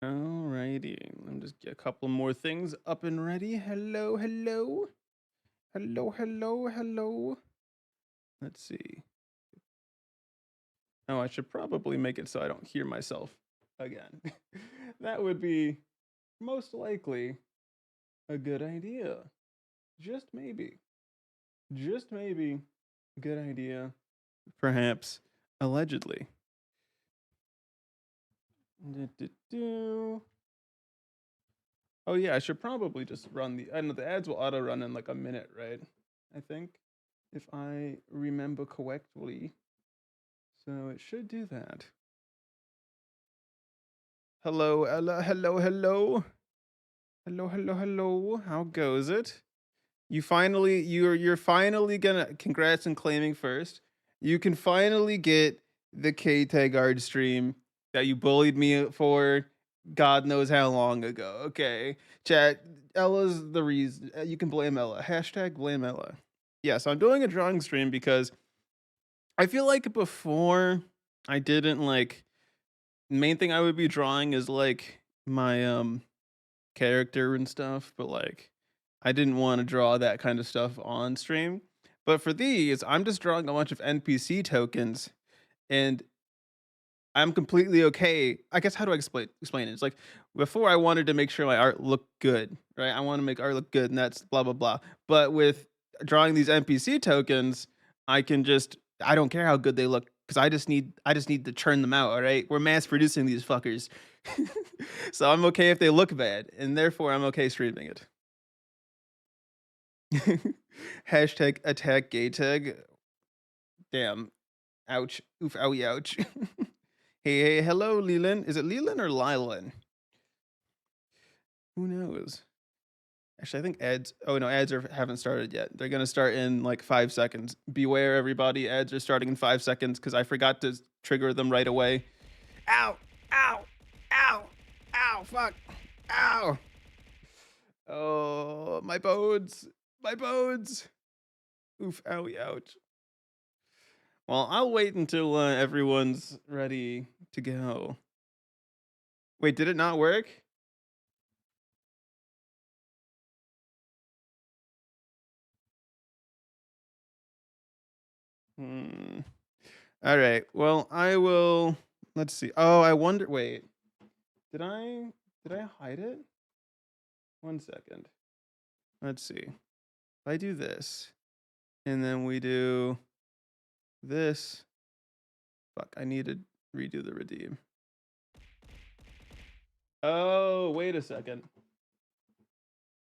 Alrighty, let me just get a couple more things up and ready. Hello, hello, hello, hello, hello. Let's see. Oh, I should probably make it so I don't hear myself again. That would be most likely a good idea. Just maybe. Just maybe a good idea. Perhaps allegedly. Oh yeah, I should probably just run the. I know the ads will auto run in like a minute, right? I think, if I remember correctly. So it should do that. Hello, Ella. Hello, hello, hello, hello, hello. How goes it? You're finally gonna, congrats on claiming first. You can finally get the K tag art stream that you bullied me for God knows how long ago. Okay. Chat, Ella's the reason. You can blame Ella. Hashtag blame Ella. Yeah, so I'm doing a drawing stream because I feel like before I didn't like, main thing I would be drawing is like my character and stuff, but like I didn't want to draw that kind of stuff on stream. But for these, I'm just drawing a bunch of NPC tokens, and I'm completely okay. I guess how do I explain it? It's like before I wanted to make sure my art looked good, right? I want to make art look good, and that's blah blah blah. But with drawing these NPC tokens, I don't care how good they look because I just need to churn them out. All right, we're mass producing these fuckers, so I'm okay if they look bad, and therefore I'm okay streaming it. Hashtag attack gay tag. Damn. Ouch. Oof, owie, ouch. Hey, hello, Leland. Is it Leland or Lylan? Who knows? Actually, I think ads. Oh no, haven't started yet. They're gonna start in like 5 seconds. Beware, everybody! Ads are starting in 5 seconds because I forgot to trigger them right away. Ow! Ow! Ow! Ow! Fuck! Ow! Oh, my bones! My bones! Oof! Owie! Ouch! Well, I'll wait until everyone's ready to go. Wait, did it not work? Hmm. All right. Well, I will. Let's see. Oh, I wonder. Wait, did I did I hide it? 1 second. Let's see. If I do this, and then we do this. Fuck. I need to redo the redeem. Oh, wait a second.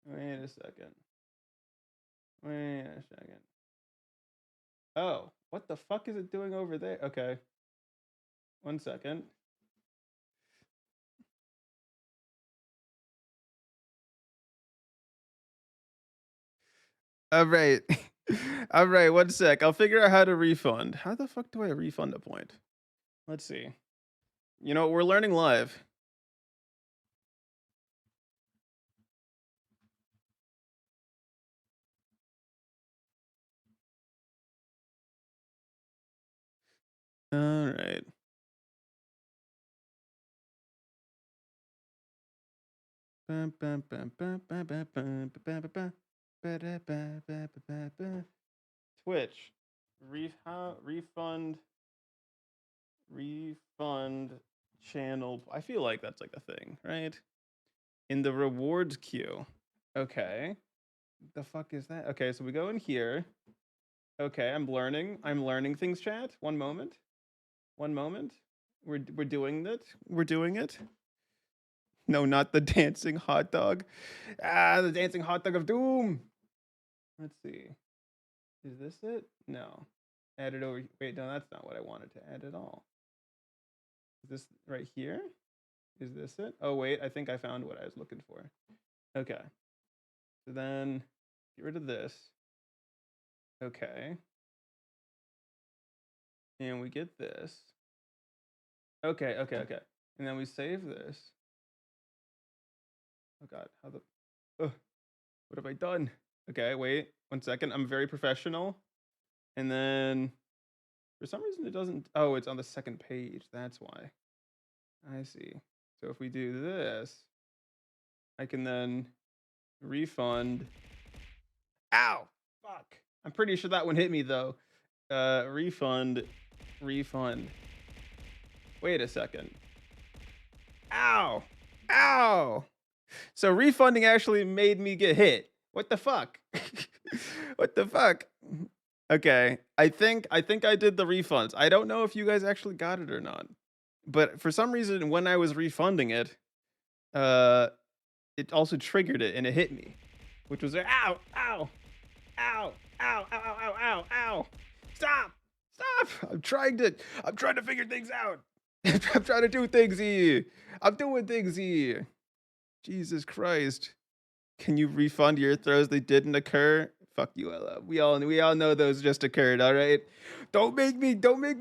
Wait a second. Wait a second. Oh, what the fuck is it doing over there? Okay. 1 second. All right. All right, 1 sec. I'll figure out how to refund. How the fuck do I refund a point? Let's see. You know, we're learning live. All right. Twitch. Refund refund channel. I feel like that's like a thing, right? In the rewards queue. Okay. The fuck is that? Okay, so we go in here. Okay, I'm learning. I'm learning things, chat. One moment. One moment. We're doing it. We're doing it. No, not the dancing hot dog. Ah, the dancing hot dog of doom. Let's see. Is this it? No. Add it over. Wait, no, that's not what I wanted to add at all. Is this right here? Is this it? Oh, wait, I think I found what I was looking for. Okay. So then get rid of this. Okay. And we get this. Okay, okay, okay. And then we save this. Oh, God. How the. Ugh, what have I done? Okay, wait 1 second. I'm very professional. And then For some reason it doesn't. Oh, it's on the second page. That's why. I see. So if we do this, I can then refund. Ow! Fuck. I'm pretty sure that one hit me though. Refund. Refund. Wait a second. Ow! Ow! So refunding actually made me get hit. What the fuck? What the fuck? Okay, I think I did the refunds. I don't know if you guys actually got it or not. But for some reason when I was refunding it, uh it also triggered it and it hit me, which was ow, ow, ow, ow, ow, ow, ow, ow, ow. Stop! Stop! I'm trying to figure things out. I'm trying to do things here. I'm doing things here. Jesus Christ. Can you refund your throws that didn't occur? Fuck you, Ella. We all know those just occurred, all right? Don't make me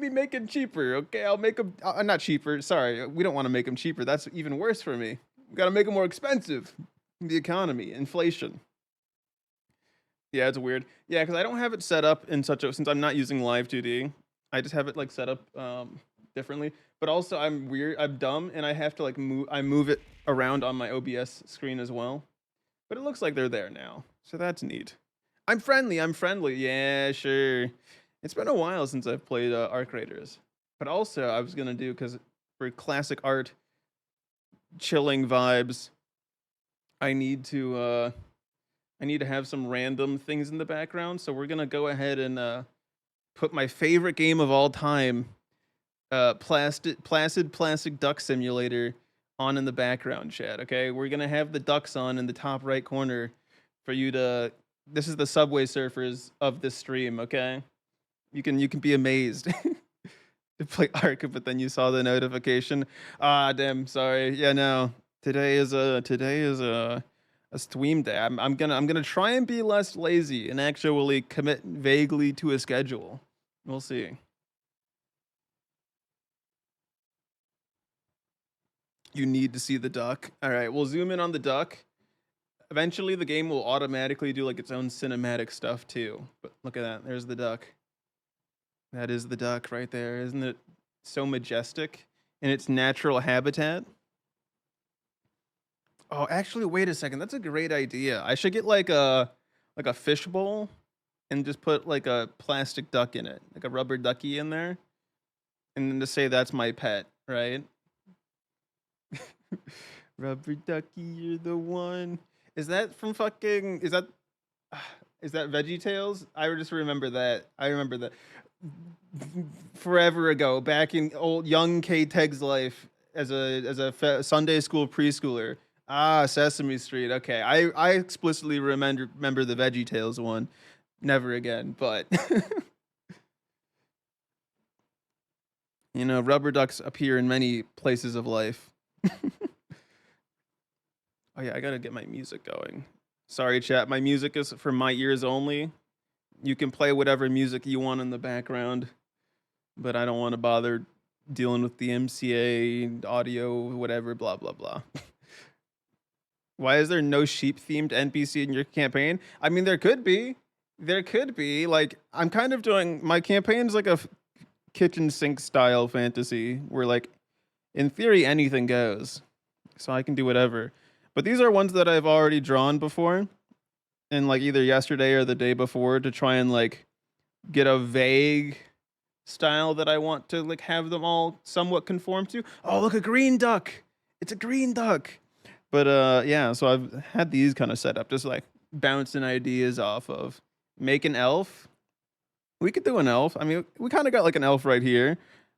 make it cheaper, okay? I'll make them not cheaper. Sorry. We don't want to make them cheaper. That's even worse for me. We got to make them more expensive. The economy, inflation. Yeah, it's weird. Yeah, cuz I don't have it set up in such a since I'm not using Live 2D. I just have it like set up differently. But also I'm weird, I'm dumb and I have to like move it around on my OBS screen as well. But it looks like they're there now. So that's neat. I'm friendly. I'm friendly. Yeah, sure. It's been a while since I've played Arc Raiders. But also, I was going to do, because for classic art, chilling vibes, I need to have some random things in the background. So we're going to go ahead and put my favorite game of all time, Placid Plastic Duck Simulator, on in the background, chat. Okay, we're gonna have the ducks on in the top right corner for you to. This is the Subway Surfers of this stream. Okay, you can be amazed to play Ark, but then you saw the notification. Ah, damn. Sorry. Yeah, no. Today is a stream day. I'm gonna try and be less lazy and actually commit vaguely to a schedule. We'll see. You need to see the duck. All right, we'll zoom in on the duck. Eventually, the game will automatically do like its own cinematic stuff too. But look at that. There's the duck. That is the duck right there. Isn't it so majestic in its natural habitat? Oh, actually, wait a second. That's a great idea. I should get like a fish bowl and just put like a plastic duck in it, like a rubber ducky in there, and then to say that's my pet, right? Rubber ducky, you're the one. Is that from fucking? Is that Veggie Tales? I just remember that. I remember that forever ago, back in old young K Teg's life as a Sunday school preschooler. Ah, Sesame Street. Okay, I explicitly remember the Veggie Tales one. Never again, but rubber ducks appear in many places of life. Oh yeah, I gotta get my music going. Sorry, chat. My music is for my ears only. You can play whatever music you want in the background, but I don't want to bother dealing with the MCA audio, whatever, blah blah blah. Why is there no sheep themed NPC in your campaign? I mean, there could be. There could be. Like, I'm kind of doing my campaign's like a kitchen sink style fantasy where, like, in theory, anything goes. So I can do whatever. But these are ones that I've already drawn before, and like either yesterday or the day before to try and like get a vague style that I want to like have them all somewhat conform to. Oh, look, a green duck. It's a green duck. But yeah, so I've had these kind of set up, just like bouncing ideas off of. Make an elf. We could do an elf. I mean, we kind of got like an elf right here,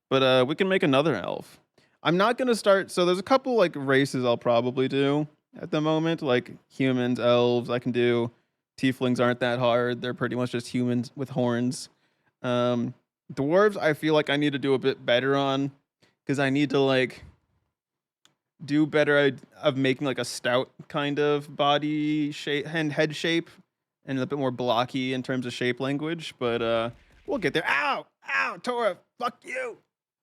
but we can make another elf. I'm not gonna start. So there's a couple like races I'll probably do at the moment, like humans, elves. I can do. Tieflings aren't that hard. They're pretty much just humans with horns. Um, Dwarves, I feel like I need to do a bit better on, because I need to like do better of making like a stout kind of body shape and head shape, and a bit more blocky in terms of shape language. But we'll get there. Ow, ow, Tora, fuck you,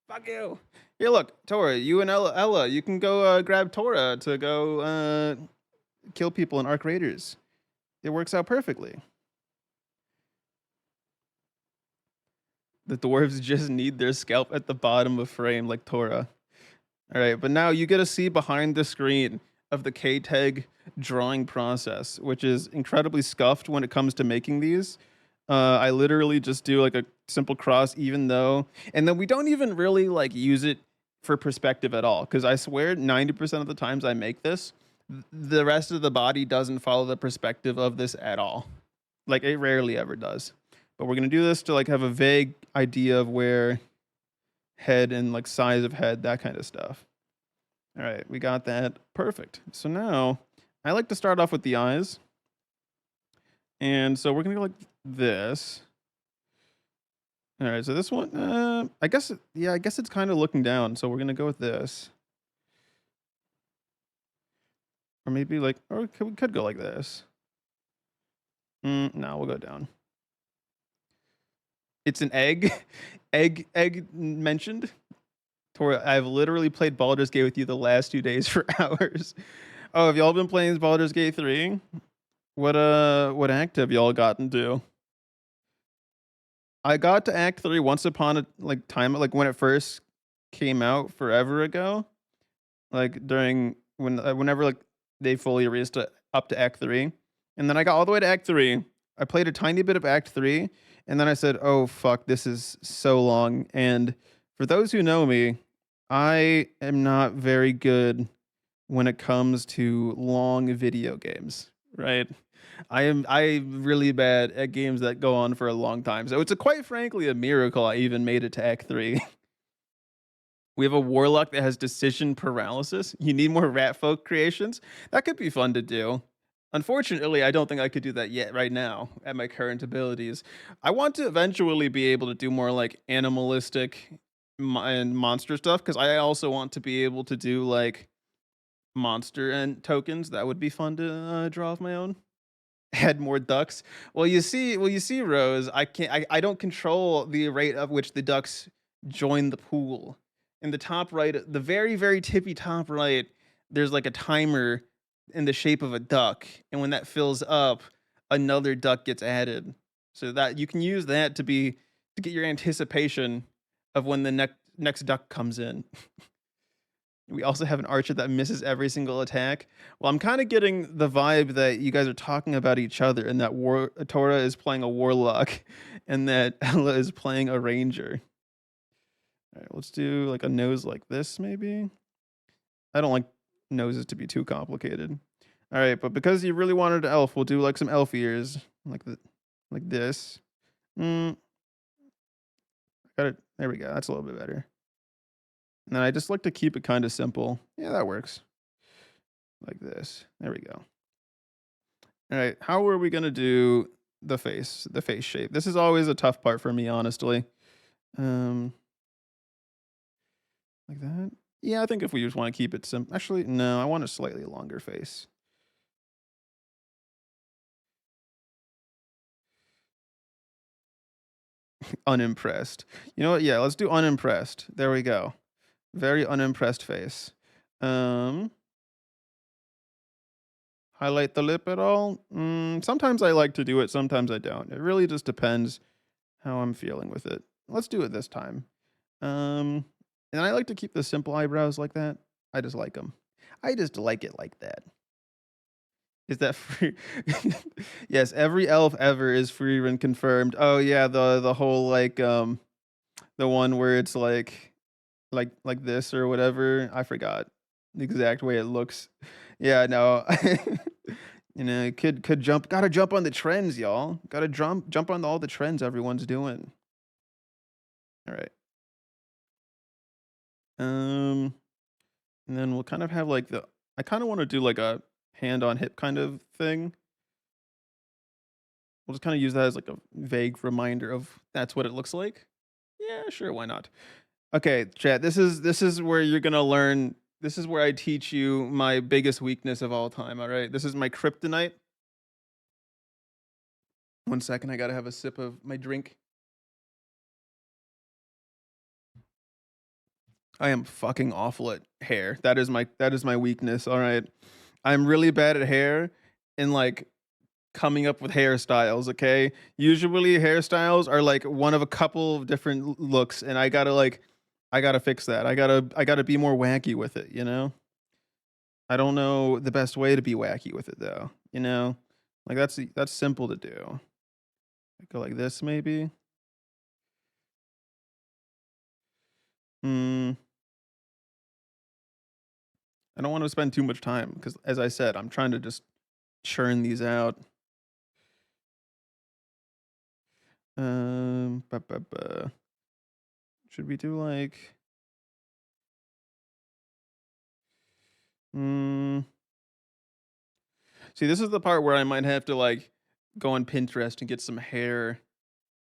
fuck you. Here, look, Tora, you and Ella, you can go grab Tora to go kill people in Arc Raiders. It works out perfectly. The dwarves just need their scalp at the bottom of frame like Torah. All right, but now you get to see behind the screen of the K-Tag drawing process, which is incredibly scuffed when it comes to making these. I literally just do like a simple cross, even though, and then we don't even really like use it for perspective at all, because I swear 90% of the times I make this, the rest of the body doesn't follow the perspective of this at all. Like it rarely ever does. But we're gonna do this to like have a vague idea of where head and like size of head, that kind of stuff. All right, we got that. Perfect. So now I like to start off with the eyes. And so we're gonna go like this. All right, so this one, I guess, yeah, I guess it's kind of looking down. So we're gonna go with this, or maybe like, or we could go like this. No, we'll go down. It's an egg, egg mentioned. Tori, I've literally played Baldur's Gate with you the last 2 days for hours. Oh, have y'all been playing Baldur's Gate 3? What act have y'all gotten to? I got to Act 3 once upon a like time, like when it first came out forever ago. Like during whenever like they fully raised it up to Act 3. And then I got all the way to Act 3. I played a tiny bit of Act 3, and then I said, "Oh fuck, this is so long." And for those who know me, I am not very good when it comes to long video games, right? I'm really bad at games that go on for a long time. So it's a quite frankly a miracle I even made it to Act 3. We have a warlock that has decision paralysis. You need more rat folk creations. That could be fun to do. Unfortunately, I don't think I could do that yet right now at my current abilities. I want to eventually be able to do more like animalistic and monster stuff, because I also want to be able to do like monster and tokens. That would be fun to draw of my own. Add more ducks. Well, you see, Rose. I don't control the rate of which the ducks join the pool. In the top right, the very very tippy top right, there's like a timer in the shape of a duck, and when that fills up, another duck gets added. So that you can use that to get your anticipation of when the next duck comes in. We also have an archer that misses every single attack. Well, I'm kind of getting the vibe that you guys are talking about each other, and that Tora is playing a warlock, and that Ella is playing a ranger. All right, let's do like a nose like this, maybe. I don't like noses to be too complicated. All right, but because you really wanted an elf, we'll do like some elf ears, like this. Mm, got it. There we go. That's a little bit better. And then I just like to keep it kind of simple. Yeah, that works. Like this. There we go. All right, how are we gonna do the face shape? This is always a tough part for me, honestly. Um, like that. Yeah, I think if we just want to keep it simple. Actually, no, I want a slightly longer face. Unimpressed. You know what? Yeah, let's do unimpressed. There we go. Very unimpressed face. Um, Highlight the lip at all? Sometimes I like to do it, sometimes I don't. It really just depends how I'm feeling with it. Let's do it this time. Um, and I like to keep the simple eyebrows like that. I just like them. I just like it like that. Is that free? Yes, every elf ever is free and confirmed. Oh yeah, the whole like the one where it's like this or whatever. I forgot the exact way it looks. Yeah, no. Could jump. Gotta jump on the trends, y'all. Gotta jump on all the trends everyone's doing. All right. Um, and then we'll kind of have like the. I kind of want to do like a hand on hip kind of thing. We'll just kind of use that as like a vague reminder of that's what it looks like. Yeah, sure, why not? Okay, chat. This is where you're gonna learn. This is where I teach you my biggest weakness of all time. All right, this is my kryptonite. One second, I gotta have a sip of my drink. I am fucking awful at hair. That is my weakness. All right, I'm really bad at hair, and like coming up with hairstyles, okay? Usually hairstyles are like one of a couple of different looks, and I gotta fix that. I gotta be more wacky with it, you know? I don't know the best way to be wacky with it though, you know? Like that's simple to do. Go like this maybe. Mm, I don't want to spend too much time because, as I said, I'm trying to just churn these out. Ba, ba, ba. Should we do like? Mm, see, this is the part where I might have to like go on Pinterest and get some hair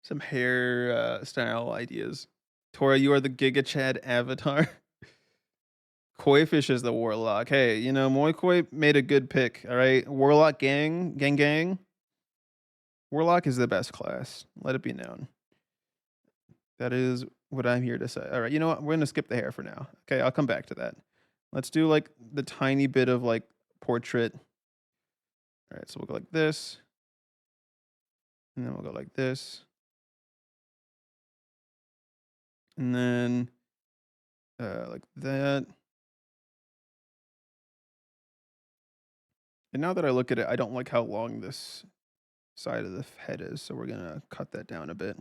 style ideas. Tora, you are the Giga Chad avatar. Koifish is the warlock. Hey, you know, Moikoi made a good pick. All right, warlock gang. Warlock is the best class. Let it be known. That is what I'm here to say. All right, you know what? We're gonna skip the hair for now. Okay, I'll come back to that. Let's do like the tiny bit of like portrait. All right, so we'll go like this, and then we'll go like this, and then like that. And now that I look at it, I don't like how long this side of the head is, so we're gonna cut that down a bit.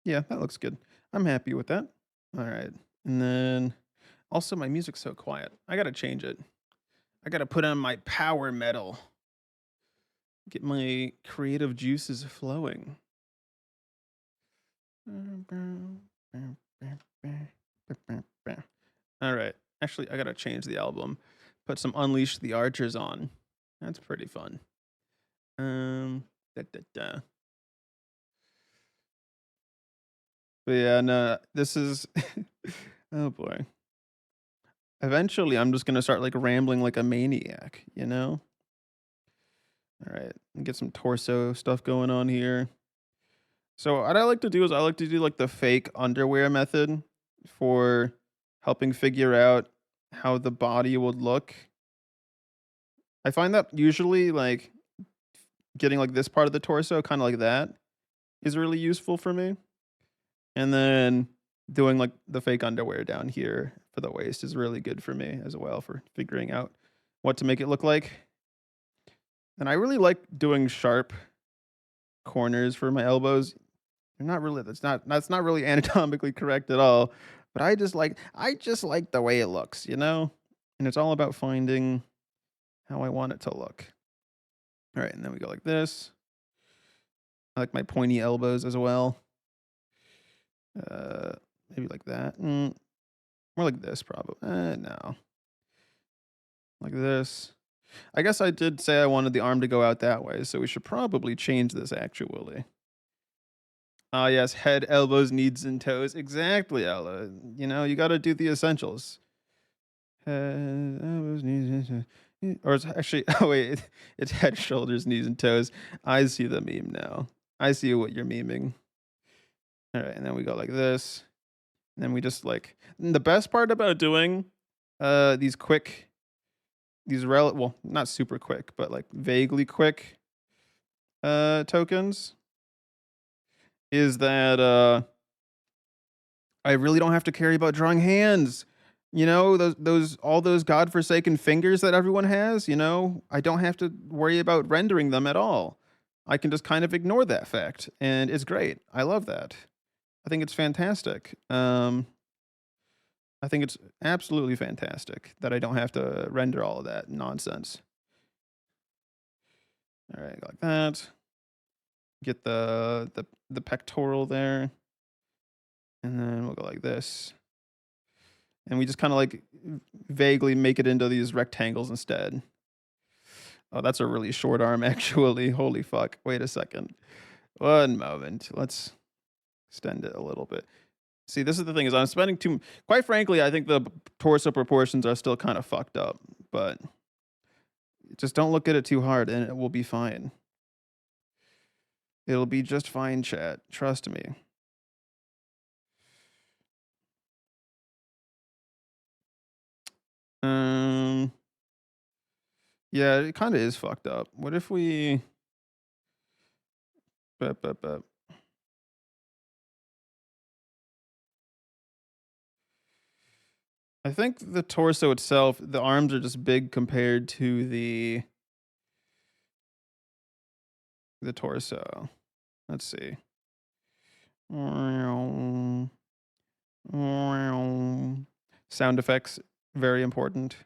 Yeah, that looks good. I'm happy with that. All right, and then also my music's so quiet. I gotta change it. I gotta put on my power metal. Get my creative juices flowing. All right. Actually, I gotta change the album. Put some Unleash the Archers on. That's pretty fun. Da, da, da. But yeah, no, this is. Oh boy. Eventually, I'm just gonna start like rambling like a maniac, you know? All right, and get some torso stuff going on here. So what I like to do is I like to do like the fake underwear method for helping figure out how the body would look. I find that usually like getting like this part of the torso, kind of like that, is really useful for me. And then doing like the fake underwear down here for the waist is really good for me as well for figuring out what to make it look like. And I really like doing sharp corners for my elbows. They're not really that's not really anatomically correct at all, but I just like the way it looks, you know? And it's all about finding how I want it to look. All right, and then we go like this. I like my pointy elbows as well. Uh, maybe like that. More like this, probably. No, like this. I guess I did say I wanted the arm to go out that way, so we should probably change this actually. Ah, yes, head, elbows, knees, and toes. Exactly, Ella. You know, you got to do the essentials. Head, elbows, knees, and toes. Or it's actually, oh wait, it's head, shoulders, knees, and toes. I see the meme now. I see what you're memeing. All right, and then we go like this. And then we just like and the best part about doing these quick well, not super quick, but like vaguely quick tokens is that I really don't have to carry about drawing hands. You know, those all those godforsaken fingers that everyone has, you know, I don't have to worry about rendering them at all. I can just kind of ignore that fact, and it's great. I love that. I think it's fantastic. I think it's absolutely fantastic that I don't have to render all of that nonsense. All right, like that. Get the pectoral there, and then we'll go like this. And we just kind of like vaguely make it into these rectangles instead. Oh, that's a really short arm, actually. Holy fuck. Wait a second. One moment. Let's extend it a little bit. See, this is the thing is I'm spending too quite frankly, I think the torso proportions are still kind of fucked up, but just don't look at it too hard and it will be fine. It'll be just fine, chat. Trust me. Um Yeah, it kind of is fucked up. What if we? Bup, bup, bup. I think the torso itself, the arms are just big compared to the torso. Let's see. Sound effects, very important.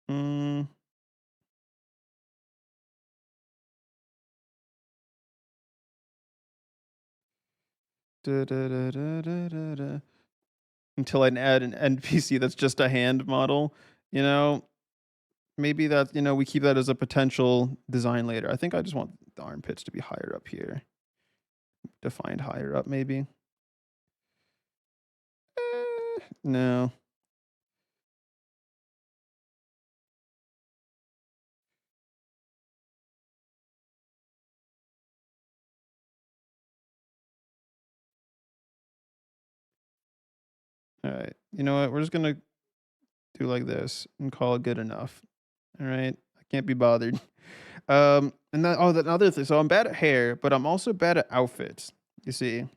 Mm, da, da, da, da, da, da, da. Until I add an NPC that's just a hand model, you know, maybe that, we keep that as a potential design later. I think I just want the armpits to be higher up here, defined higher up, maybe. No. All right. You know what? We're just gonna do like this and call it good enough. All right. I can't be bothered. And then the other thing. So I'm bad at hair, but I'm also bad at outfits. You see.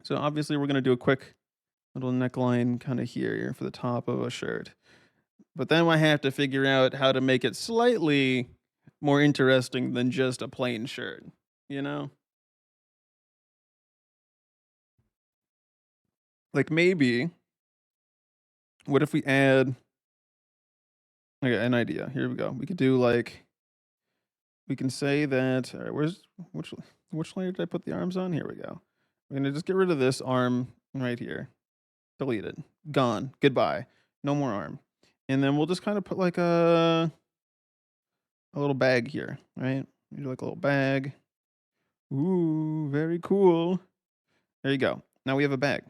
So obviously we're gonna do a quick little neckline kind of here for the top of a shirt. But then I have to figure out how to make it slightly more interesting than just a plain shirt, you know? Like maybe what if we add okay, an idea. Here we go. We could do like we can say that all right, which which layer did I put the arms on? Here we go. We're gonna just get rid of this arm right here. Delete it. Gone. Goodbye. No more arm. And then we'll just kind of put like a little bag here, right? You do like a little bag. Ooh, very cool. There you go. Now we have a bag.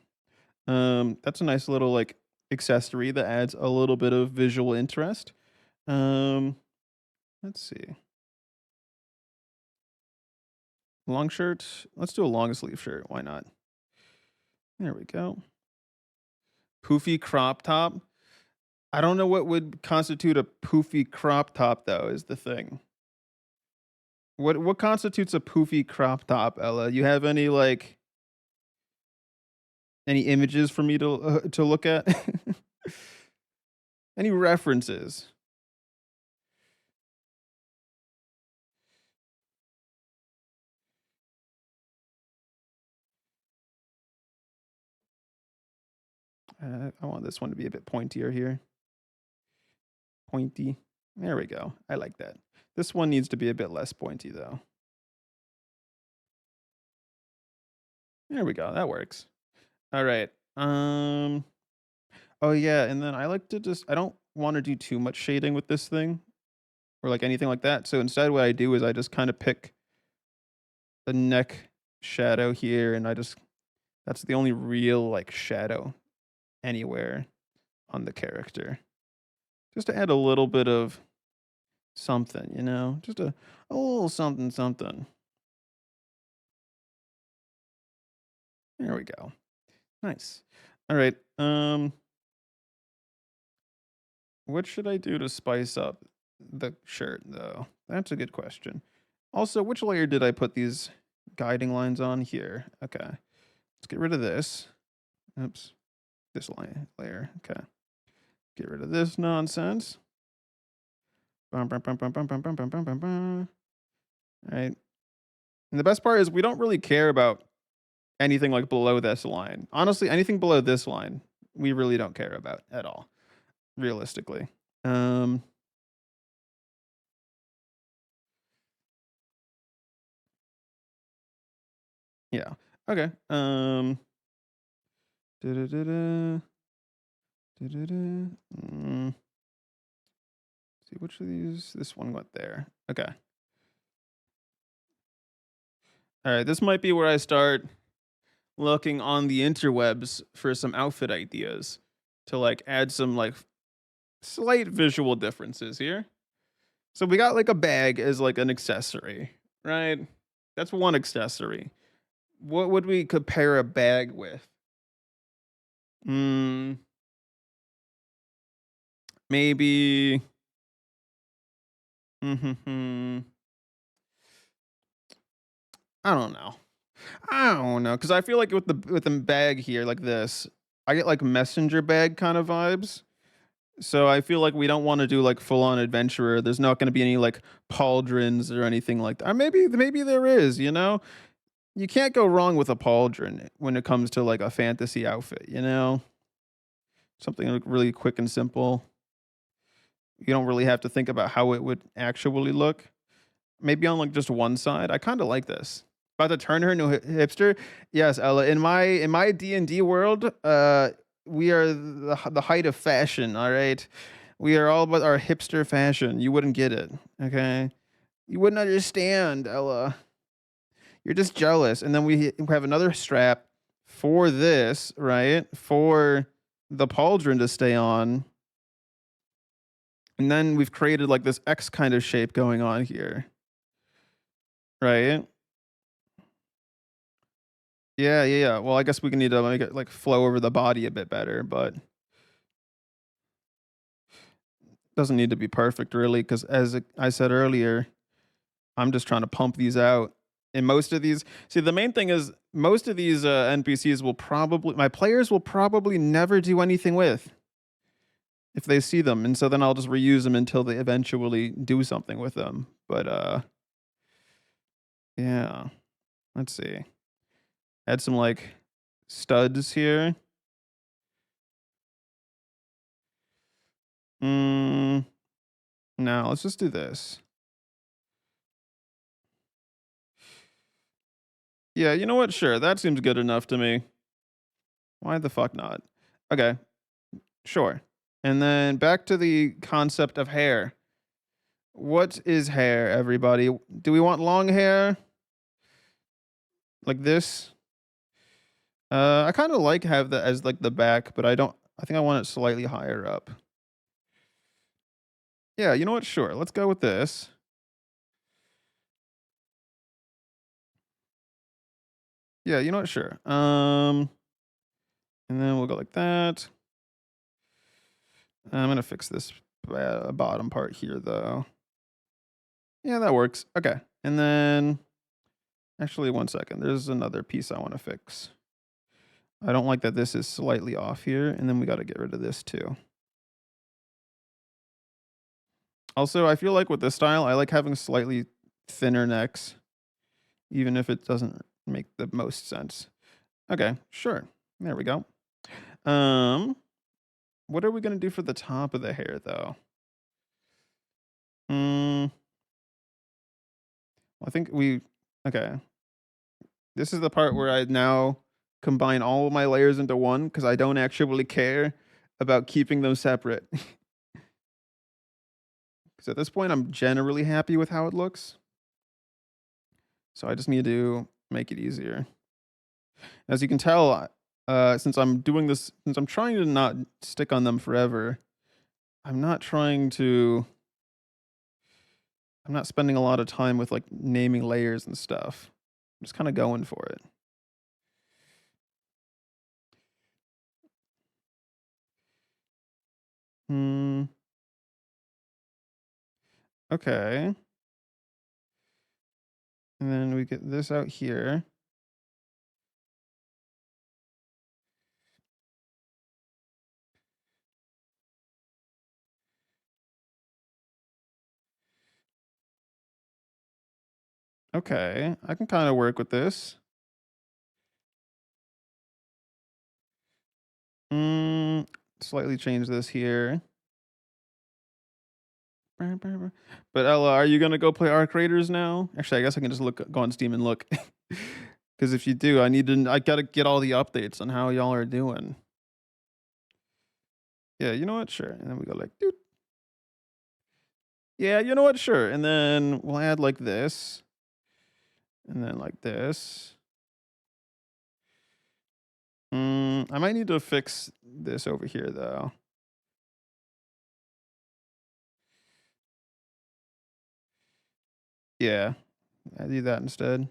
That's a nice little like accessory that adds a little bit of visual interest. Um, let's see. Long shirt. Let's do a long sleeve shirt. Why not? There we go. Poofy crop top. I don't know what would constitute a poofy crop top though, is the thing. What constitutes a poofy crop top, Ella? You have any images for me to look at? Any references? I want this one to be a bit pointier here. Pointy. There we go. I like that. This one needs to be a bit less pointy though. There we go. That works. All right. Oh yeah, and then I like to I don't want to do too much shading with this thing or like anything like that. So instead what I do is I just kind of pick the neck shadow here and that's the only real like shadow anywhere on the character. Just to add a little bit of something, Just a little something something. There we go. Nice. All right. What should I do to spice up the shirt though? That's a good question. Also, which layer did I put these guiding lines on here? Okay. Let's get rid of this. Oops. This layer. Okay. Get rid of this nonsense. Bum, bum, bum, bum, bum, bum, bum, bum, bum, bum, bum. All right. And the best part is we don't really care about anything like below this line. Honestly, anything below this line, we really don't care about at all, realistically. Um, yeah. Okay. Da-da-da-da, da-da-da, see which of these. This one went there. Okay. All right. This might be where I start looking on the interwebs for some outfit ideas to like add some like slight visual differences here. So we got like a bag as like an accessory, right? That's one accessory. What would we compare a bag with? Mm, maybe. Mhm. I don't know. I don't know because I feel like with the bag here like this, I get like messenger bag kind of vibes. So I feel like we don't want to do like full on adventurer. There's not going to be any like pauldrons or anything like that. Or maybe there is. You know, you can't go wrong with a pauldron when it comes to like a fantasy outfit. You know, something like really quick and simple. You don't really have to think about how it would actually look. Maybe on like just one side. I kind of like this. About to turn her into a hipster. Yes, Ella. In my D&D world, we are the height of fashion. All right, we are all about our hipster fashion. You wouldn't get it. Okay, you wouldn't understand, Ella. You're just jealous. And then we have another strap for this, right? For the pauldron to stay on. And then we've created like this X kind of shape going on here, right? Yeah. Well, I guess we can need to make it like flow over the body a bit better, but doesn't need to be perfect really. Because I said earlier, I'm just trying to pump these out. And most of these, see, the main thing is most of these NPCs will probably, my players will probably never do anything with if they see them, and so then I'll just reuse them until they eventually do something with them. But yeah, let's see. Add some like studs here. Mm, now let's just do this. Yeah, you know what? Sure, that seems good enough to me. Why the fuck not? Okay, sure. And then back to the concept of hair. What is hair, everybody? Do we want long hair like this? I kind of like have that as like the back, but I don't. I think I want it slightly higher up. Yeah, you know what? Sure, let's go with this. Yeah, you know what? Sure. And then we'll go like that. I'm gonna fix this bottom part here, though. Yeah, that works. Okay, and then actually, one second. There's another piece I want to fix. I don't like that this is slightly off here, and then we got to get rid of this too. Also, I feel like with this style, I like having slightly thinner necks, even if it doesn't make the most sense. Okay, sure. There we go. Um, what are we gonna do for the top of the hair, though? Mm, I think we. Okay, this is the part where I now combine all of my layers into one because I don't actually care about keeping them separate. Because at this point, I'm generally happy with how it looks. So I just need to make it easier. As you can tell, since I'm doing this, since I'm trying to not stick on them forever, I'm not trying to. I'm not spending a lot of time with like naming layers and stuff. I'm just kind of going for it. Hmm. Okay. And then we get this out here. Okay, I can kind of work with this. Mm, slightly change this here. But Ella, are you gonna go play Arc Raiders now? Actually, I guess I can just go on Steam and look. Because if you do, I gotta get all the updates on how y'all are doing. Yeah, you know what? Sure. And then we go like, dude. Yeah, you know what? Sure. And then we'll add like this, and then like this. I might need to fix this over here though. Yeah, I do that instead.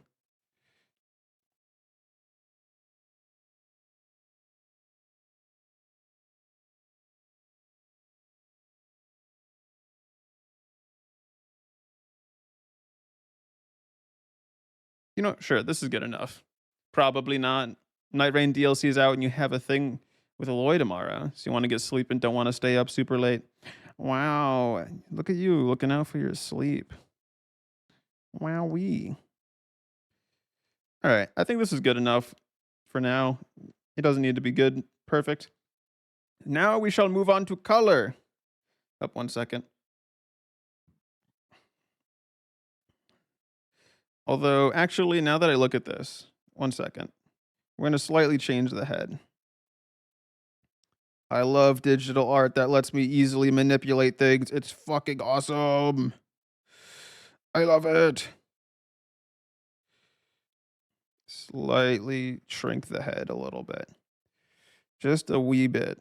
You know, sure, this is good enough. Probably not. Night Rain DLC is out and you have a thing with Aloy tomorrow. So you want to get sleep and don't want to stay up super late. Wow. Look at you looking out for your sleep. Wowee. All right. I think this is good enough for now. It doesn't need to be good. Perfect. Now we shall move on to color. Up 1 second. Although, actually, now that I look at this, 1 second. We're going to slightly change the head. I love digital art that lets me easily manipulate things. It's fucking awesome. I love it. Slightly shrink the head a little bit. Just a wee bit.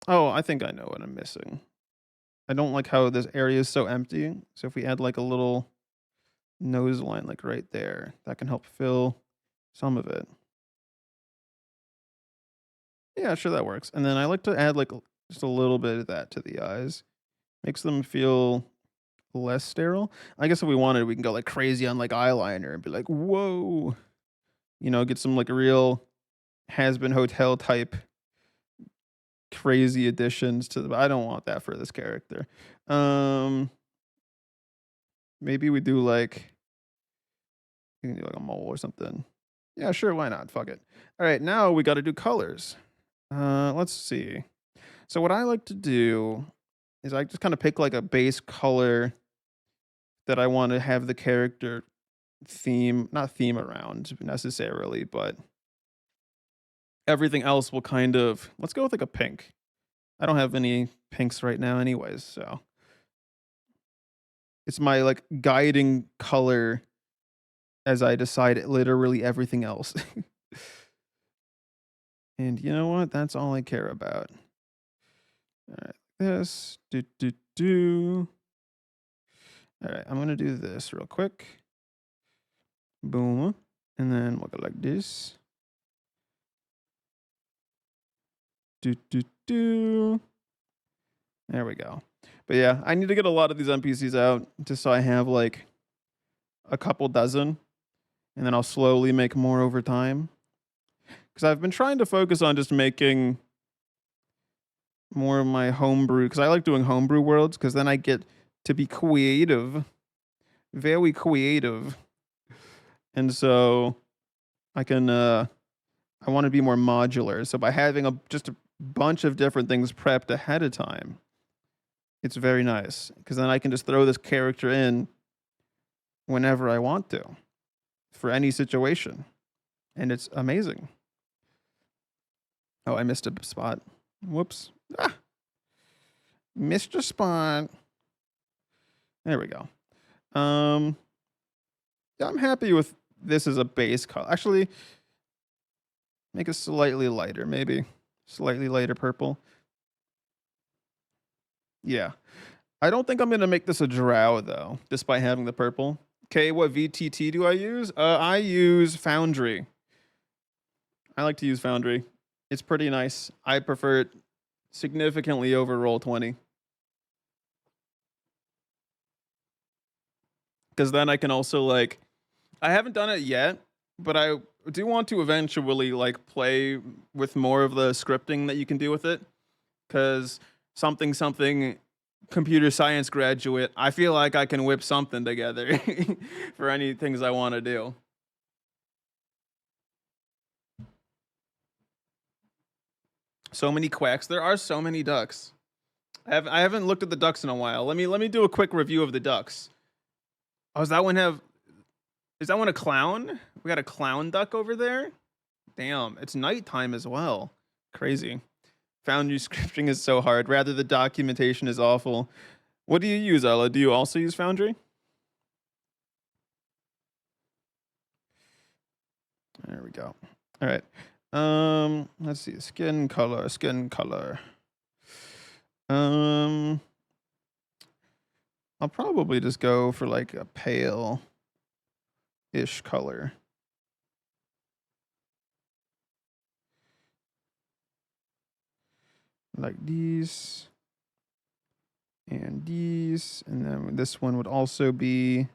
Oh, I think I know what I'm missing. I don't like how this area is so empty. So if we add like a little nose line like right there, that can help fill some of it. Yeah, sure, that works. And then I like to add like just a little bit of that to the eyes. Makes them feel less sterile. I guess if we wanted, we can go like crazy on like eyeliner and be like, whoa. You know, get some like real has-been hotel type crazy additions to the I don't want that for this character. Um Maybe we do like you can do like a mole or something. Yeah, sure, why not? Fuck it. All right, now we got to do colors. Let's see. So what I like to do is I just kind of pick like a base color that I want to have the character not theme around necessarily, but everything else will kind of let's go with like a pink. I don't have any pinks right now anyways, so it's my like guiding color as I decide literally everything else. And you know what? That's all I care about. All right, this do. All right, I'm gonna do this real quick. Boom, and then we'll go like this. Do. There we go. But yeah, I need to get a lot of these NPCs out just so I have like a couple dozen, and then I'll slowly make more over time. Because I've been trying to focus on just making more of my homebrew, because I like doing homebrew worlds, because then I get to be creative, very creative. And so I can, I want to be more modular. So by having just a bunch of different things prepped ahead of time, it's very nice, because then I can just throw this character in whenever I want to for any situation. And it's amazing. Oh, I missed a spot. Whoops. Ah, missed a spot. There we go. Yeah, I'm happy with this as a base color. Actually, make it slightly lighter, maybe. Slightly lighter purple. Yeah. I don't think I'm going to make this a drow, though, despite having the purple. Okay, what VTT do I use? I use Foundry. I like to use Foundry. It's pretty nice. I prefer it significantly over Roll20. Because then I can also, like... I haven't done it yet, but I do want to eventually, like, play with more of the scripting that you can do with it. Because something computer science graduate, I feel like I can whip something together for any things I want to do. So many quacks. There are so many ducks. I haven't looked at the ducks in a while. Let me do a quick review of the ducks. Oh, is that one a clown? We got a clown duck over there? Damn, it's nighttime as well. Crazy. Foundry scripting is so hard. Rather, the documentation is awful. What do you use, Ella? Do you also use Foundry? There we go. All right. Let's see. Skin color. I'll probably just go for like a pale-ish color. Like these. And these. And then this one would also be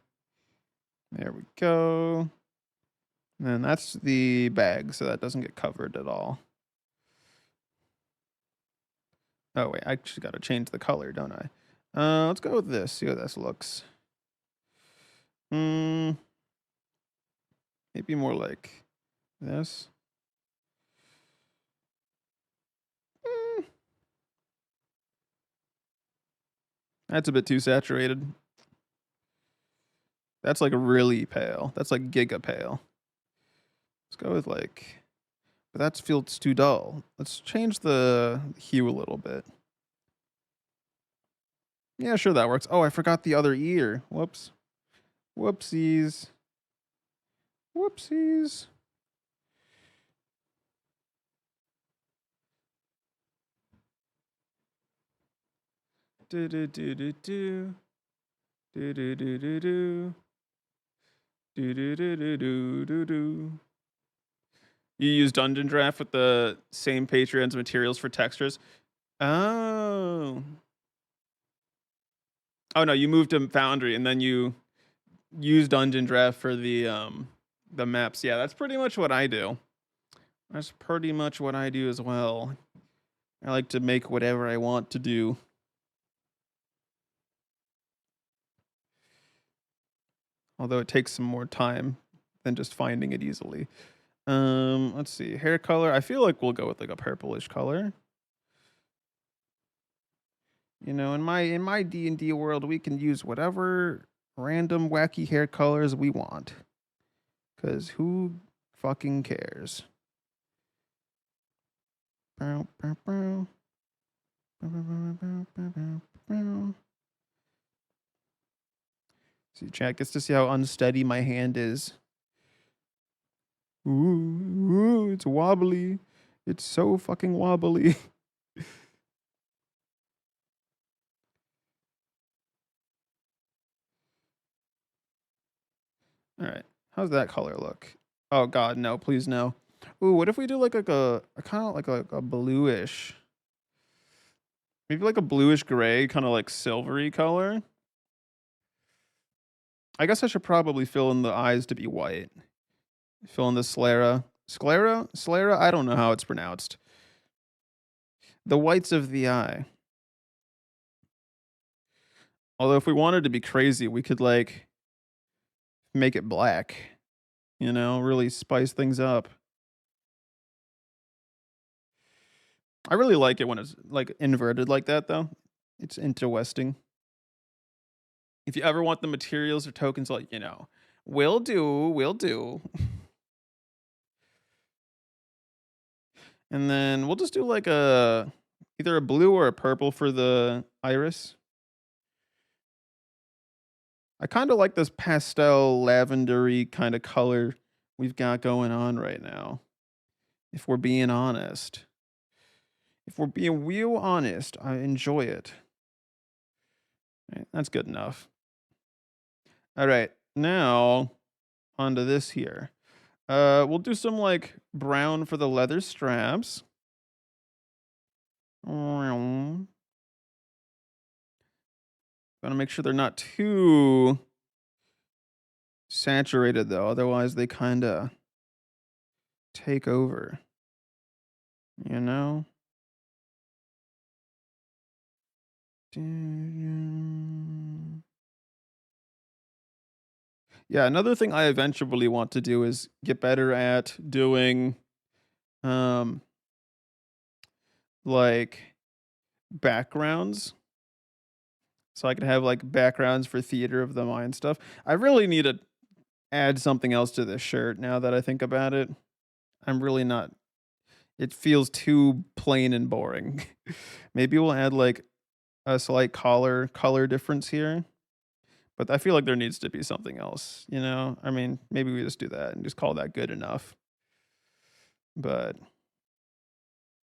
There we go. And that's the bag, so that doesn't get covered at all. Oh, wait, I actually got to change the color, don't I? Let's go with this, see how this looks. Maybe more like this. That's a bit too saturated. That's like really pale. That's like giga pale. Let's go with like, but that feels too dull. Let's change the hue a little bit. Yeah, sure, that works. Oh, I forgot the other ear. Whoops. Whoopsies. Whoopsies. Do do do do do. Do do do do do. Do do do do do do do. You use Dungeon Draft with the same Patreon's materials for textures. Oh. Oh no, you moved to Foundry and then you use Dungeon Draft for the maps. Yeah, that's pretty much what I do. That's pretty much what I do as well. I like to make whatever I want to do. Although it takes some more time than just finding it easily. Let's see. Hair color. I feel like we'll go with like a purplish color. You know, in my D&D world, we can use whatever random wacky hair colors we want. Cause who fucking cares? See, chat gets to see how unsteady my hand is. Ooh, it's wobbly. It's so fucking wobbly. All right. How's that color look? Oh god, no, please no. Ooh, what if we do like a kind of like a bluish, maybe like a bluish gray, kind of like silvery color? I guess I should probably fill in the eyes to be white. Fill in the sclera. Sclera? Sclera? I don't know how it's pronounced. The whites of the eye. Although if we wanted to be crazy, we could like make it black. You know, really spice things up. I really like it when it's like inverted like that though. It's interesting. If you ever want the materials or tokens, like, you know, will do, will do. And then we'll just do like a either a blue or a purple for the iris. I kind of like this pastel lavendery kind of color we've got going on right now. If we're being honest. If we're being real honest, I enjoy it. Right, that's good enough. All right, now onto this here. We'll do some like brown for the leather straps. Gotta make sure they're not too saturated though, otherwise they kinda take over. You know? Yeah, another thing I eventually want to do is get better at doing um like backgrounds. So I could have like backgrounds for theater of the mind stuff. I really need to add something else to this shirt now that I think about it. I'm really not, it feels too plain and boring. Maybe we'll add like a slight color difference here. But I feel like there needs to be something else, you know? I mean, maybe we just do that and just call that good enough. But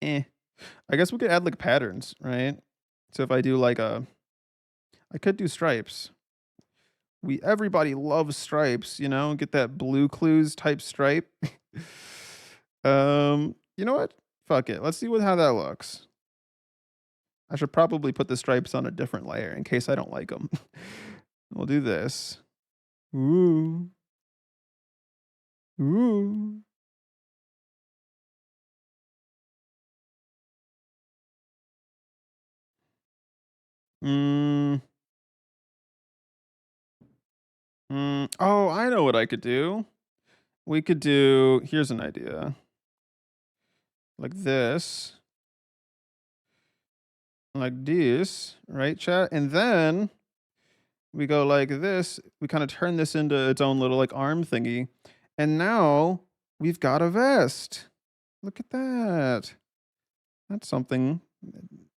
eh. I guess we could add like patterns, right? So if I do like I could do stripes. Everybody loves stripes, you know, get that blue clues type stripe. You know what? Fuck it. Let's see how that looks. I should probably put the stripes on a different layer in case I don't like them. We'll do this. Ooh. Ooh. Mm, oh, I know what I could do. We could do here's an idea. Like this, like this, right, chat? And then we go like this. We kind of turn this into its own little like arm thingy. And now we've got a vest. Look at that. That's something.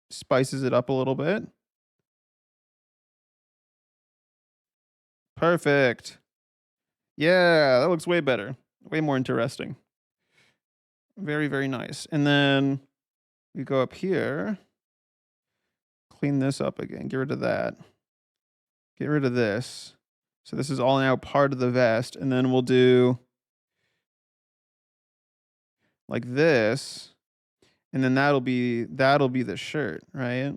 Spices it up a little bit. Perfect. Yeah, that looks way better. Way more interesting. Very, very nice. And then we go up here, clean this up again, get rid of that, get rid of this. So this is all now part of the vest. And then we'll do like this. And then that'll be the shirt, right?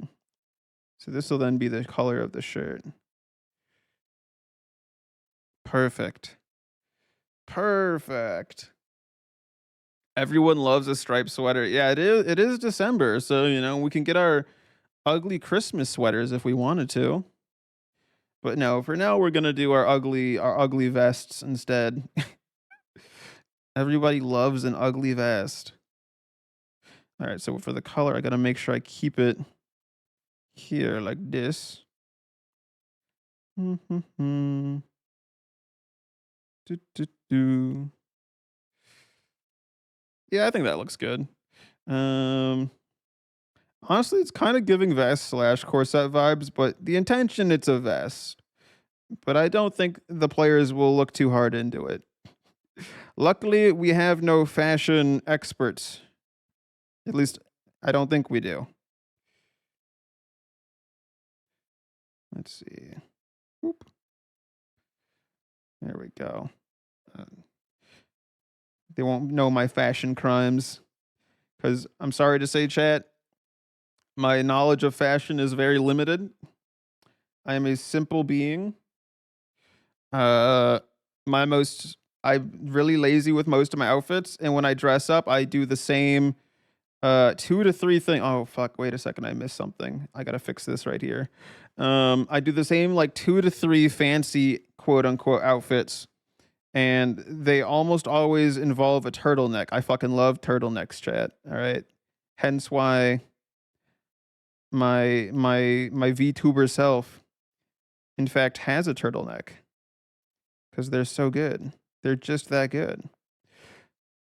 So this will then be the color of the shirt. Perfect. Perfect. Everyone loves a striped sweater. Yeah, it is December, so we can get our ugly Christmas sweaters if we wanted to. But no, for now we're gonna do our ugly vests instead. Everybody loves an ugly vest. All right, so for the color, I gotta make sure I keep it here like this. Do, do, do. Yeah, I think that looks good. Um, Honestly, it's kind of giving vest slash corset vibes, but the intention it's a vest. But I don't think the players will look too hard into it. Luckily, we have no fashion experts. At least, I don't think we do. Let's see. Whoop. There we go. Uh, they won't know my fashion crimes because I'm sorry to say, chat, my knowledge of fashion is very limited. I am a simple being. Uh, my most I'm really lazy with most of my outfits, and when I dress up, I do the same 2 to 3 thing oh, fuck, wait a second, I missed something. I gotta fix this right here. I do the same, like, 2 to 3 fancy, quote, unquote, outfits, and they almost always involve a turtleneck. I fucking love turtlenecks, chat, alright? Hence why my VTuber self, in fact, has a turtleneck because 'cause they're so good. They're just that good.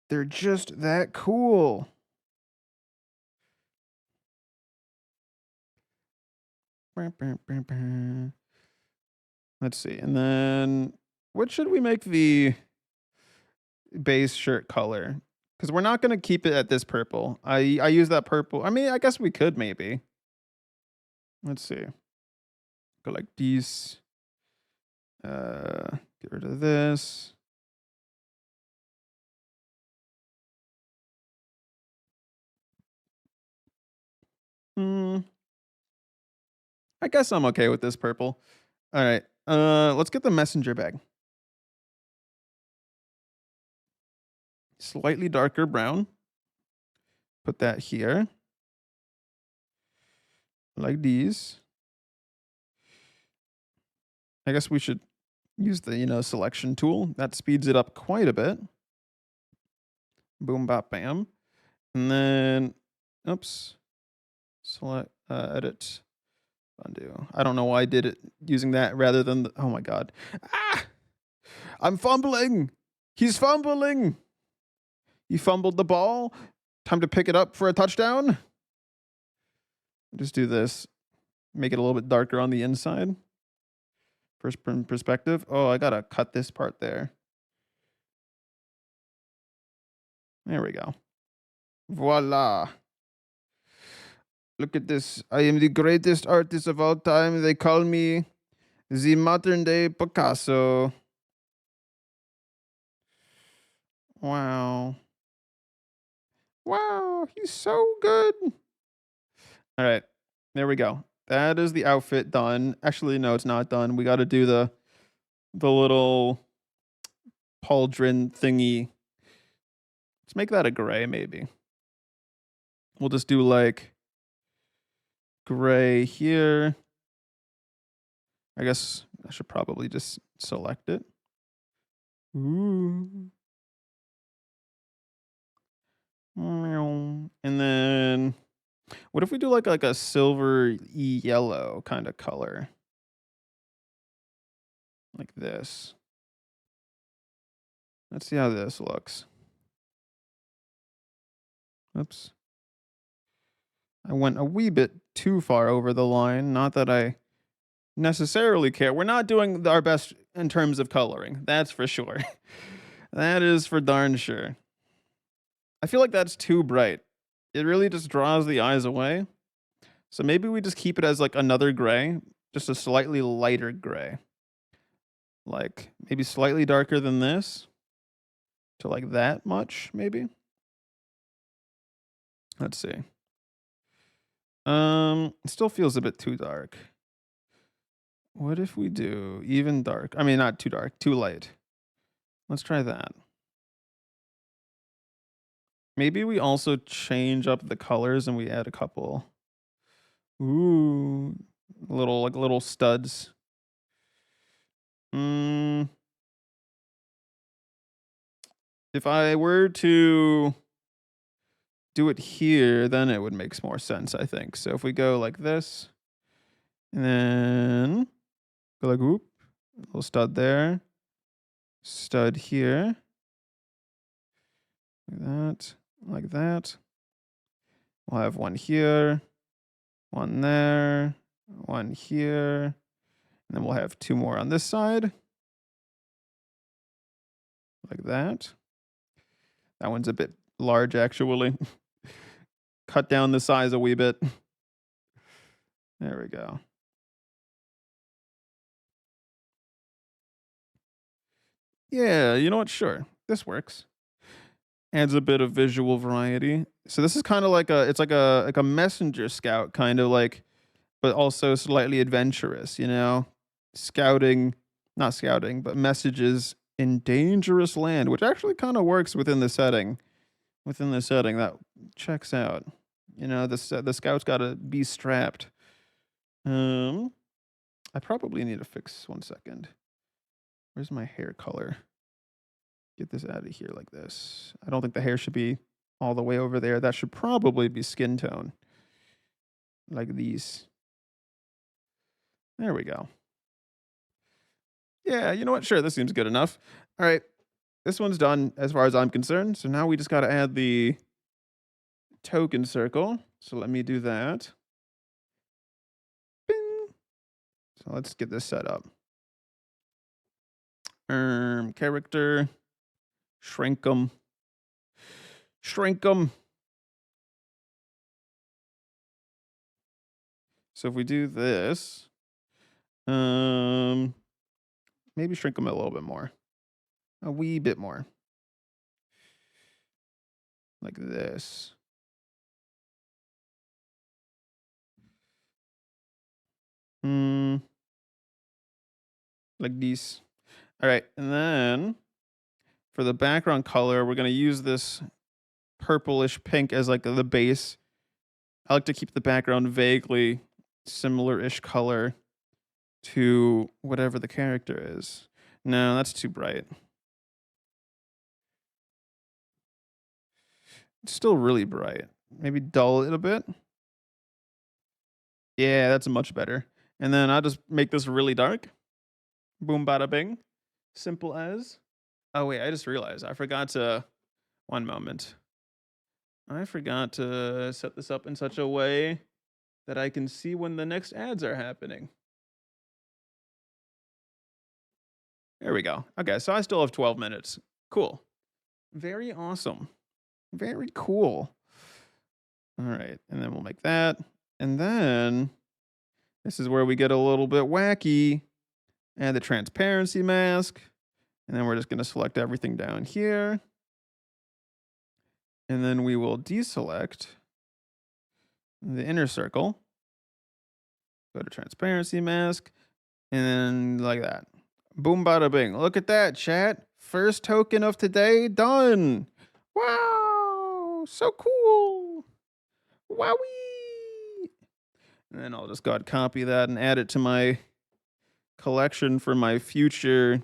They're just that cool. Let's see. And then what should we make the base shirt color? Because we're not going to keep it at this purple. I use that purple. I mean, I guess we could maybe. Let's see. Go like these. Get rid of this. Hmm. I guess I'm okay with this purple. All right. Let's get the messenger bag. Slightly darker brown. Put that here. Like these. I guess we should use the, selection tool. That speeds it up quite a bit. Boom, bop, bam. And then, oops, select, edit, undo. I don't know why I did it using that rather than, oh my God. Ah! I'm fumbling. He's fumbling. He fumbled the ball. Time to pick it up for a touchdown. Just do this. Make it a little bit darker on the inside. First perspective. Oh, I gotta cut this part there. There we go. Voila. Look at this. I am the greatest artist of all time. They call me the modern day Picasso. Wow. Wow, he's so good. All right. There we go. That is the outfit done. Actually, no, it's not done. We got to do the little pauldron thingy. Let's make that a gray, maybe. We'll just do like gray here. I guess I should probably just select it. Ooh. And then what if we do like a silver yellow kind of color? Like this. Let's see how this looks. Oops. I went a wee bit too far over the line. Not that I necessarily care. We're not doing our best in terms of coloring. That's for sure. That is for darn sure. I feel like that's too bright. It really just draws the eyes away. So maybe we just keep it as like another gray, just a slightly lighter gray. Like maybe slightly darker than this to like that much, maybe. Let's see. It still feels a bit too dark. What if we do even dark? I mean, not too dark, too light. Let's try that. Maybe we also change up the colors and we add a couple. Ooh, little studs. If I were to do it here, then it would make more sense, I think. So if we go like this, and then go like whoop, little stud there, stud here, like that, like that. We'll have one here, one there, one here, and then we'll have two more on this side, like that. That one's a bit large, actually. Cut down the size a wee bit. There we go. Yeah, you know what? Sure, this works. Adds a bit of visual variety. So this is kind of like it's like a messenger scout kind of like, but also slightly adventurous. You know, scouting, not scouting, but messages in dangerous land, which actually kind of works within the setting. Within the setting, that checks out. You know, the scout's got to be strapped. I probably need to fix 1 second. Where's my hair color? Get this out of here like this. I don't think the hair should be all the way over there. That should probably be skin tone. Like these. There we go. Yeah, you know what? Sure, this seems good enough. All right. This one's done as far as I'm concerned. So now we just got to add the token circle. So let me do that. Bing. So let's get this set up. Character. Shrink them. Shrink them. So if we do this, maybe shrink them a little bit more. A wee bit more. Like this. Like these. All right, and then for the background color, we're gonna use this purplish pink as like the base. I like to keep the background vaguely similar-ish color to whatever the character is. No, that's too bright. It's still really bright. Maybe dull it a bit. Yeah, that's much better. And then I'll just make this really dark. Boom, bada bing. Simple as. Oh, wait, I just realized I forgot to. One moment. I forgot to set this up in such a way that I can see when the next ads are happening. There we go. Okay, so I still have 12 minutes. Cool. Very awesome. Very cool. All right, and then we'll make that. And then this is where we get a little bit wacky. Add the transparency mask. And then we're just going to select everything down here. And then we will deselect the inner circle. Go to transparency mask. And then like that. Boom bada bing. Look at that, chat. First token of today done. Wow, so cool. Wowee. And then I'll just go ahead and copy that and add it to my collection for my future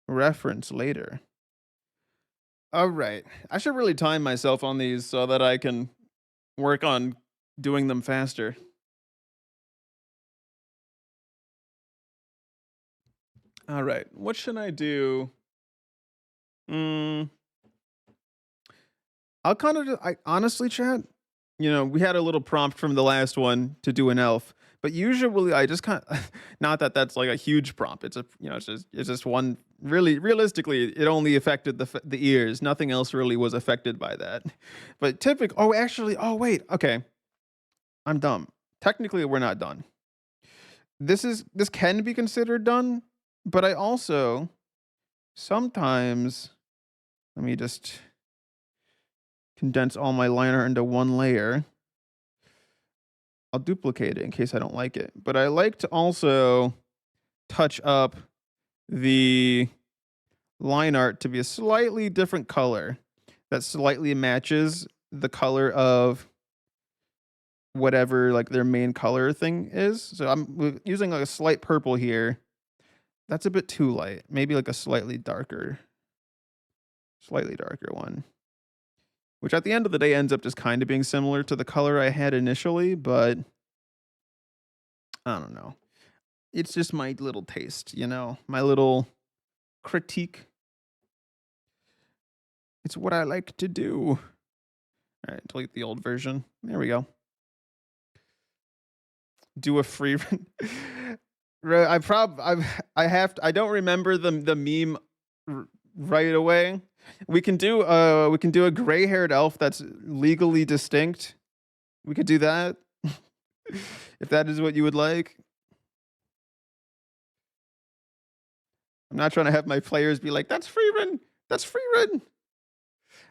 reference later. All right. I should really time myself on these so that I can work on doing them faster. All right. What should I do? I'll kind of, I honestly, chat. You know, we had a little prompt from the last one to do an elf, but usually I just kind of, not that that's like a huge prompt. It's a, you know, it's just one. Really, realistically, it only affected the ears. Nothing else really was affected by that. But typically, oh, actually, oh wait, okay, I'm dumb. Technically, we're not done. This can be considered done, but I also sometimes, let me just condense all my liner into one layer. I'll duplicate it in case I don't like it. But I like to also touch up the line art to be a slightly different color that slightly matches the color of whatever like their main color thing is. So I'm using like a slight purple here. That's a bit too light. Maybe like a slightly darker one. Which at the end of the day ends up just kind of being similar to the color I had initially, but I don't know. It's just my little taste, you know, my little critique. It's what I like to do. All right, delete the old version. There we go. Do a free run. I don't remember the meme right away. We can do a gray-haired elf that's legally distinct. We could do that. If that is what you would like. I'm not trying to have my players be like, that's free run. That's free run.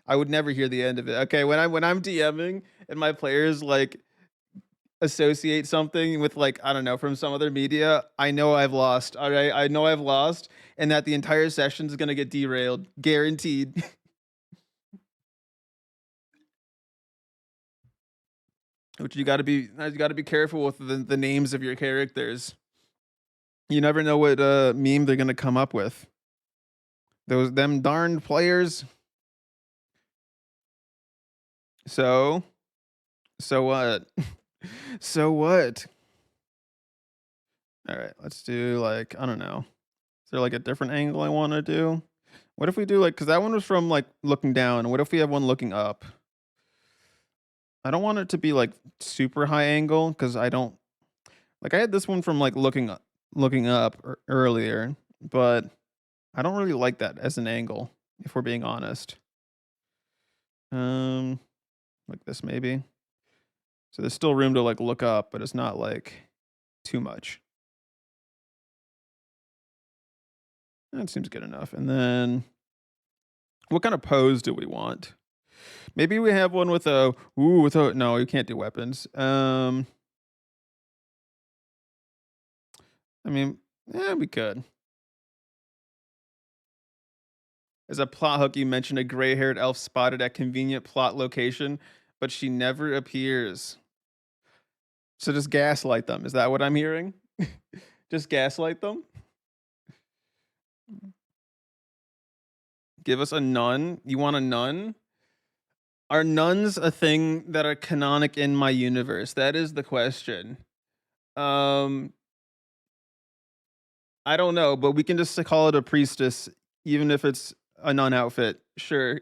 I would never hear the end of it. Okay, when I'm DMing and my players like associate something with like, I don't know, from some other media, I know I've lost. All right, I know I've lost and that the entire session is going to get derailed, guaranteed. Which you got to be careful with the names of your characters. You never know what meme they're going to come up with. Them darned players. So what? So what? All right, let's do like, I don't know. Is there like a different angle I want to do? What if we do like, because that one was from like looking down. What if we have one looking up? I don't want it to be like super high angle because I don't like. I had this one from like looking up earlier, but I don't really like that as an angle. If we're being honest, like this maybe. So there's still room to like look up, but it's not like too much. That seems good enough. And then what kind of pose do we want? Maybe we have one with a no, you can't do weapons. I mean, yeah, we could. As a plot hook, you mentioned a gray-haired elf spotted at convenient plot location, but she never appears. So just gaslight them. Is that what I'm hearing? Just gaslight them? Give us a nun? You want a nun? Are nuns a thing that are canonic in my universe? That is the question. I don't know, but we can just call it a priestess, even if it's a nun outfit. Sure.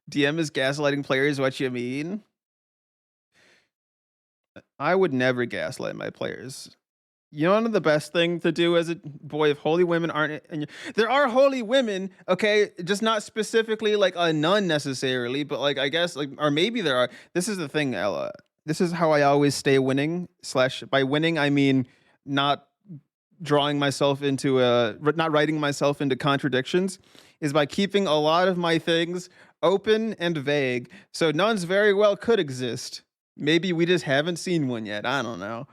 DM is gaslighting players. What you mean? I would never gaslight my players. You know, the best thing to do as a boy, if holy women aren't, and there are holy women, okay, just not specifically like a nun necessarily, but like I guess like, or maybe there are. This is the thing, Ella. This is how I always stay winning. / by winning, I mean not drawing myself into not writing myself into contradictions, is by keeping a lot of my things open and vague. So nuns very well could exist. Maybe we just haven't seen one yet. I don't know.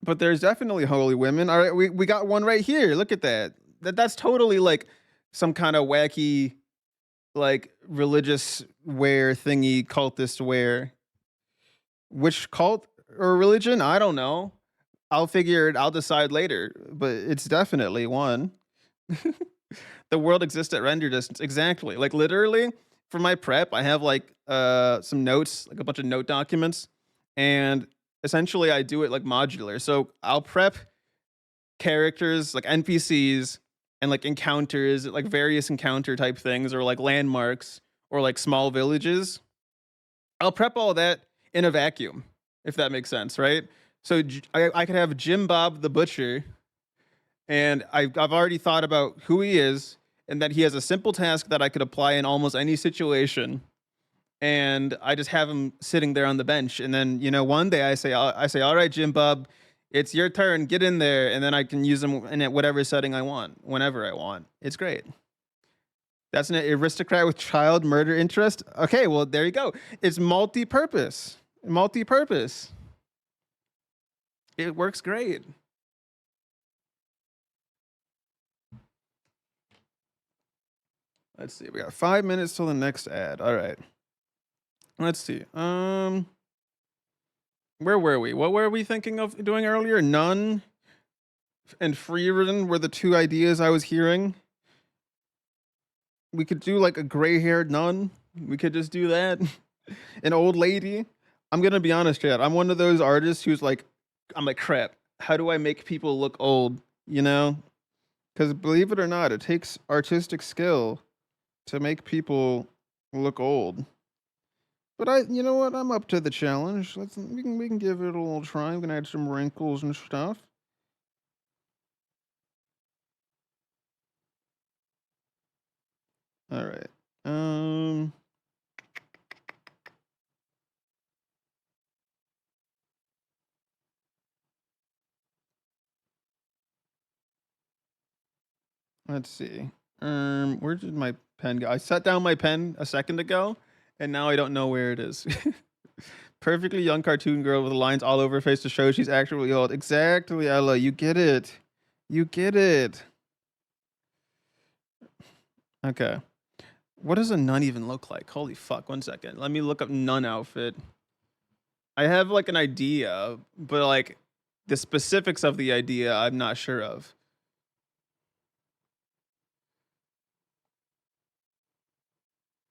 But there's definitely holy women. All right, we got one right here. Look at that. That's totally like some kind of wacky like religious wear thingy, cultist wear. Which cult or religion? I don't know. I'll figure it. I'll decide later. But it's definitely one. The world exists at render distance. Exactly. Like literally, for my prep, I have like some notes, like a bunch of note documents, and essentially I do it like modular. So I'll prep characters like NPCs and like encounters, like various encounter type things, or like landmarks, or like small villages. I'll prep all that in a vacuum, if that makes sense, right? So I could have Jim Bob the Butcher, and I've already thought about who he is, and that he has a simple task that I could apply in almost any situation. And I just have him sitting there on the bench, and then one day I say, all right, Jim Bob, it's your turn, get in there, and then I can use him in whatever setting I want, whenever I want. It's great. That's an aristocrat with child murder interest. Okay, well there you go. It's multi-purpose. Multi-purpose. It works great. Let's see. We got 5 minutes till the next ad. All right. Let's see. Where were we? What were we thinking of doing earlier? Nun and Freeridden were the two ideas I was hearing. We could do like a gray-haired nun. We could just do that. An old lady. I'm gonna be honest, Chad. I'm one of those artists who's like, I'm like, crap. How do I make people look old? You know? Because believe it or not, it takes artistic skill to make people look old. But you know what? I'm up to the challenge. We can give it a little try. We can add some wrinkles and stuff. All right. Let's see. Where did my pen go? I set down my pen a second ago, and now I don't know where it is. Perfectly young cartoon girl with lines all over her face to show she's actually old. Exactly, Ella. You get it. You get it. Okay. What does a nun even look like? Holy fuck. 1 second. Let me look up nun outfit. I have like an idea, but like the specifics of the idea, I'm not sure of.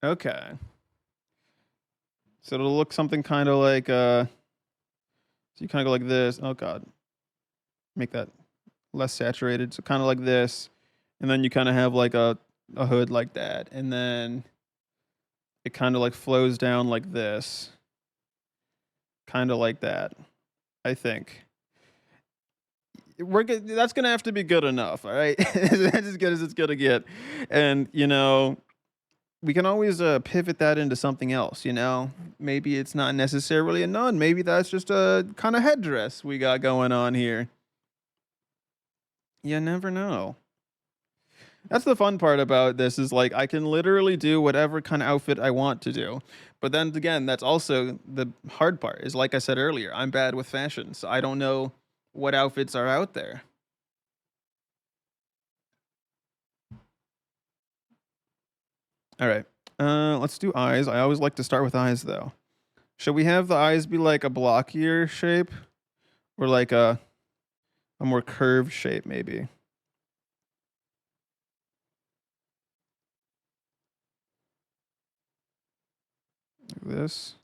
Okay. So it'll look something kind of like so you kind of go like this. Oh god. Make that less saturated. So kind of like this. And then you kind of have like a hood like that. And then it kind of like flows down like this. Kind of like that. I think. That's gonna have to be good enough, all right? That's as good as it's gonna get. And we can always pivot that into something else. Maybe it's not necessarily a nun. Maybe that's just a kind of headdress we got going on here. You never know. That's the fun part about this, is like I can literally do whatever kind of outfit I want to do. But then again, that's also the hard part, is like I said earlier, I'm bad with fashion, so I don't know what outfits are out there. All right. Let's do eyes. I always like to start with eyes though. Should we have the eyes be like a blockier shape, or like a more curved shape maybe? Like this.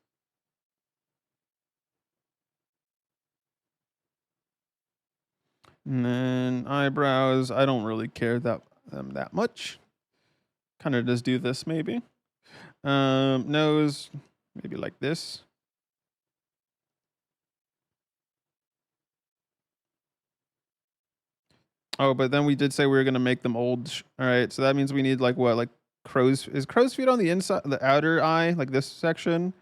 And then eyebrows, I don't really care that much. Kind of just do this maybe. Nose, maybe like this. Oh, but then we did say we were gonna make them old. All right, so that means we need like what, like crow's is crow's feet on the inside, the outer eye, like this section.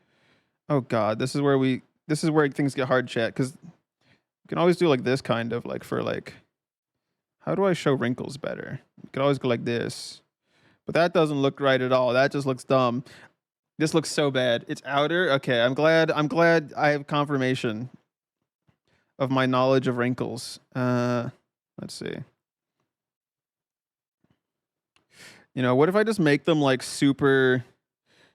Oh God, this is where things get hard, chat, because you can always do like this kind of like for like. How do I show wrinkles better? You could always go like this, but that doesn't look right at all. That just looks dumb. This looks so bad. It's outer. Okay, I'm glad I have confirmation. of my knowledge of wrinkles. Let's see. You know, what if I just make them like super,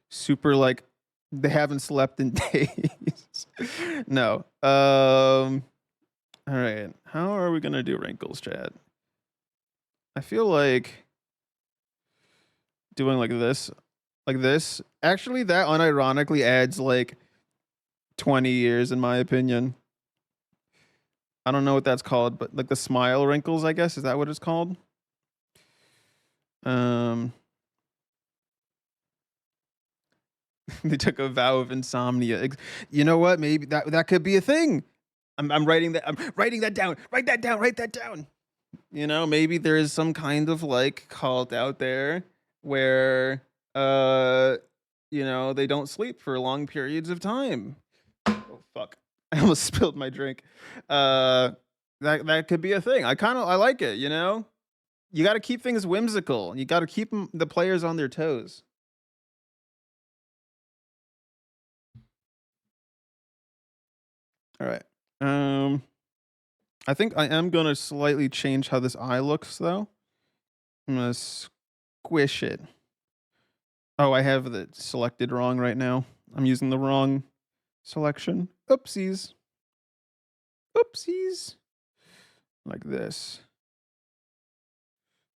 super like they haven't slept in days? No. All right. How are we gonna do wrinkles, Chad? I feel like doing like this, like this. Actually, that unironically adds like 20 years in my opinion. I don't know what that's called, but like the smile wrinkles, I guess, is that what it's called? Um, they took a vow of insomnia. You know what? Maybe that could be a thing. I'm writing that. I'm writing that down. Write that down. Write that down. You know, maybe there is some kind of like cult out there where uh you know, they don't sleep for long periods of time. Oh fuck. I almost spilled my drink. Uh that could be a thing. I like it, you know? You got to keep things whimsical. You got to keep the players on their toes. All right. Um I think I am going to slightly change how this eye looks though. I'm going to squish it. Oh, I have it selected wrong right now. I'm using the wrong selection. Oopsies. Oopsies. Like this.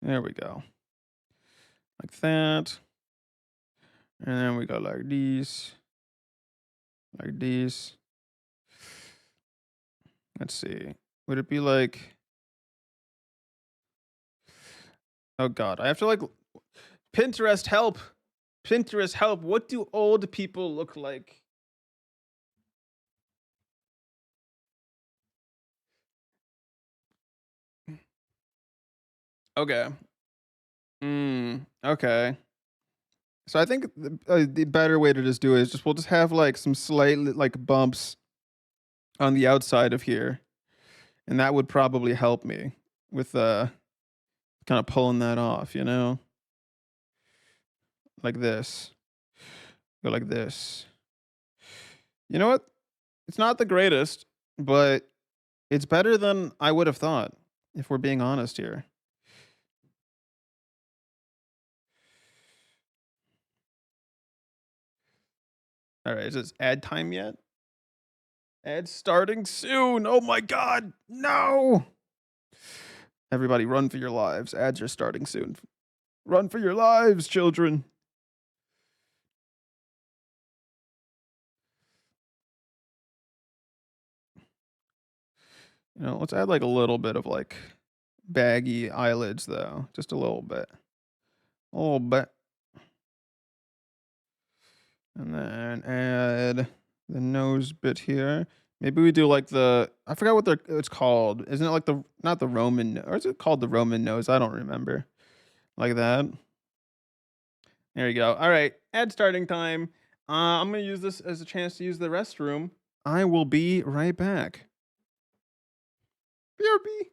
There we go. Like that. And then we go like these. Like these. Let's see. Would it be like. Oh, God. I have to like. Pinterest, help. Pinterest, help. What do old people look like? Okay. Okay. So I think the better way to just do it is just we'll just have like some slight like bumps on the outside of here, and that would probably help me with kind of pulling that off, you know, like this, go like this. You know what? It's not the greatest, but it's better than I would have thought. If we're being honest here. All right, is it ad time yet? Ad starting soon. Oh my God, no! Everybody, run for your lives. Ads are starting soon. Run for your lives, children. You know, let's add like a little bit of like baggy eyelids though. Just a little bit. A little bit. And then add the nose bit here. Maybe we do like I forgot what it's called. Isn't it like not the Roman, or is it called the Roman nose? I don't remember. Like that. There you go. All right. Ad starting time. I'm going to use this as a chance to use the restroom. I will be right back. BRB.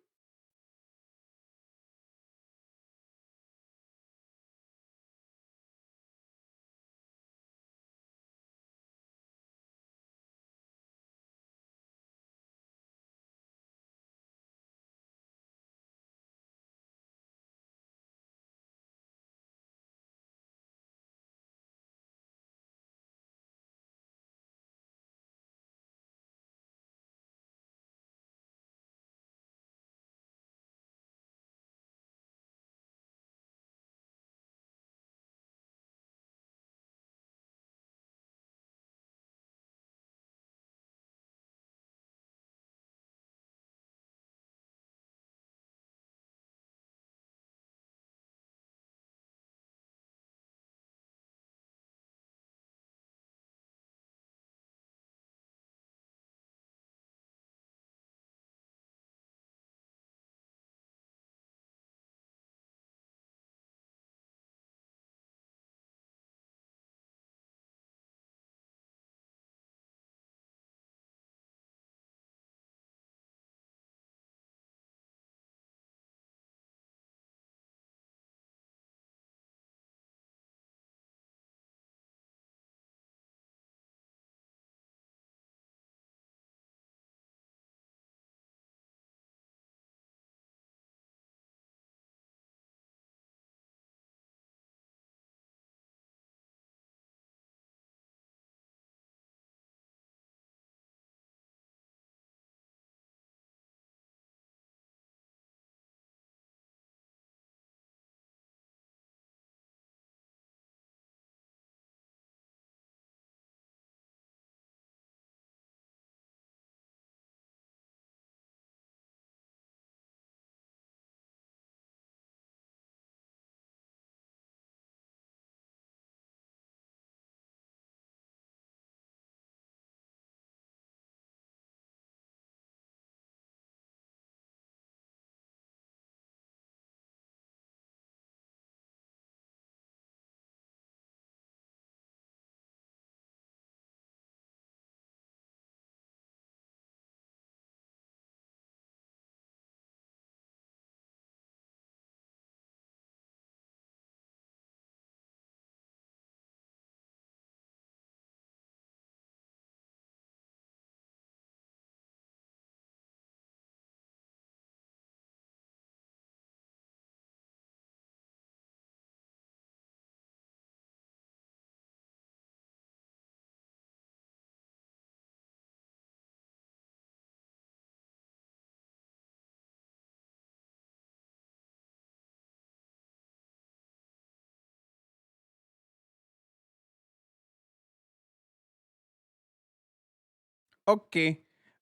Okay,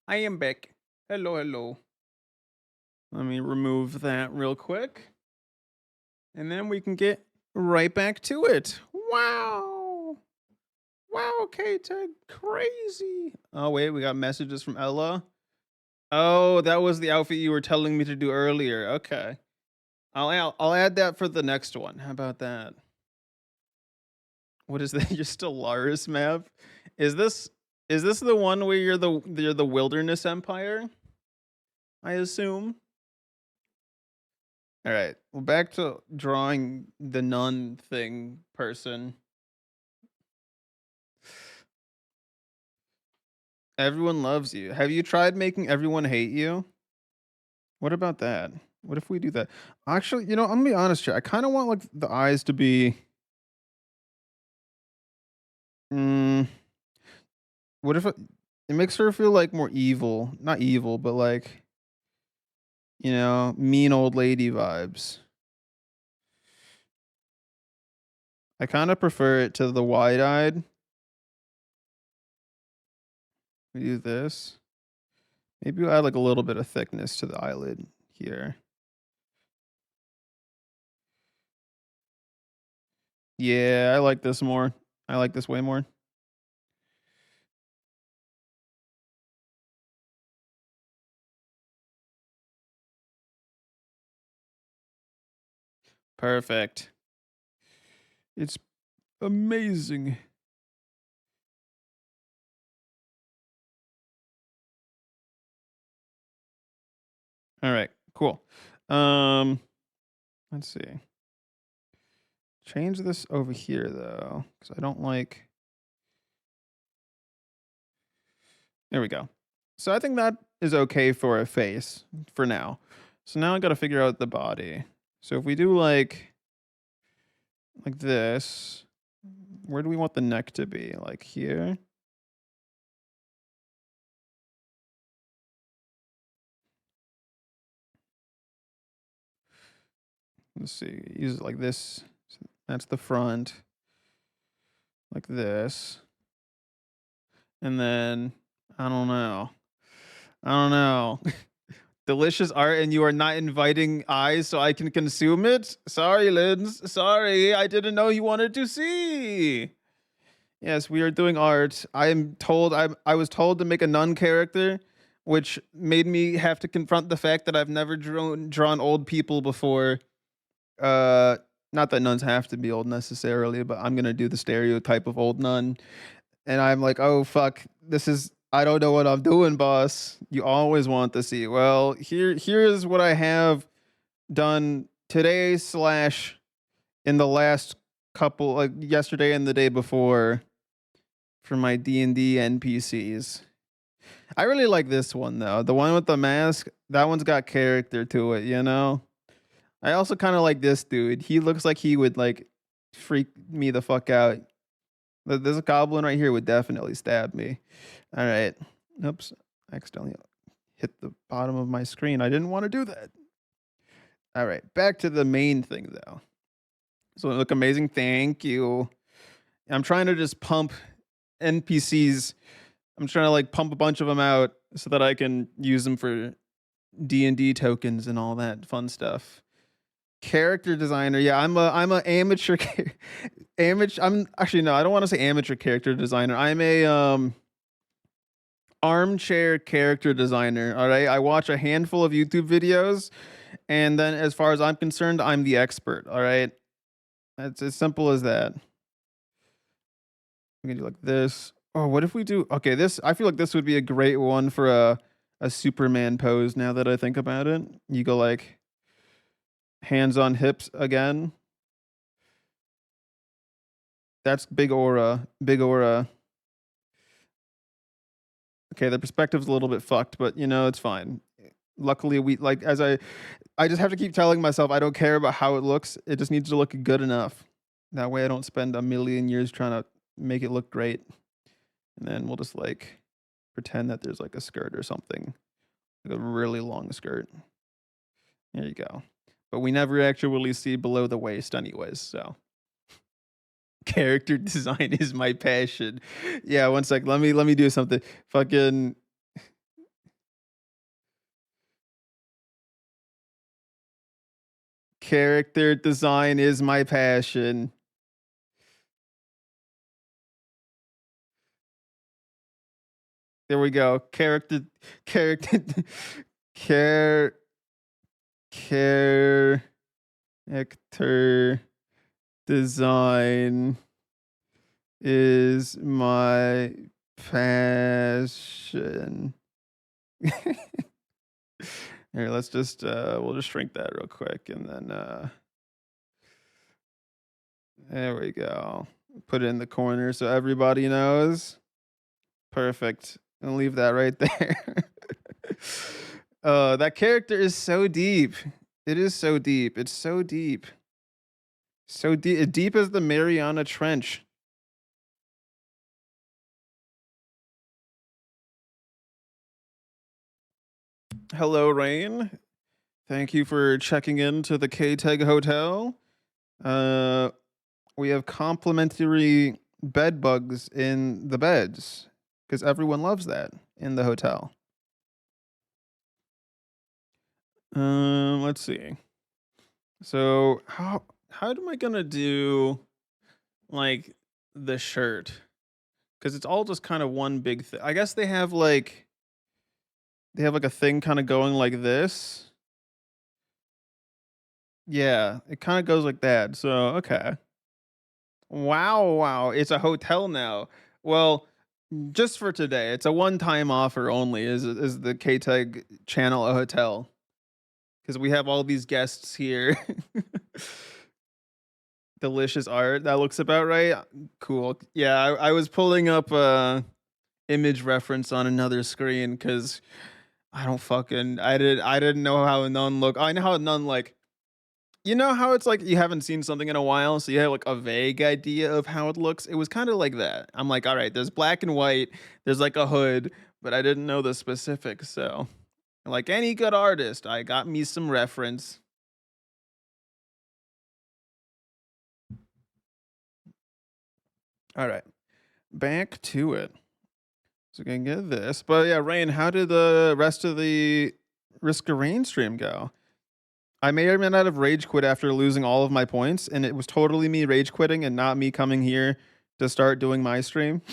I am back. Hello, hello. Let me remove that real quick. And then we can get right back to it. Wow. Wow, K-Tech, crazy. Oh, wait, we got messages from Ella. Oh, that was the outfit you were telling me to do earlier. Okay. I'll add that for the next one. How about that? What is that? You're still Lars map? Is this the one where you're the Wilderness Empire? I assume. All right. Well, back to drawing the nun thing person. Everyone loves you. Have you tried making everyone hate you? What about that? What if we do that? Actually, I'm gonna be honest here. I kind of want like the eyes to be. Mm, what if it makes her feel like more evil? Not evil, but like mean old lady vibes. I kind of prefer it to the wide-eyed. We do this. Maybe we'll add like a little bit of thickness to the eyelid here. Yeah, I like this more. I like this way more. Perfect. It's amazing. All right, cool. Um, let's see. Change this over here though, because I don't like. There we go. So I think that is okay for a face for now. So now I got to figure out the body. So if we do like this, where do we want the neck to be? Like here? Let's see. Use it like this. That's the front. Like this. And then I don't know. I don't know. Delicious art and you are not inviting eyes so I can consume it? Sorry, Linz. Sorry. I didn't know you wanted to see. Yes, we are doing art. I was told to make a nun character, which made me have to confront the fact that I've never drawn old people before. Uh Not that nuns have to be old necessarily, but I'm gonna do the stereotype of old nun. And I'm like, oh fuck, I don't know what I'm doing, boss. You always want to see. Well, here's what I have done today slash in the last couple, like yesterday and the day before, for my D&D NPCs. I really like this one though. The one with the mask, that one's got character to it. I also kind of like this dude. He looks like he would like freak me the fuck out. There's a goblin right here would definitely stab me. All right. Oops. I accidentally hit the bottom of my screen. I didn't want to do that. All right. Back to the main thing though. So it look amazing. Thank you. I'm trying to just pump NPCs. I'm trying to like pump a bunch of them out so that I can use them for D&D tokens and all that fun stuff. Character designer. Yeah, I'm a amateur amateur. I'm actually no, I don't want to say amateur character designer. I'm a armchair character designer. All right. I watch a handful of YouTube videos and then as far as I'm concerned, I'm the expert. All right. It's as simple as that. We can do like this. Oh, what if we do okay, this I feel like this would be a great one for a Superman pose now that I think about it. You go like hands on hips again. That's big aura. Big aura. Okay, the perspective's a little bit fucked, but it's fine. Luckily, we like as I just have to keep telling myself I don't care about how it looks. It just needs to look good enough. That way I don't spend a million years trying to make it look great. And then we'll just like pretend that there's like a skirt or something. Like a really long skirt. There you go. But we never actually see below the waist anyways, so Character design is my passion. Yeah, one sec. Let me do something. Fucking character design is my passion. There we go. Character care character design is my passion. Here, let's just we'll just shrink that real quick and then there we go. Put it in the corner so everybody knows. Perfect. And leave that right there. That character is so deep. It is so deep. It's so deep. So deep, deep as the Mariana Trench. Hello, Rain. Thank you for checking in to the K-Teg Hotel. We have complimentary bed bugs in the beds because everyone loves that in the hotel. Let's see. So how am I gonna do like the shirt? Because it's all just kind of one big thing. I guess they have like a thing kind of going like this. Yeah, it kind of goes like that. So okay. Wow, it's a hotel now. Well, just for today, it's a one-time offer only. Is the KTEG channel a hotel? Because we have all these guests here. Delicious art. That looks about right. Cool. Yeah, I was pulling up image reference on another screen because I didn't know how a nun look. I know how a nun like. You know how it's like you haven't seen something in a while, so you have like a vague idea of how it looks. It was kind of like that. I'm like, all right, there's black and white, there's like a hood, but I didn't know the specifics. So, like any good artist, I got me some reference. All right, back to it. So we can get this, but yeah, Rain, how did the rest of the Risk of Rain stream go? I may or may not have rage quit after losing all of my points, and it was totally me rage quitting and not me coming here to start doing my stream.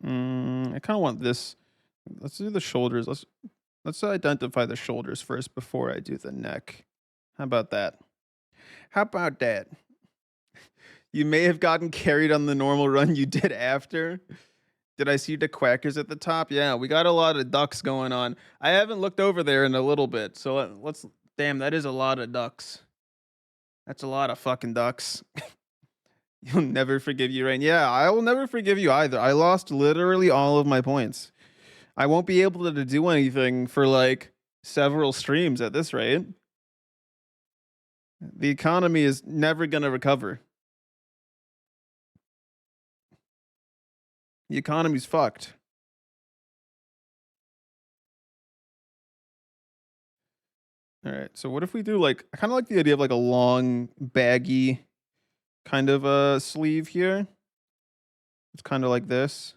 Mm, I kind of want this. Let's do the shoulders. Let's identify the shoulders first before I do the neck. How about that? How about that? You may have gotten carried on the normal run you did after. Did I see the quackers at the top? Yeah, we got a lot of ducks going on. I haven't looked over there in a little bit, so let's. Damn, that is a lot of ducks. That's a lot of fucking ducks. You'll never forgive you, Rain. Yeah, I will never forgive you either. I lost literally all of my points. I won't be able to do anything for like several streams at this rate. The economy is never going to recover. The economy's fucked. All right. So what if we do like I kind of like the idea of like a long baggy kind of a sleeve here. It's kind of like this.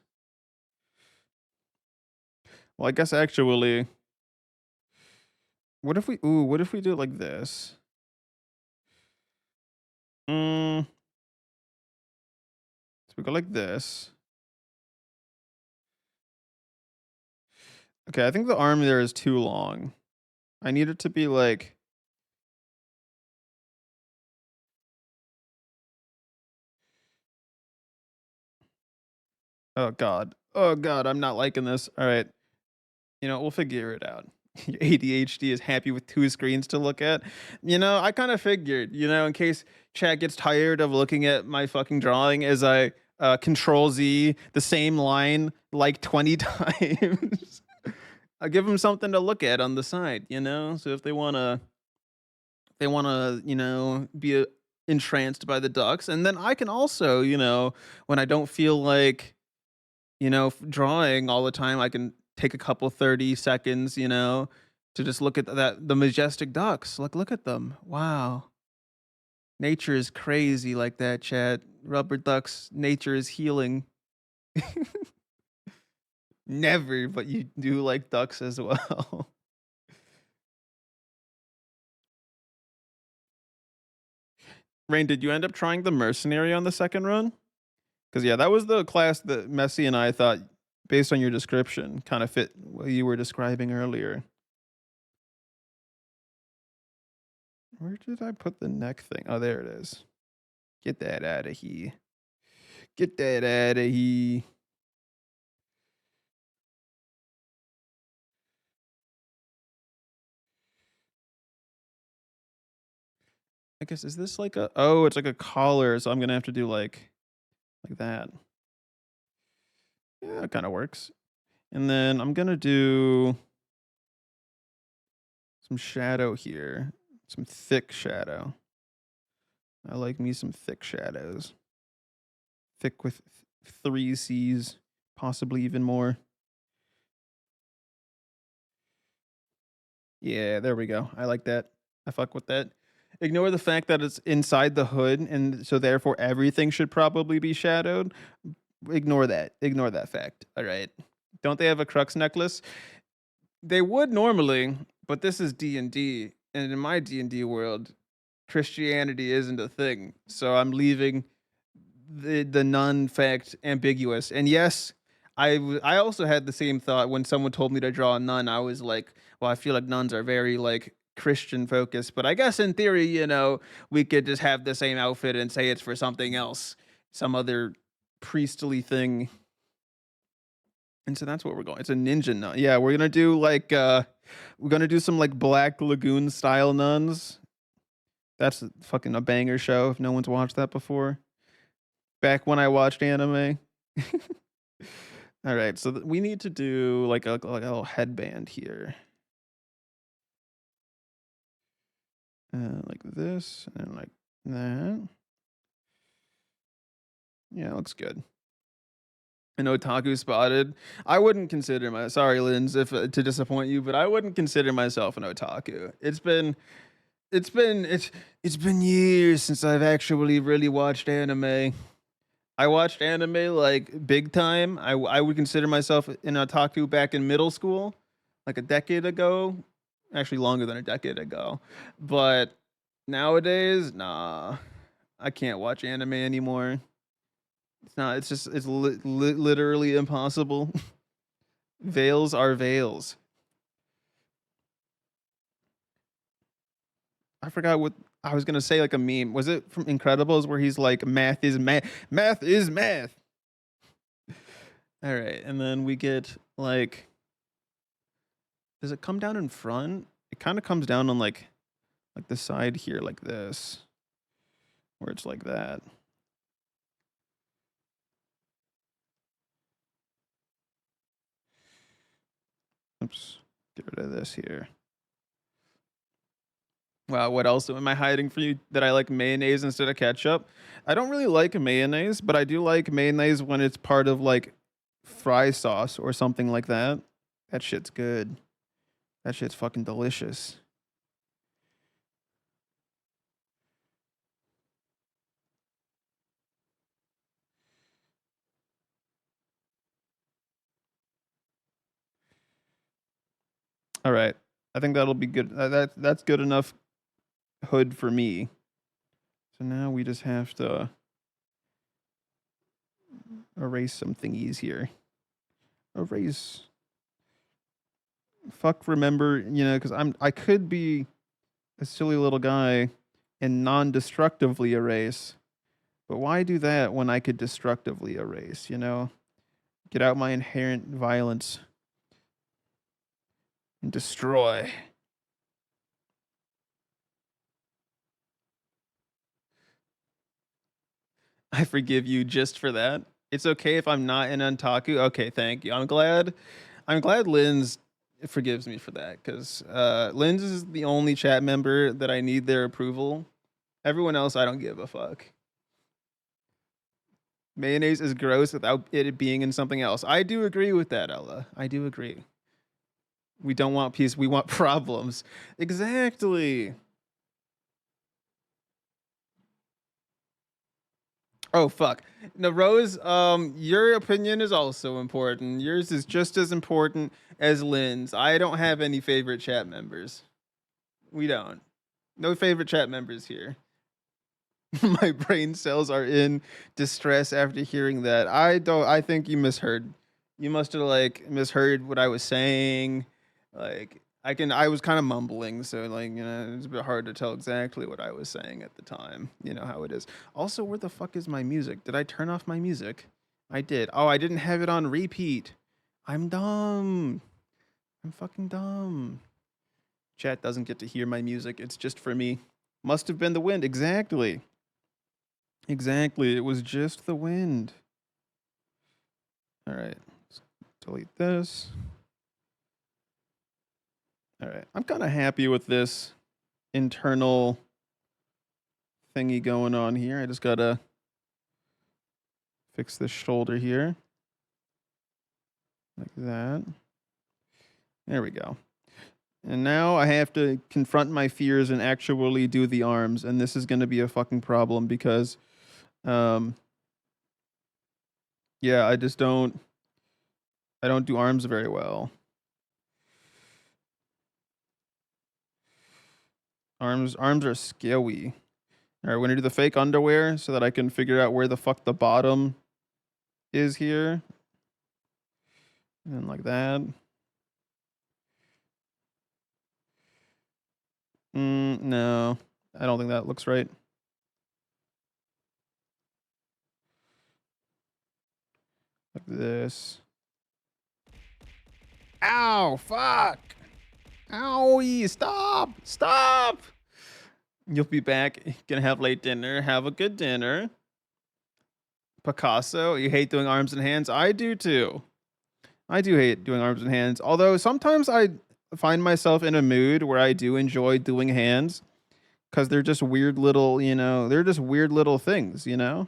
Well, I guess actually what if we do it like this? So we go like this. Okay, I think the arm there is too long. I need it to be like oh god. Oh god, I'm not liking this. All right. We'll figure it out. Your ADHD is happy with two screens to look at. I kind of figured, in case chat gets tired of looking at my fucking drawing as I Control Z, the same line like 20 times. I give them something to look at on the side, you know. So if they want to, be entranced by the ducks, and then I can also, when I don't feel like, drawing all the time, I can take a couple 30 seconds, to just look at the majestic ducks. Look at them. Wow. Nature is crazy like that, chat. Rubber ducks, nature is healing. Never, but you do like ducks as well. Rain, did you end up trying the mercenary on the second run? Because yeah, that was the class that Messi and I thought, based on your description, kind of fit what you were describing earlier. Where did I put the neck thing? Oh, there it is. Get that out of here. Get that out of here. I guess, is this like oh, it's like a collar, so I'm gonna have to do like that. Yeah, it kind of works. And then I'm gonna do some shadow here, some thick shadow. I like me some thick shadows. Thick with 3 C's, possibly even more. Yeah, there we go. I like that. I fuck with that. Ignore the fact that it's inside the hood, and so therefore everything should probably be shadowed. Ignore that. Ignore that fact. All right. Don't they have a crux necklace? They would normally, but this is D&D, and in my D&D world, Christianity isn't a thing. So I'm leaving the nun fact ambiguous. And yes, I also had the same thought when someone told me to draw a nun. I was like, well, I feel like nuns are very like Christian focused, but I guess in theory, we could just have the same outfit and say it's for something else, some other priestly thing. And so that's what we're going. It's a ninja nun. Yeah, we're gonna do some like Black Lagoon style nuns. That's fucking a banger show if no one's watched that before. Back when I watched anime. All right, so we need to do like a little headband here. Like this and like that. Yeah, looks good. An otaku spotted. I wouldn't consider my sorry, Linz, if to disappoint you, but I wouldn't consider myself an otaku. It's been years since I've actually really watched anime. I watched anime like big time. I would consider myself an otaku back in middle school, like a decade ago, actually longer than a decade ago. But nowadays, nah, I can't watch anime anymore. It's not. It's just. It's literally impossible. Veils are veils. I forgot what I was gonna say. Like a meme. Was it from Incredibles where he's like, "Math is math. Math is math." All right, and then we get like. Does it come down in front? It kind of comes down on like the side here, like this, where it's like that. Oops. Get rid of this here. Wow, what else am I hiding from you? That I like mayonnaise instead of ketchup? I don't really like mayonnaise, but I do like mayonnaise when it's part of like fry sauce or something like that. That shit's good. That shit's fucking delicious. All right. I think that'll be good. That's good enough hood for me. So now we just have to erase some thingies here. Erase. Fuck remember, because I could be a silly little guy and non-destructively erase. But why do that when I could destructively erase, Get out my inherent violence and destroy. I forgive you just for that. It's okay if I'm not in Untaku. Okay, thank you. I'm glad Linz forgives me for that because Linz is the only chat member that I need their approval. Everyone else, I don't give a fuck. Mayonnaise is gross without it being in something else. I do agree with that, Ella. I do agree. We don't want peace. We want problems. Exactly. Oh fuck. No, Rose, your opinion is also important. Yours is just as important as Lynn's. I don't have any favorite chat members. We don't. No favorite chat members here. My brain cells are in distress after hearing that. I think you misheard. You must have like misheard what I was saying. Like I was kind of mumbling, so like, it's a bit hard to tell exactly what I was saying at the time. You know how it is. Also, where the fuck is my music? Did I turn off my music? I did. Oh, I didn't have it on repeat. I'm dumb. I'm fucking dumb. Chat doesn't get to hear my music. It's just for me. Must have been the wind. Exactly. Exactly. It was just the wind. All right. Let's delete this. All right. I'm kind of happy with this internal thingy going on here. I just got to fix this shoulder here. Like that. There we go. And now I have to confront my fears and actually do the arms. And this is going to be a fucking problem because, yeah, I don't do arms very well. Arms are scary. All right, we're gonna do the fake underwear so that I can figure out where the fuck the bottom is here. And like that. No, I don't think that looks right. Like this. Ow, fuck. Owie, stop, stop. You'll be back. Gonna have late dinner. Have a good dinner. Picasso, you hate doing arms and hands? I do too. I do hate doing arms and hands. Although sometimes I find myself in a mood where I do enjoy doing hands because they're just weird little, they're just weird little things, They're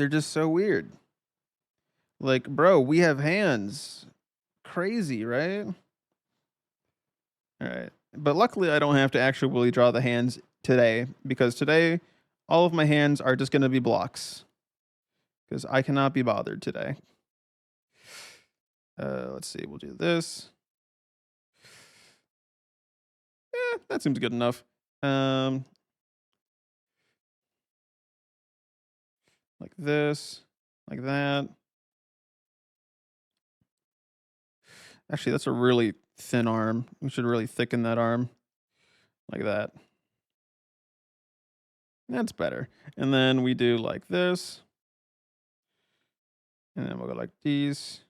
just so weird. Like, bro, we have hands. Crazy, right? All right. But luckily, I don't have to actually draw the hands today because today, all of my hands are just going to be blocks because I cannot be bothered today. Let's see. We'll do this. That seems good enough. Like this, like that. Actually, that's a really thin arm. We should really thicken that arm like that. That's better. And then we do like this. And then we'll go like these.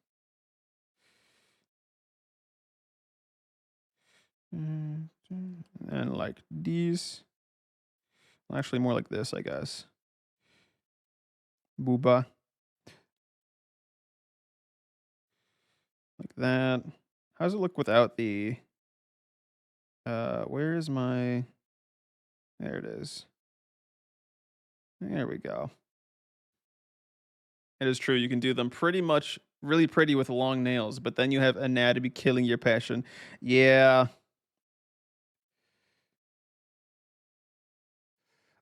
And like these. Well, actually, more like this, I guess. Booba. Like that. How does it look without the... where is my... There it is. There we go. It is true. You can do them pretty much really pretty with long nails, but then you have anatomy killing your passion. Yeah.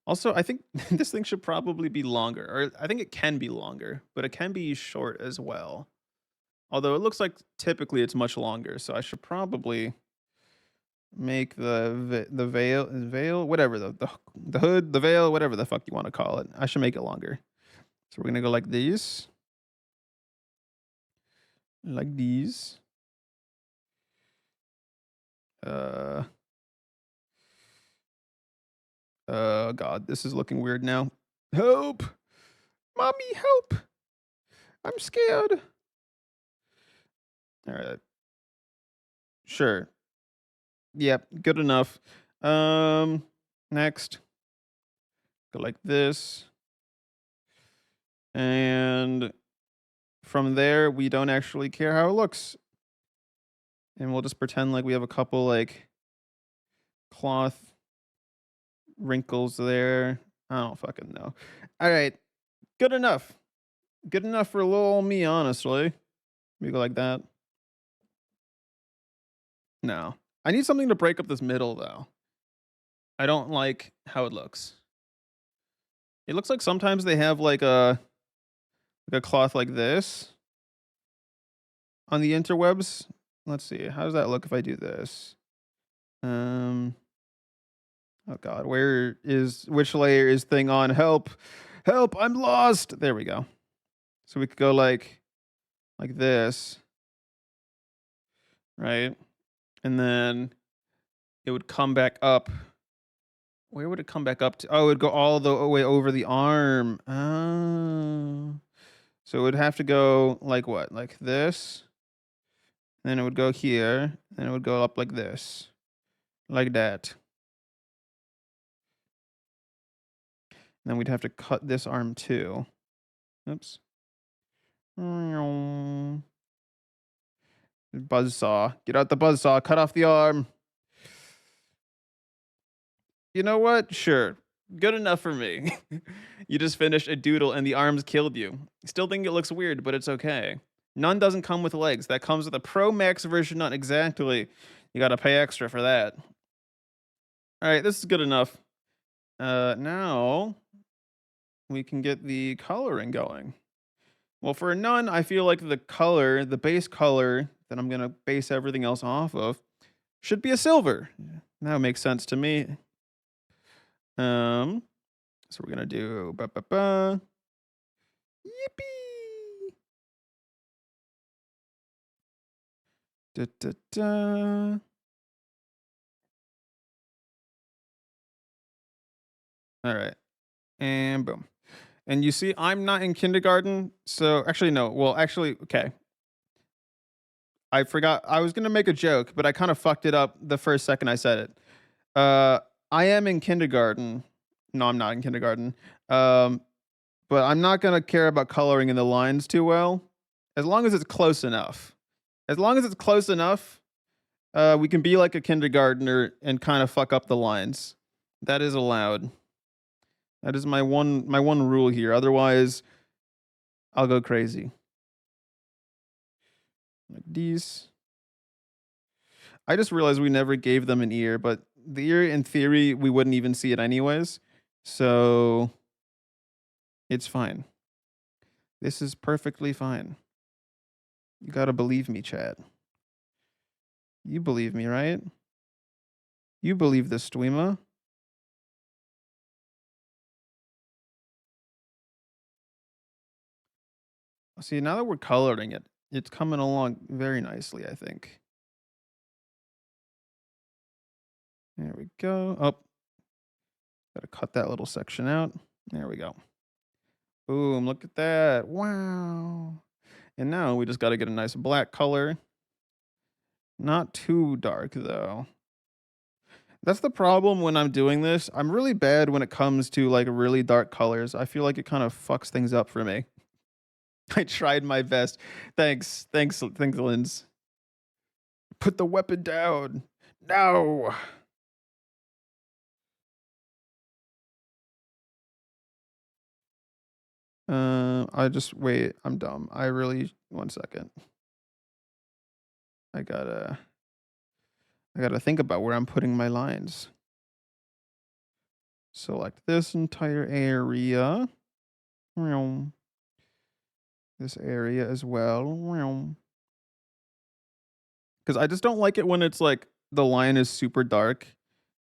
Also, I think this thing should probably be longer, or I think it can be longer, but it can be short as well. Although it looks like typically it's much longer, so I should probably make the veil, whatever the hood, the veil, whatever the fuck you want to call it. I should make it longer. So we're gonna go like these, like these. God, this is looking weird now. Help, mommy, help! I'm scared. All right, sure. Yep, good enough. Next. Go like this. And from there, we don't actually care how it looks. And we'll just pretend like we have a couple like cloth wrinkles there. I don't fucking know. All right. Good enough. Good enough for little old me, honestly. We go like that. No. I need something to break up this middle, though. I don't like how it looks. It looks like sometimes they have like a cloth like this on the interwebs. Let's see. How does that look if I do this? Um oh god, which layer is thing on? Help. Help, I'm lost. There we go. So we could go like this, right? And then it would come back up. Where would it come back up to? Oh, it would go all the way over the arm. Oh. So it would have to go like what? Like this. Then it would go here. Then it would go up like this. Like that. And then we'd have to cut this arm too. Oops. Buzzsaw. Get out the buzzsaw. Cut off the arm. You know what? Sure. Good enough for me. You just finished a doodle and the arms killed you. Still think it looks weird, but it's okay. None doesn't come with legs. That comes with a Pro Max version. Not exactly. You got to pay extra for that. All right, this is good enough. Now we can get the coloring going. Well, for a nun, I feel like the color, the base color that I'm going to base everything else off of, should be a silver. That makes sense to me. So we're gonna do yippee. Da, da, da. All right, and boom. And you see, I'm not in kindergarten, so actually no. Well, actually, okay. I forgot. I was gonna make a joke, but I kind of fucked it up the first second I said it. Uh, I am in kindergarten. No, I'm not in kindergarten. Um, but I'm not gonna care about coloring in the lines too well, as long as it's close enough. As long as it's close enough, we can be like a kindergartner and kind of fuck up the lines. That is allowed. That is my one rule here. Otherwise, I'll go crazy. Like these. I just realized we never gave them an ear, but the ear, in theory, we wouldn't even see it anyways. So it's fine. This is perfectly fine. You gotta believe me, chat. You believe me, right? You believe this, Dweema. See, now that we're coloring it, it's coming along very nicely, I think. There we go. Oh, gotta cut that little section out. There we go. Boom, look at that. Wow. And now we just gotta get a nice black color. Not too dark, though. That's the problem when I'm doing this. I'm really bad when it comes to like really dark colors. I feel like it kind of fucks things up for me. I tried my best. Thanks, Linz. Put the weapon down. No. I just wait. I'm dumb. I really 1 second. I gotta think about where I'm putting my lines. Select this entire area. This area as well. Because I just don't like it when it's like the line is super dark.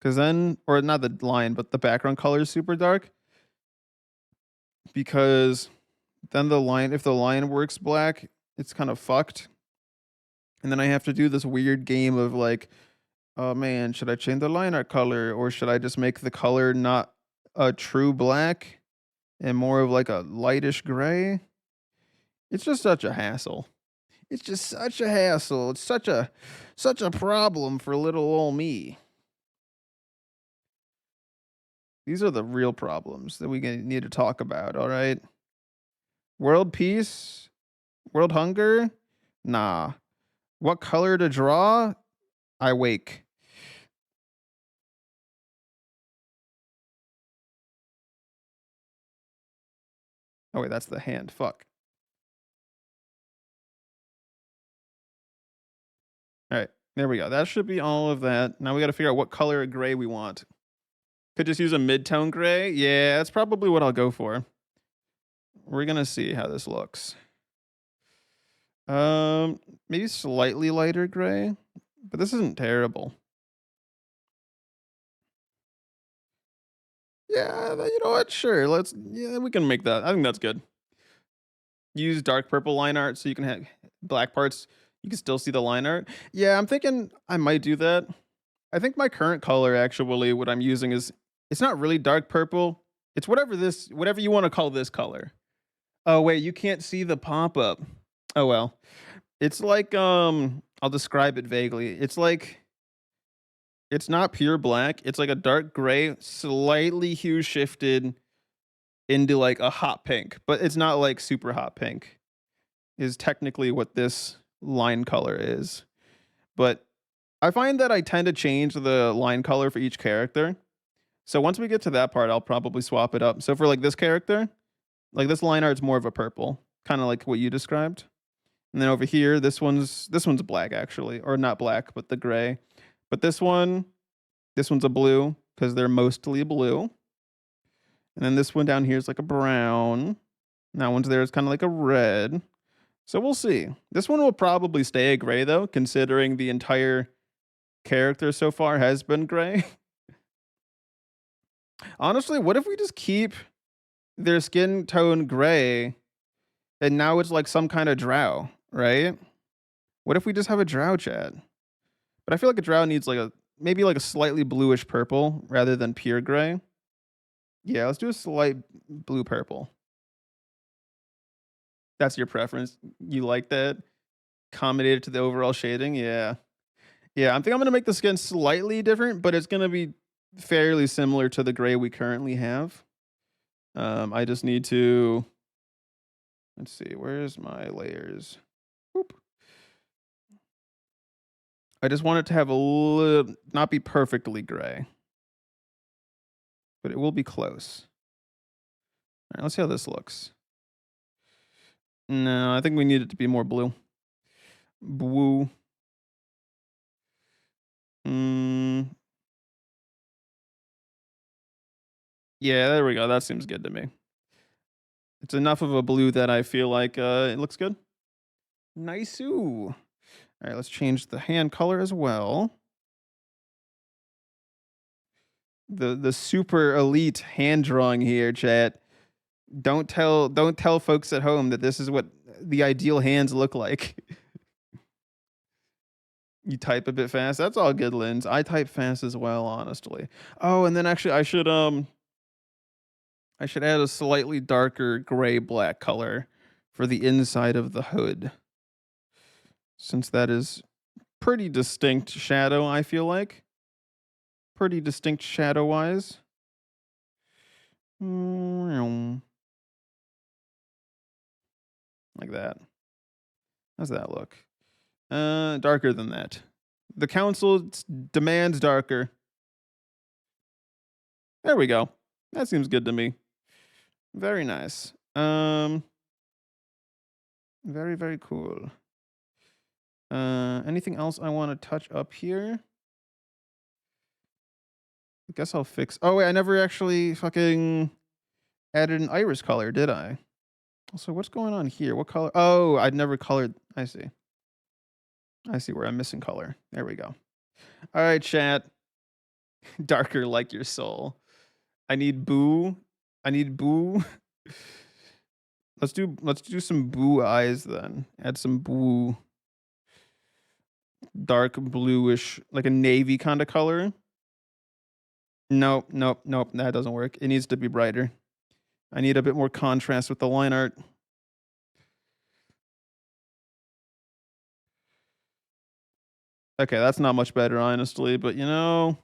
Because then, or not the line, but the background color is super dark. Because then the line, if the line works black, it's kind of fucked. And then I have to do this weird game of like, oh man, should I change the line art color or should I just make the color not a true black and more of like a lightish gray? It's just such a hassle. It's just such a hassle. It's such a problem for little old me. These are the real problems that we need to talk about, all right? World peace? World hunger? Nah. What color to draw? I wake. Oh wait, that's the hand. Fuck. All right, there we go. That should be all of that. Now we got to figure out what color of gray we want. Could just use a mid-tone gray. Yeah, that's probably what I'll go for. We're gonna see how this looks. Maybe slightly lighter gray, but this isn't terrible. Yeah, you know what? Sure, yeah, we can make that. I think that's good. Use dark purple line art so you can have black parts. You can still see the line art. Yeah, I'm thinking I might do that. I think my current color actually, what I'm using is it's not really dark purple. It's whatever you want to call this color. Oh wait, you can't see the pop-up. Oh well. It's like I'll describe it vaguely. It's like it's not pure black. It's like a dark gray, slightly hue shifted into like a hot pink, but it's not like super hot pink. Is technically what this line color is. But I find that I tend to change the line color for each character. So once we get to that part, I'll probably swap it up. So for like this character, like this line art's more of a purple, kind of like what you described. And then over here, this one's black actually, or not black, but the gray. But this one's a blue because they're mostly blue. And then this one down here is like a brown. And that one's there is kind of like a red. So we'll see. This one will probably stay a gray though, considering the entire character so far has been gray. Honestly, what if we just keep their skin tone gray and now it's like some kind of drow, right? What if we just have a drow chat? But I feel like a drow needs like maybe like a slightly bluish purple rather than pure gray. Yeah, let's do a slight blue purple. That's your preference. You like that? Accommodated to the overall shading? Yeah. Yeah, I think I'm gonna make the skin slightly different, but it's gonna be fairly similar to the gray we currently have. I just need to let's see, where's my layers? Whoop. I just want it to have a little, not be perfectly gray, but it will be close. All right, let's see how this looks. No, I think we need it to be more blue. Blue. Mm, yeah, there we go. That seems good to me. It's enough of a blue that I feel like it looks good. Nice-oo. All right, let's change the hand color as well. The super elite hand drawing here, chat. Don't tell folks at home that this is what the ideal hands look like. You type a bit fast. That's all good, Lens. I type fast as well, honestly. Oh, and then actually I should add a slightly darker gray black color for the inside of the hood. Since that is pretty distinct shadow, I feel like. Pretty distinct shadow wise. Like that. How's that look? Darker than that. The council demands darker. There we go. That seems good to me. Very nice. Very, very cool. Anything else I want to touch up here? I guess I'll fix. Oh wait, I never actually fucking added an iris color, did I? So what's going on here? What color? Oh, I'd never colored. I see. I see where I'm missing color. There we go. All right, chat. Darker like your soul. I need boo. I need boo. Let's do some boo eyes then. Add some boo. Dark bluish, like a navy kind of color. Nope, nope, nope. That doesn't work. It needs to be brighter. I need a bit more contrast with the line art. Okay, that's not much better, honestly, but you know,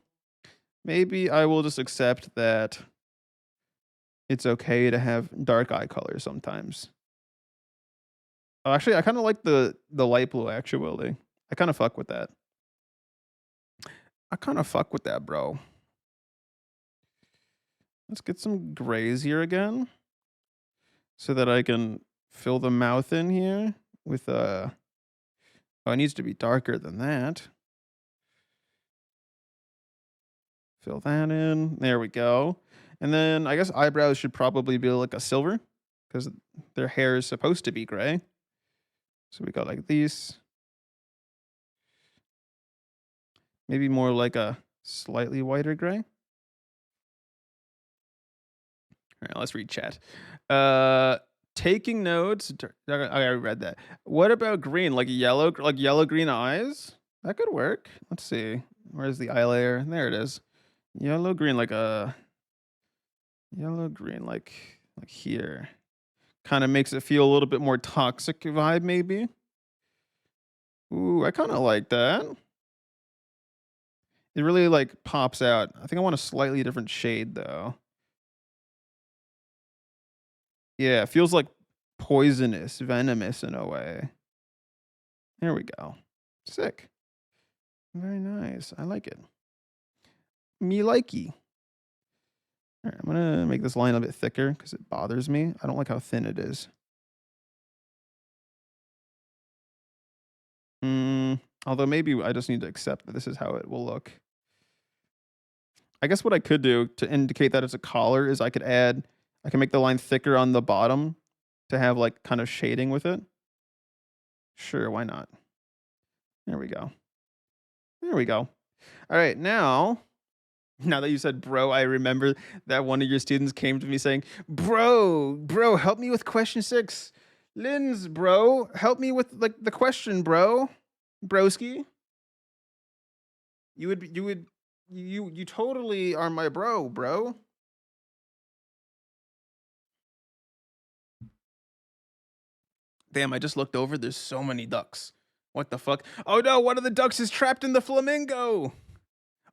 maybe I will just accept that it's okay to have dark eye color sometimes. Oh, actually, I kind of like the light blue. Actually, I kind of fuck with that. I kind of fuck with that, bro. Let's get some grays here again, so that I can fill the mouth in here with Oh, it needs to be darker than that. Fill that in. There we go. And then I guess eyebrows should probably be like a silver because their hair is supposed to be gray. So we got like these. Maybe more like a slightly whiter gray. All right, let's read chat. Taking notes. I already read that. What about green? Like yellow green eyes? That could work. Let's see. Where's the eye layer? There it is. Yellow green, like a yellow green, like here. Kind of makes it feel a little bit more toxic vibe, maybe. Ooh, I kind of like that. It really like pops out. I think I want a slightly different shade though. Yeah, it feels like poisonous, venomous in a way. There we go. Sick. Very nice. I like it. Me likey. All right, I'm gonna make this line a bit thicker because it bothers me. I don't like how thin it is. Although maybe I just need to accept that this is how it will look. I guess what I could do to indicate that it's a collar is I can make the line thicker on the bottom to have like kind of shading with it. Sure, why not? There we go. There we go. All right, now that you said bro, I remember that one of your students came to me saying, bro, help me with question 6. Linz, bro, help me with like the question, bro. Broski. You totally are my bro. Damn, I just looked over. There's so many ducks. What the fuck? Oh no, one of the ducks is trapped in the flamingo.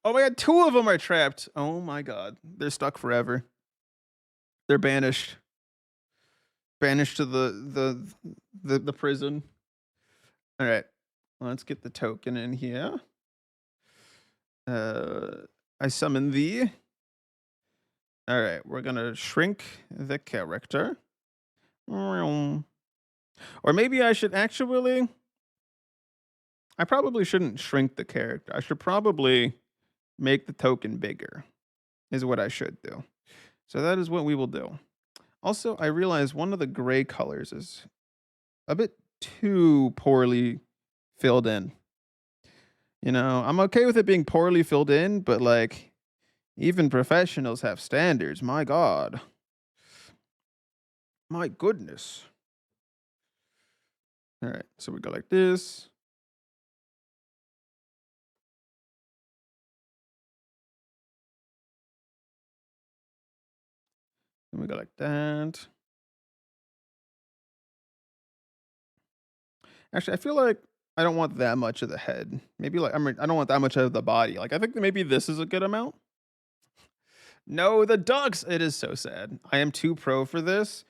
Oh my god, 2 of them are trapped. Oh my god. They're stuck forever. They're banished. Banished to the prison. All right. Let's get the token in here. I summon thee. All right, we're going to shrink the character. Or maybe I should actually I probably shouldn't shrink the character. I should probably make the token bigger, is what I should do. So that is what we will do. Also, I realize one of the gray colors is a bit too poorly filled in. You know, I'm okay with it being poorly filled in, but like, even professionals have standards. My God. My goodness. All right, so we go like this. And we go like that. Actually, I feel like I don't want that much of the head. Maybe like I don't want that much of the body. Like I think that maybe this is a good amount. No, the ducks. It is so sad. I am too pro for this.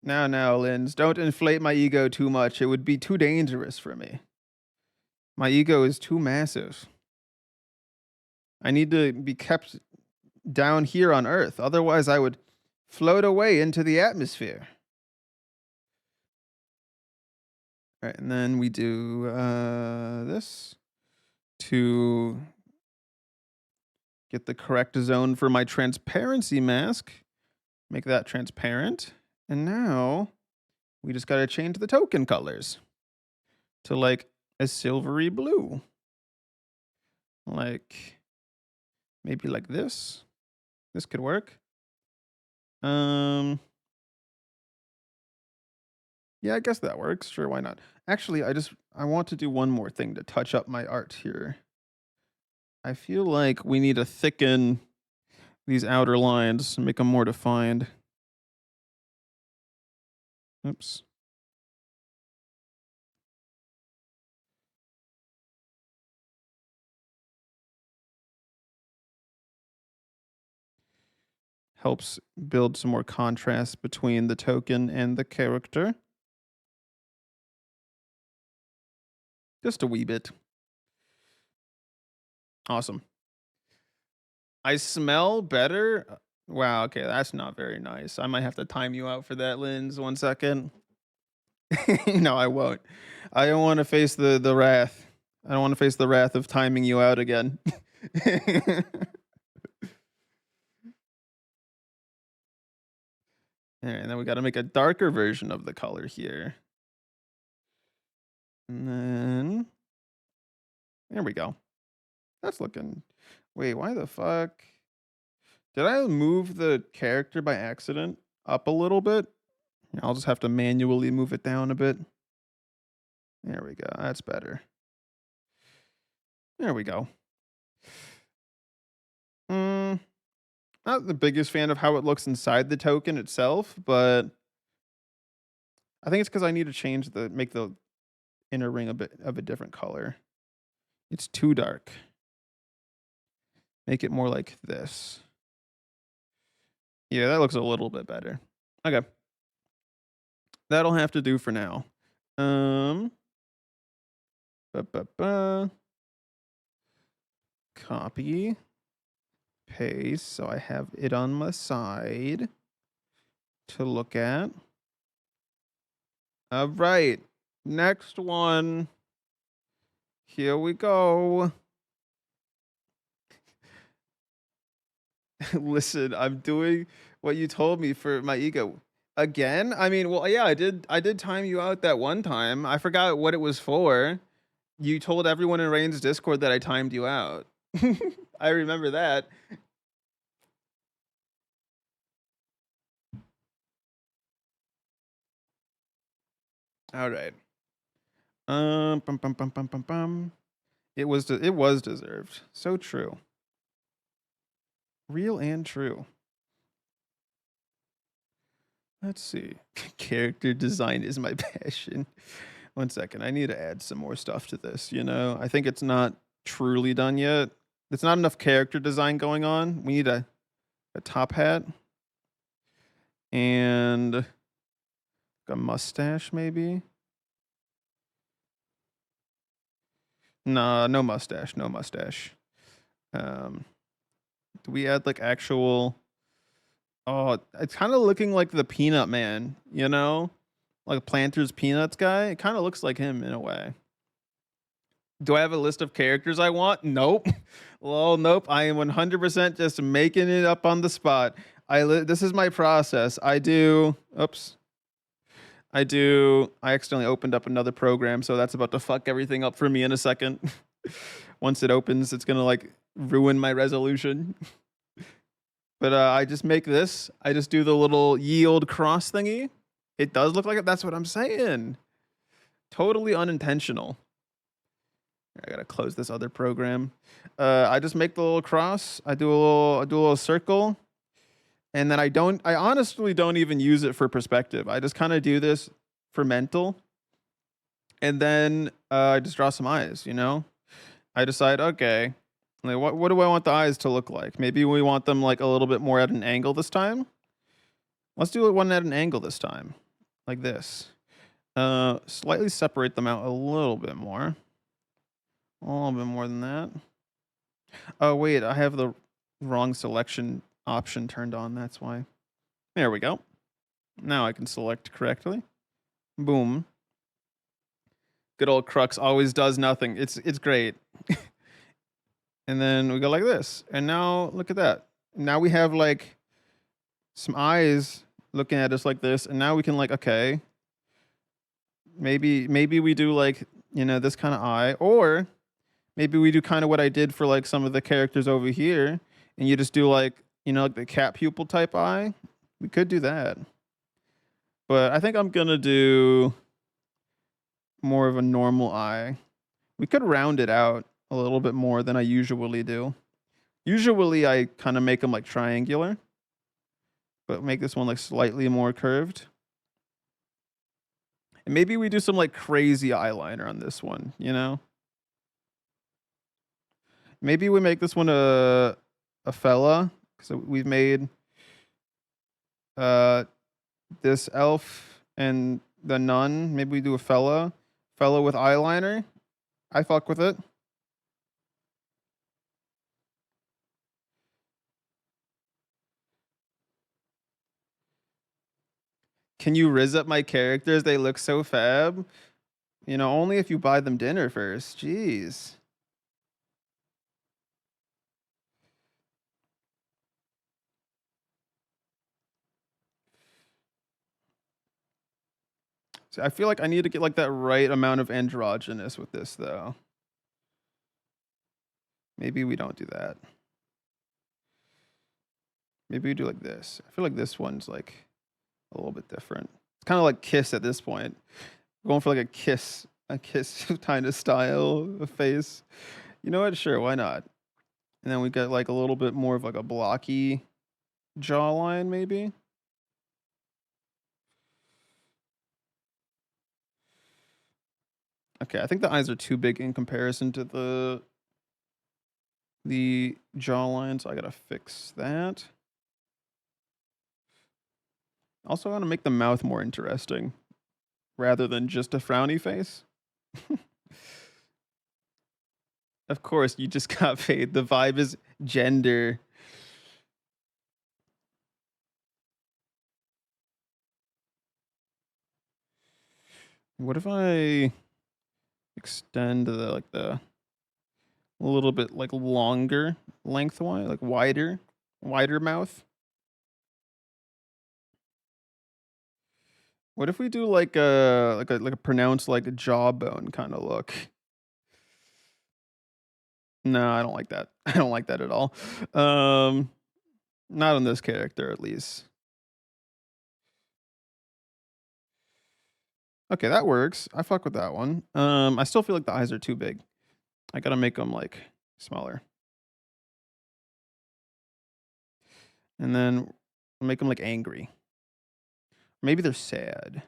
Now, Linz, don't inflate my ego too much. It would be too dangerous for me. My ego is too massive. I need to be kept down here on Earth. Otherwise, I would float away into the atmosphere. All right, and then we do this to get the correct zone for my transparency mask. Make that transparent. And now we just got to change the token colors to like a silvery blue. Like maybe like this. This could work. Yeah, I guess that works. Sure, why not? Actually, I want to do one more thing to touch up my art here. I feel like we need to thicken these outer lines, make them more defined. Oops. Helps build some more contrast between the token and the character. Just a wee bit. Awesome. I smell better. Wow, okay, that's not very nice. I might have to time you out for that, Linz. 1 second. No, I won't. I don't want to face the wrath. I don't want to face the wrath of timing you out again. All right, and then we got to make a darker version of the color here. And then there we go. That's looking. Wait, why the fuck? Did I move the character by accident up a little bit? I'll just have to manually move it down a bit. There we go. That's better. There we go. Not the biggest fan of how it looks inside the token itself, but I think it's because I need to make the inner ring a bit of a different color. It's too dark. Make it more like this. Yeah, that looks a little bit better. Okay. That'll have to do for now. Copy. Paste, so I have it on my side to look at. All right. Next one. Here we go. Listen, I'm doing what you told me for my ego. Again? I mean, well, yeah, I did time you out that one time. I forgot what it was for. You told everyone in Rain's Discord that I timed you out. I remember that. All right. It was deserved. So true. Real and true. Let's see. Character design is my passion. 1 second. I need to add some more stuff to this, you know? I think it's not truly done yet. There's not enough character design going on. We need a top hat. And a mustache, maybe? Nah, no mustache. No mustache. Do we add like actual... Oh, it's kind of looking like the Peanut Man, you know? Like Planter's Peanuts guy. It kind of looks like him in a way. Do I have a list of characters I want? Nope. Well, nope. I am 100% just making it up on the spot. This is my process. I accidentally opened up another program, so that's about to fuck everything up for me in a second. Once it opens, it's gonna like ruin my resolution. But I just make this. I just do the little yield cross thingy. It does look like it. That's what I'm saying. Totally unintentional. I gotta close this other program. I just make the little cross. I do a little circle, and then I honestly don't even use it for perspective. I just kind of do this for mental, and then I just draw some eyes. You know, I decide, okay, like what do I want the eyes to look like? Maybe we want them like a little bit more at an angle this time. Let's do one at an angle this time, like this. Slightly separate them out a little bit more. A little bit more than that. Oh, wait, I have the wrong selection option turned on. That's why. There we go. Now I can select correctly. Boom. Good old Crux always does nothing. It's great. And then we go like this. And now look at that. Now we have like some eyes looking at us like this. And now we can like, okay, maybe we do like, you know, this kind of eye, or maybe we do kind of what I did for like some of the characters over here, and you just do like, you know, like the cat pupil type eye. We could do that. But I think I'm going to do more of a normal eye. We could round it out a little bit more than I usually do. Usually I kind of make them like triangular, but make this one like slightly more curved. And maybe we do some like crazy eyeliner on this one, you know? Maybe we make this one a fella. So we've made this elf and the nun. Maybe we do a fella with eyeliner. I fuck with it. Can you riz up my characters? They look so fab. You know, only if you buy them dinner first. Jeez. See, I feel like I need to get like that right amount of androgynous with this though. Maybe we don't do that. Maybe we do like this. I feel like this one's like a little bit different. It's kind of like Kiss at this point. We're going for like a kiss kind of style of face. You know what? Sure, why not? And then we got like a little bit more of like a blocky jawline, maybe. Okay, I think the eyes are too big in comparison to the jawline, so I gotta fix that. Also, I want to make the mouth more interesting rather than just a frowny face. Of course, you just got paid. The vibe is gender. What if I extend the a little bit like longer lengthwise, like wider mouth? What if we do like a pronounced like a jawbone kind of look? No, I don't like that. I don't like that at all. Um, Not on this character at least. Okay, that works. I fuck with that one. I still feel like the eyes are too big. I gotta make them like smaller, and then make them like angry. Maybe they're sad.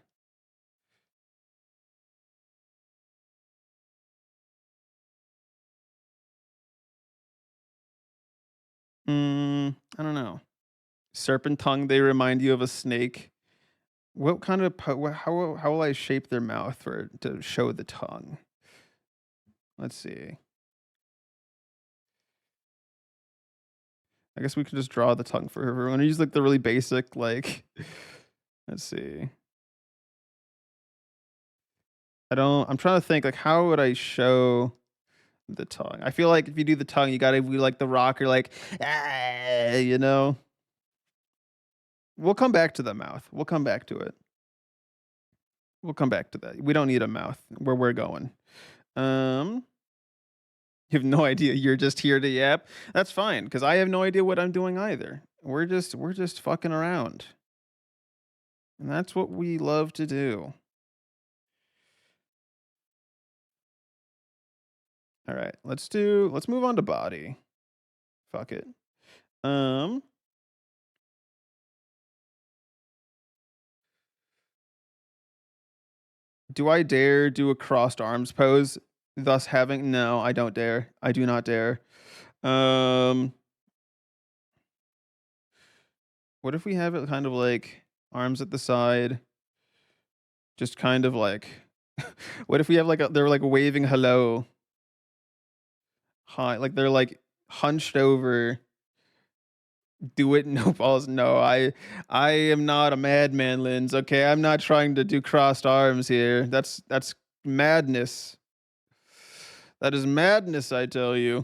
I don't know. Serpent tongue. They remind you of a snake. What kind of how will I shape their mouth for to show the tongue? Let's see. I guess we could just draw the tongue for everyone. Use like the really basic like. Let's see. I don't. I'm trying to think like how would I show the tongue? I feel like if you do the tongue, you gotta be like the rocker, like ah, you know. We'll come back to the mouth. We'll come back to it. We'll come back to that. We don't need a mouth where we're going. Um, you have no idea. You're just here to yap. That's fine because I have no idea what I'm doing either. We're just fucking around, and that's what we love to do. All right, let's move on to body. Fuck it. Um, do I dare do a crossed arms pose? Thus having no, I don't dare. I do not dare. Um, what if we have it kind of like arms at the side, just kind of like what if we have like they're like waving hello hi, like they're like hunched over, do it no balls. No, I am not a madman, Linz. Okay, I'm not trying to do crossed arms here. That's madness. That is madness, I tell you.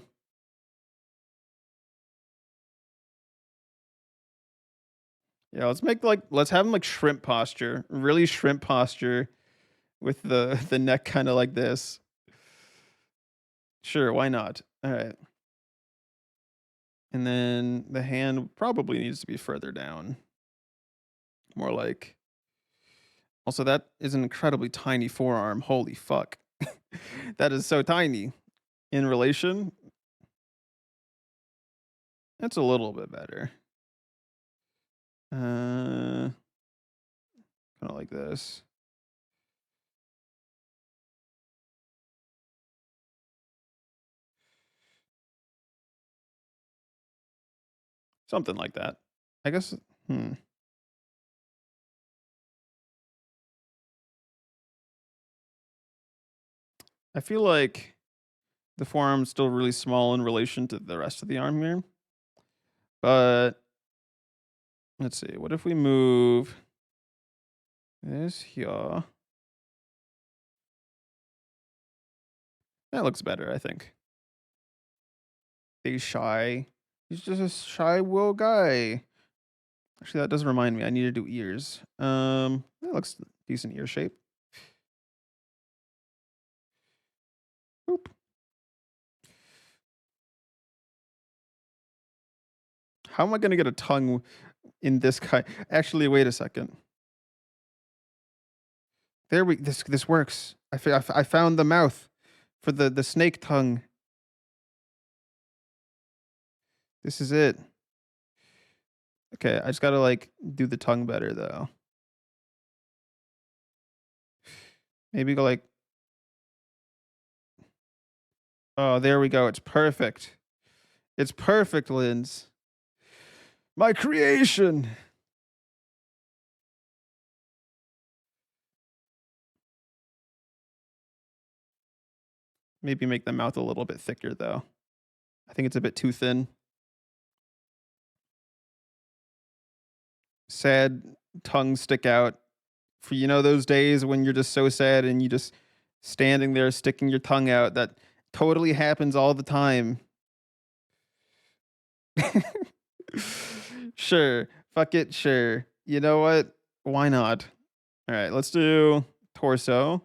Yeah, let's have them like shrimp posture, really shrimp posture with the neck kind of like this. Sure, why not? All right. And then the hand probably needs to be further down. More like also that is an incredibly tiny forearm. Holy fuck. That is so tiny. In relation, that's a little bit better. Kind of like this. Something like that. I guess hmm. I feel like The forearm's still really small in relation to the rest of the arm here. But let's see. What if we move this here? That looks better, I think. He's shy. He's just a shy will guy. Actually, that does remind me. I need to do ears. That looks decent ear shape. Boop. How am I gonna get a tongue in this guy? Actually, wait a second. There we. This works. I found the mouth for the snake tongue. This is it. Okay, I just gotta like do the tongue better though. Maybe go like. Oh, there we go. It's perfect. It's perfect, Linz. My creation. Maybe make the mouth a little bit thicker though. I think it's a bit too thin. Sad tongue stick out. For those days when you're just so sad and you just standing there sticking your tongue out. That totally happens all the time. Sure. Fuck it, sure. You know what? Why not? All right, let's do torso.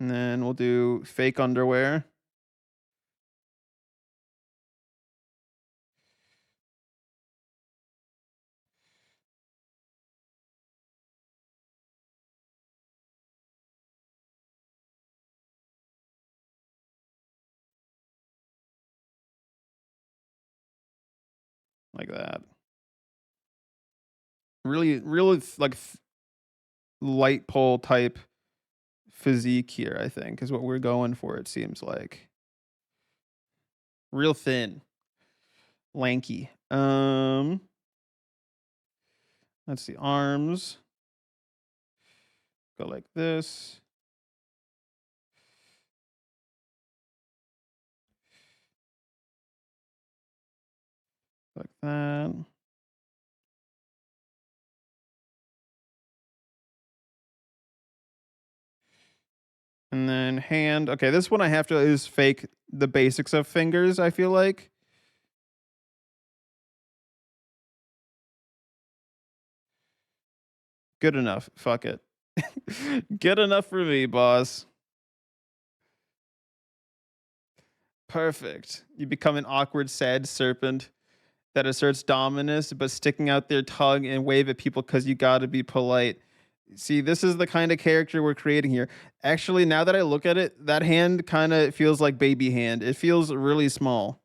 And then we'll do fake underwear. Like that. Really, really like light pole type physique here, I think, is what we're going for, it seems like. Real thin. Lanky. Let's see, arms. Go like this. Like that. And then hand. Okay, this one I have to is fake the basics of fingers, I feel like. Good enough. Fuck it. Good enough for me, boss. Perfect. You become an awkward, sad serpent that asserts dominance, but sticking out their tongue and wave at people because you gotta be polite. See, this is the kind of character we're creating here. Actually, now that I look at it, that hand kind of feels like baby hand. It feels really small.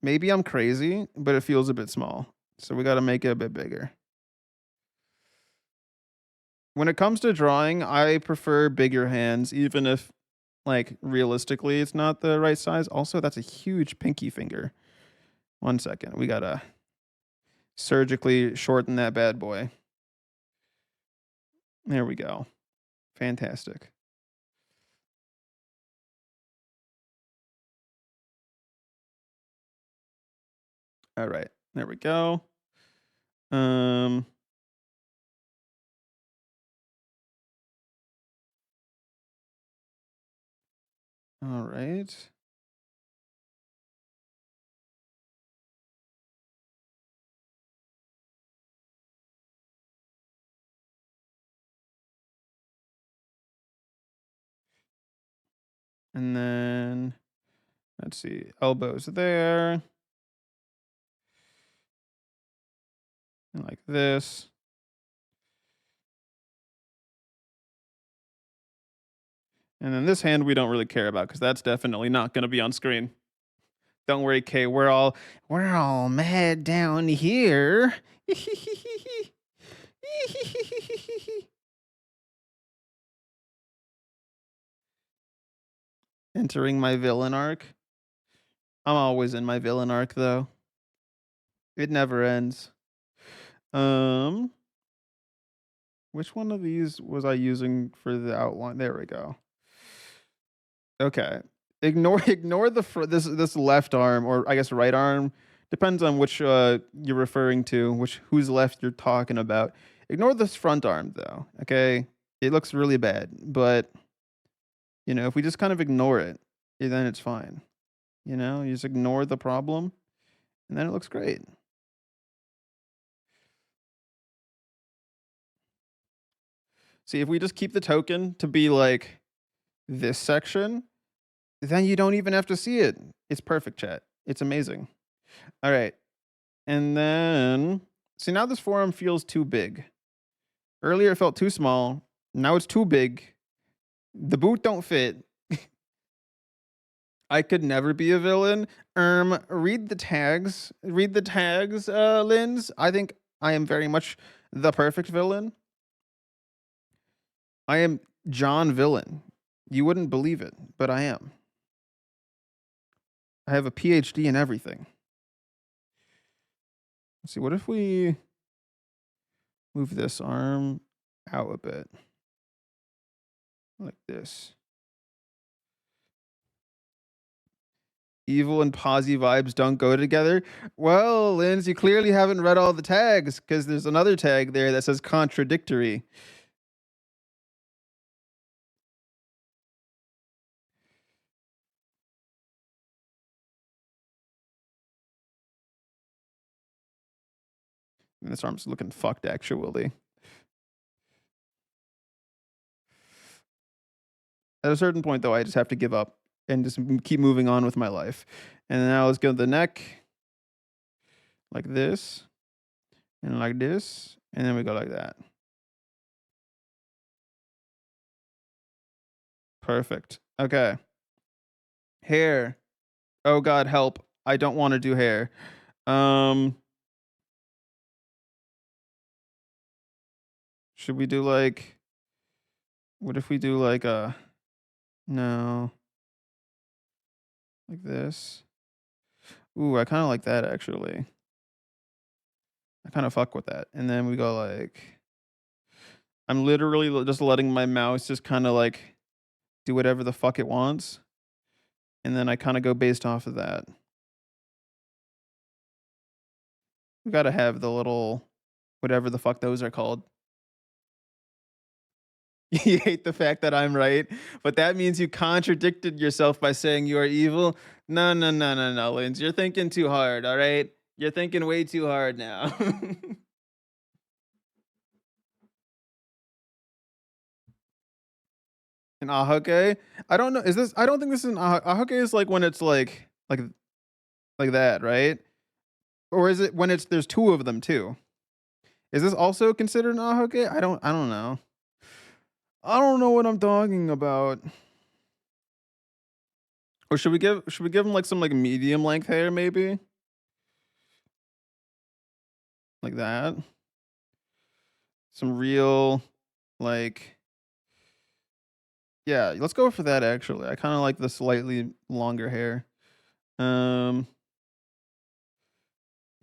Maybe I'm crazy, but it feels a bit small. So we got to make it a bit bigger. When it comes to drawing, I prefer bigger hands, even if, like, realistically, it's not the right size. Also, that's a huge pinky finger. 1 second. We got to surgically shorten that bad boy. There we go. Fantastic. All right. There we go. Um, all right. And then let's see, elbows there. And like this. And then this hand we don't really care about because that's definitely not going to be on screen. Don't worry, Kay. We're all mad down here. Entering my villain arc. I'm always in my villain arc though. It never ends. Um Which one of these was I using for the outline? There we go. Okay. Ignore this left arm, or I guess right arm. Depends on which you're referring to, whose left you're talking about. Ignore this front arm though. Okay. It looks really bad, but if we just kind of ignore it, then it's fine. You just ignore the problem and then it looks great. See, if we just keep the token to be like this section, then you don't even have to see it. It's perfect, chat. It's amazing. All right. And then, see, now this forearm feels too big. Earlier it felt too small. Now it's too big. The boot don't fit. I could never be a villain. Read the tags. Read the tags, Linz. I think I am very much the perfect villain. I am John Villain. You wouldn't believe it, but I am. I have a PhD in everything. Let's see, what if we move this arm out a bit? Like this. Evil and posy vibes don't go together. Well, Linz, you clearly haven't read all the tags, because there's another tag there that says contradictory. And this arm's looking fucked, actually. At a certain point, though, I just have to give up and just keep moving on with my life. And now let's go to the neck. Like this. And like this. And then we go like that. Perfect. Okay. Hair. Oh, God, help. I don't want to do hair. Should we do like... What if we do like a... No. Like this. Ooh, I kind of like that, actually. I kind of fuck with that. And then we go like... I'm literally just letting my mouse just kind of like do whatever the fuck it wants. And then I kind of go based off of that. We gotta have the little... Whatever the fuck those are called. You hate the fact that I'm right, but that means you contradicted yourself by saying you are evil. No, no, no, no, no, Linz. You're thinking too hard, all right? You're thinking way too hard now. An ahoke? I don't know. Is this? I don't think this is an ahoke. Is like when it's like that, right? Or is it when there's two of them too? Is this also considered an ahoke? I don't know. I don't know what I'm talking about. Or should we give him like some like medium length hair maybe? Like that. Some real like yeah, let's go for that actually. I kind of like the slightly longer hair. Got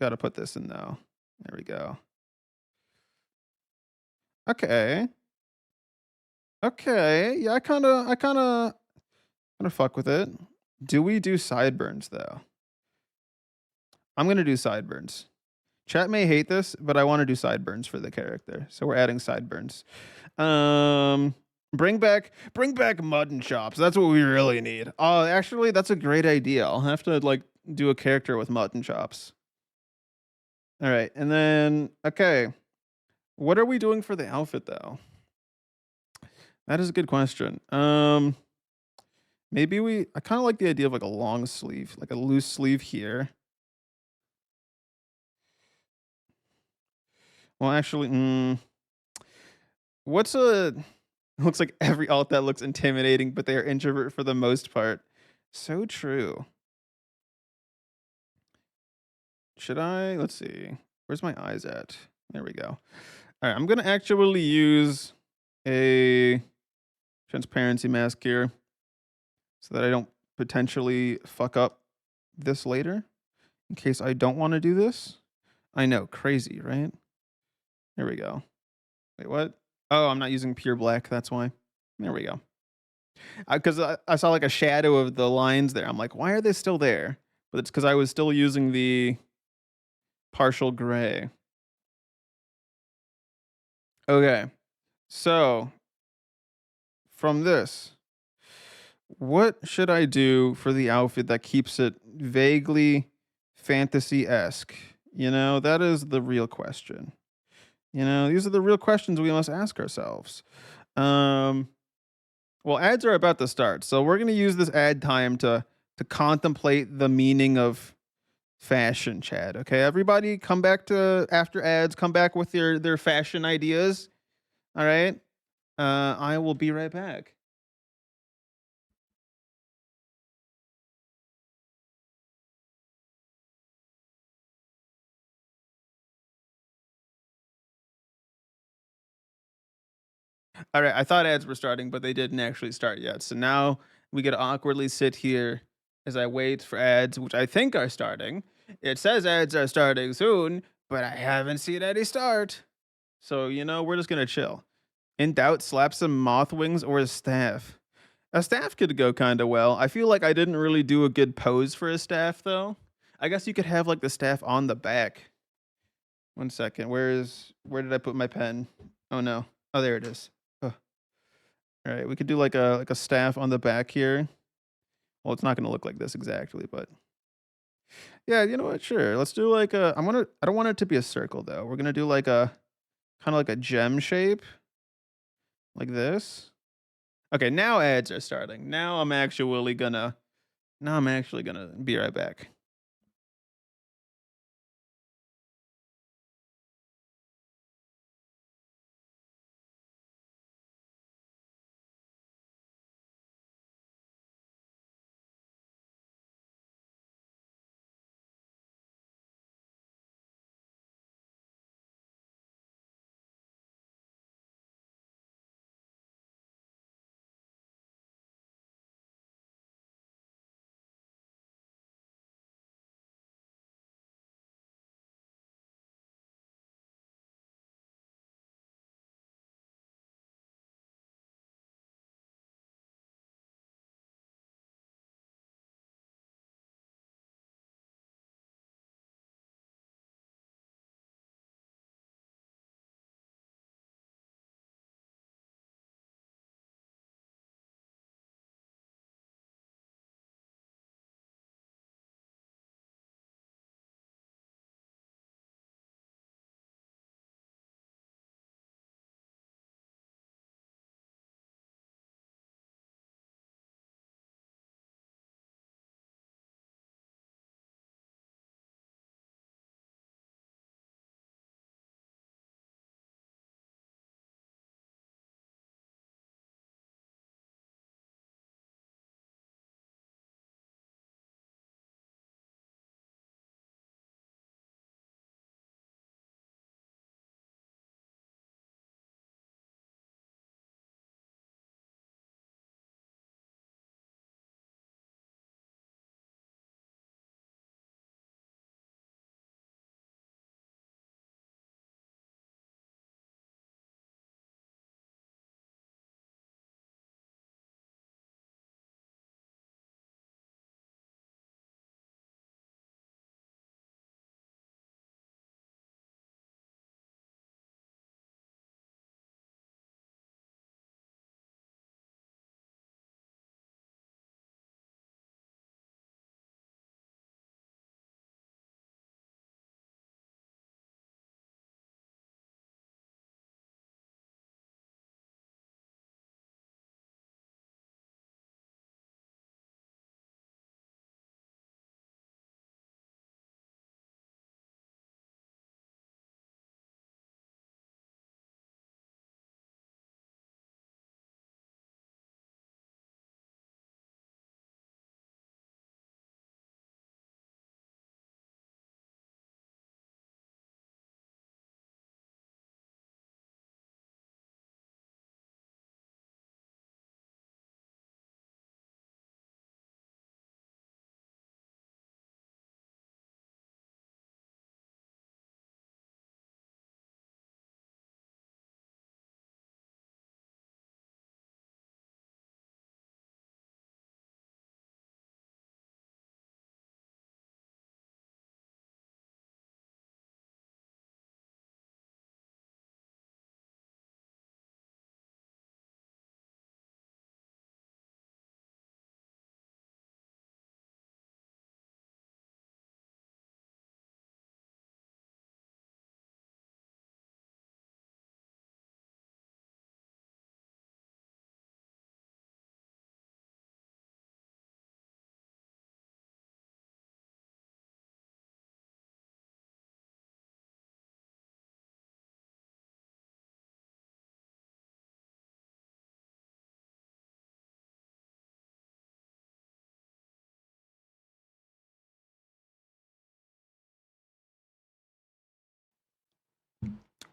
to put this in though. There we go. Okay. Okay. Yeah, I kind of fuck with it. Do we do sideburns though? I'm going to do sideburns. Chat may hate this, but I want to do sideburns for the character. So we're adding sideburns. Bring back mutton chops. That's what we really need. Oh, actually, that's a great idea. I'll have to like do a character with mutton chops. All right, and then okay, what are we doing for the outfit though? That is a good question. Maybe I kind of like the idea of like a long sleeve, like a loose sleeve here. Well, actually, what's a... Looks like every alt that looks intimidating, but they are introvert for the most part. So true. Should I? Let's see. Where's my eyes at? There we go. All right, I'm going to actually use a transparency mask here so that I don't potentially fuck up this later in case I don't want to do this. I know, crazy, right? There we go. Wait, what? Oh, I'm not using pure black. That's why. There we go. Because I saw like a shadow of the lines there. I'm like, why are they still there? But it's because I was still using the partial gray. Okay. So from this, what should I do for the outfit that keeps it vaguely fantasy esque? That is the real question. These are the real questions we must ask ourselves. Um, well, ads are about to start, so we're gonna use this ad time to contemplate the meaning of fashion, Chad. Okay, everybody, come back to after ads. Come back with their fashion ideas. All right. I will be right back. All right, I thought ads were starting, but they didn't actually start yet. So now we get to awkwardly sit here as I wait for ads, which I think are starting. It says ads are starting soon, but I haven't seen any start. So, we're just going to chill. In doubt, slap some moth wings or a staff. A staff could go kind of well. I feel like I didn't really do a good pose for a staff, though. I guess you could have like the staff on the back. One second. Where did I put my pen? Oh no. Oh, there it is. Oh. All right, we could do like a staff on the back here. Well, it's not going to look like this exactly, but yeah, you know what? Sure. Let's do like a I don't want it to be a circle though. We're going to do like a kind of like a gem shape like this. Okay, now ads are starting. Now I'm actually going to be right back.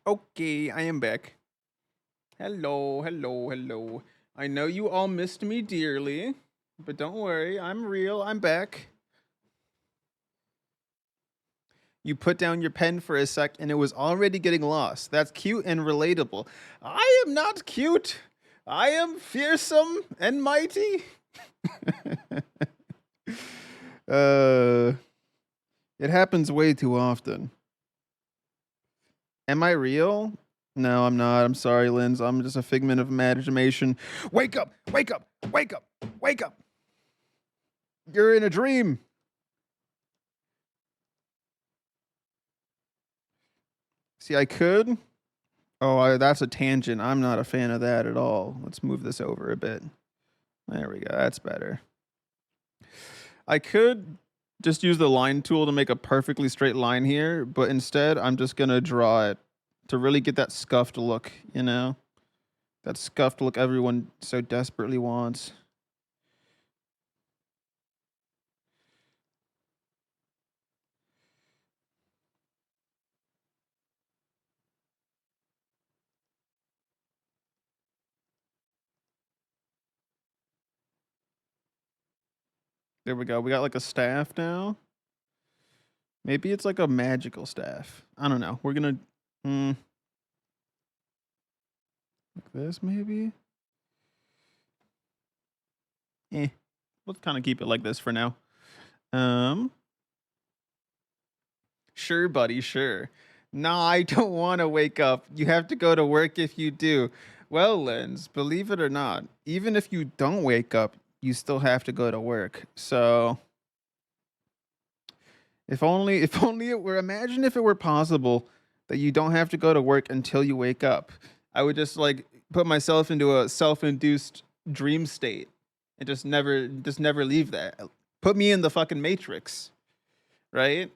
Okay, I am back. Hello, hello, hello. I know you all missed me dearly, but don't worry, I'm real. I'm back. You put down your pen for a sec and it was already getting lost. That's cute and relatable. I am not cute. I am fearsome and mighty. uh, it happens way too often. Am I real? No, I'm not. I'm sorry, Linz. I'm just a figment of imagination. Wake up! Wake up! Wake up! Wake up! You're in a dream. See, I could. That's a tangent. I'm not a fan of that at all. Let's move this over a bit. There we go. That's better. I could just use the line tool to make a perfectly straight line here, but instead I'm just going to draw it to really get that scuffed look, you know? That scuffed look everyone so desperately wants. There we go. We got like a staff now. Maybe it's like a magical staff. I don't know. We're going to like this maybe. Let's kind of keep it like this for now. Sure, buddy, sure. Nah, I don't want to wake up. You have to go to work if you do. Well, Lens, believe it or not, even if you don't wake up, you still have to go to work. So, if only it were, imagine if it were possible that you don't have to go to work until you wake up. I would just like put myself into a self-induced dream state and just never leave that. Put me in the fucking matrix, right?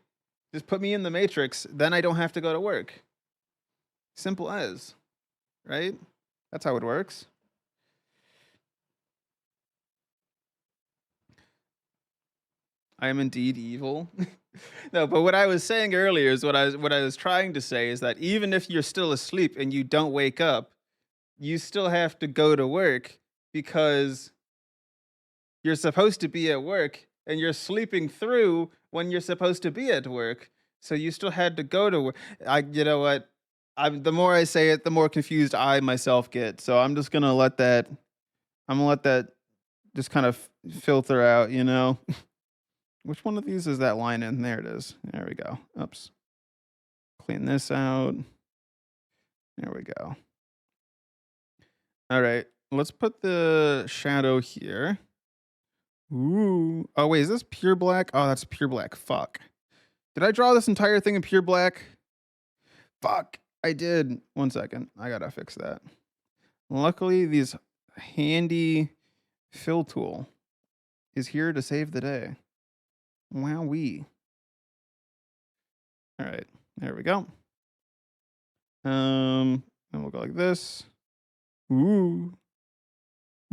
Just put me in the matrix, then I don't have to go to work. Simple as, right? That's how it works. I am indeed evil. No, but what I was saying earlier is what I was trying to say is that even if you're still asleep and you don't wake up, you still have to go to work because you're supposed to be at work and you're sleeping through when you're supposed to be at work. So you still had to go to work. You know what? The more I say it, the more confused I myself get. So I'm just gonna let that. I'm gonna let that just kind of filter out. You know, which one of these is that line in? There it is. There we go. Oops. Clean this out. There we go. All right. Let's put the shadow here. Ooh. Oh wait, is this pure black? Oh, that's pure black. Fuck. Did I draw this entire thing in pure black? Fuck. I did. 1 second. I gotta fix that. Luckily, this handy fill tool is here to save the day. Wowee. All right. There we go. And we'll go like this. Ooh.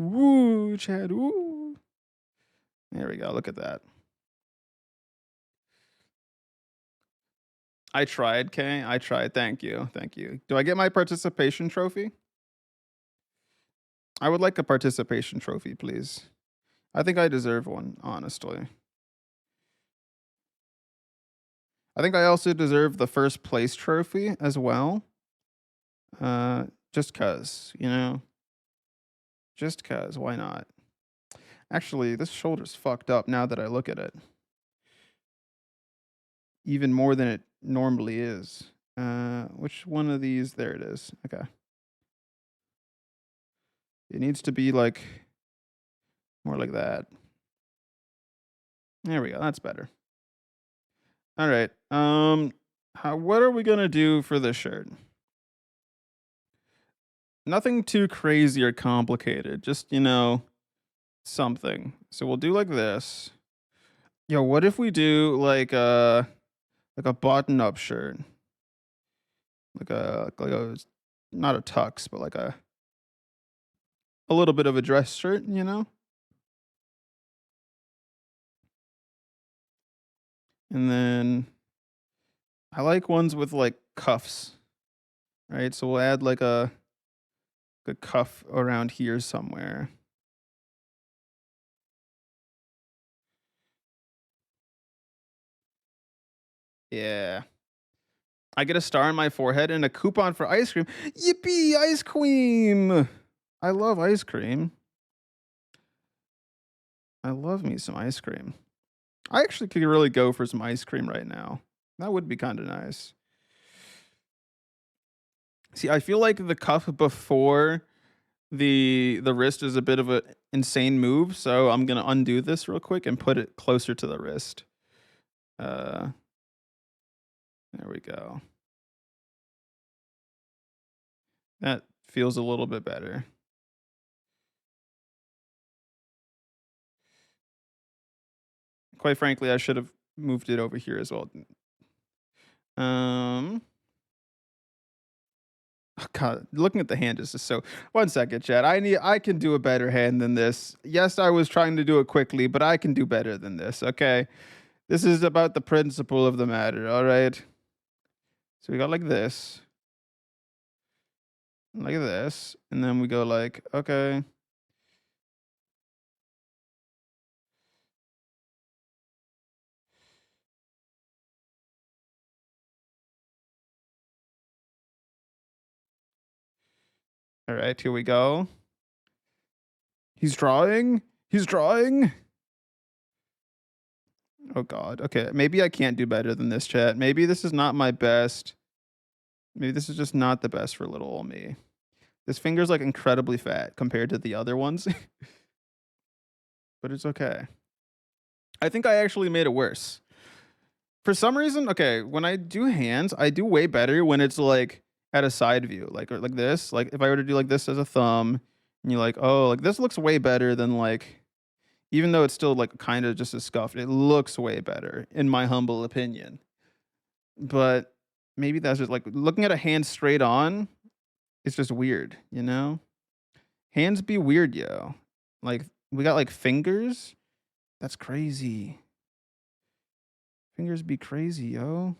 Ooh, Chad. Ooh. There we go. Look at that. I tried, Kay. I tried. Thank you. Thank you. Do I get my participation trophy? I would like a participation trophy, please. I think I deserve one, honestly. I think I also deserve the first place trophy as well. Just cuz, you know. Just cuz, why not? Actually, this shoulder's fucked up now that I look at it. Even more than it normally is. Which one of these? There it is. Okay. It needs to be like more like that. There we go. That's better. All right. What are we gonna do for this shirt? Nothing too crazy or complicated. Just something. So we'll do like this. Yo, what if we do like a button up shirt? Like a not a tux, but like a little bit of a dress shirt, you know? And then I like ones with like cuffs. right? So we'll add like a cuff around here somewhere. Yeah. I get a star on my forehead and a coupon for ice cream. Yippee, ice cream! I love ice cream. I love me some ice cream. I actually could really go for some ice cream right now. That would be kind of nice. See, I feel like the cuff before the wrist is a bit of a insane move, so I'm gonna undo this real quick and put it closer to the wrist. Uh, there we go. That feels a little bit better. Quite frankly, I should have moved it over here as well. Um, oh God, looking at the hand is just so. One second, Chad. I can do a better hand than this. Yes, I was trying to do it quickly, but I can do better than this. Okay, this is about the principle of the matter. All right. So we got like this, and then we go like, okay. All right, here we go. He's drawing. He's drawing. Oh God. Okay, maybe I can't do better than this, chat. Maybe this is not my best. Maybe this is just not the best for little old me. This finger's like incredibly fat compared to the other ones, but it's okay. I think I actually made it worse. For some reason, okay, when I do hands, I do way better when it's like at a side view, like or like this. Like if I were to do like this as a thumb, and you're like, oh, like this looks way better than like, even though it's still like kind of just a scuffed, it looks way better in my humble opinion. But maybe that's just like looking at a hand straight on. It's just weird, you know? Hands be weird, yo. Like we got like fingers. That's crazy. Fingers be crazy, yo.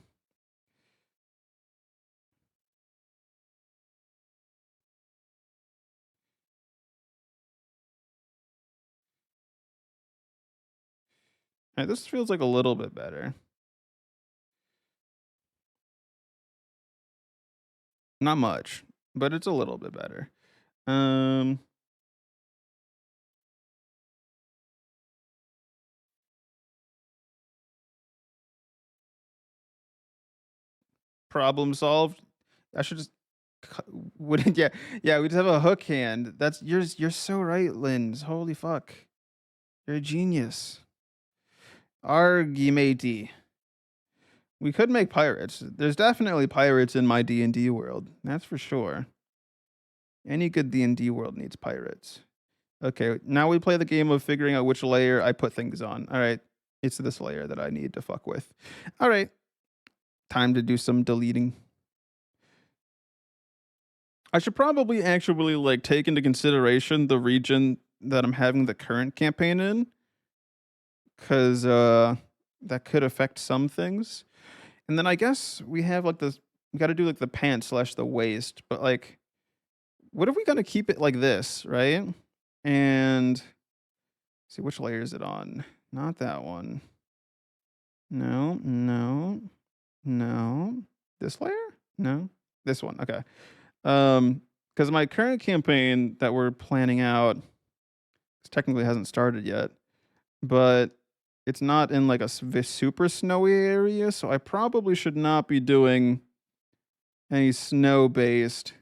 Alright, this feels like a little bit better. Not much, but it's a little bit better. Um, problem solved. I should just would yeah, yeah, we just have a hook hand. That's you're so right, Linz. Holy fuck. You're a genius. Argy matey. We could make pirates. There's definitely pirates in my D&D world. That's for sure. Any good D&D world needs pirates. Okay, now we play the game of figuring out which layer I put things on. All right, it's this layer that I need to fuck with. All right, time to do some deleting. I should probably actually like take into consideration the region that I'm having the current campaign in, because that could affect some things. And then I guess we have like this. We got to do like the pants slash the waist, but like, what if we gonna keep it like this, right? And see which layer is it on? Not that one. No, no, no. This layer? No. This one. Okay. Because my current campaign that we're planning out technically hasn't started yet, but it's not in like a super snowy area, so I probably should not be doing any snow based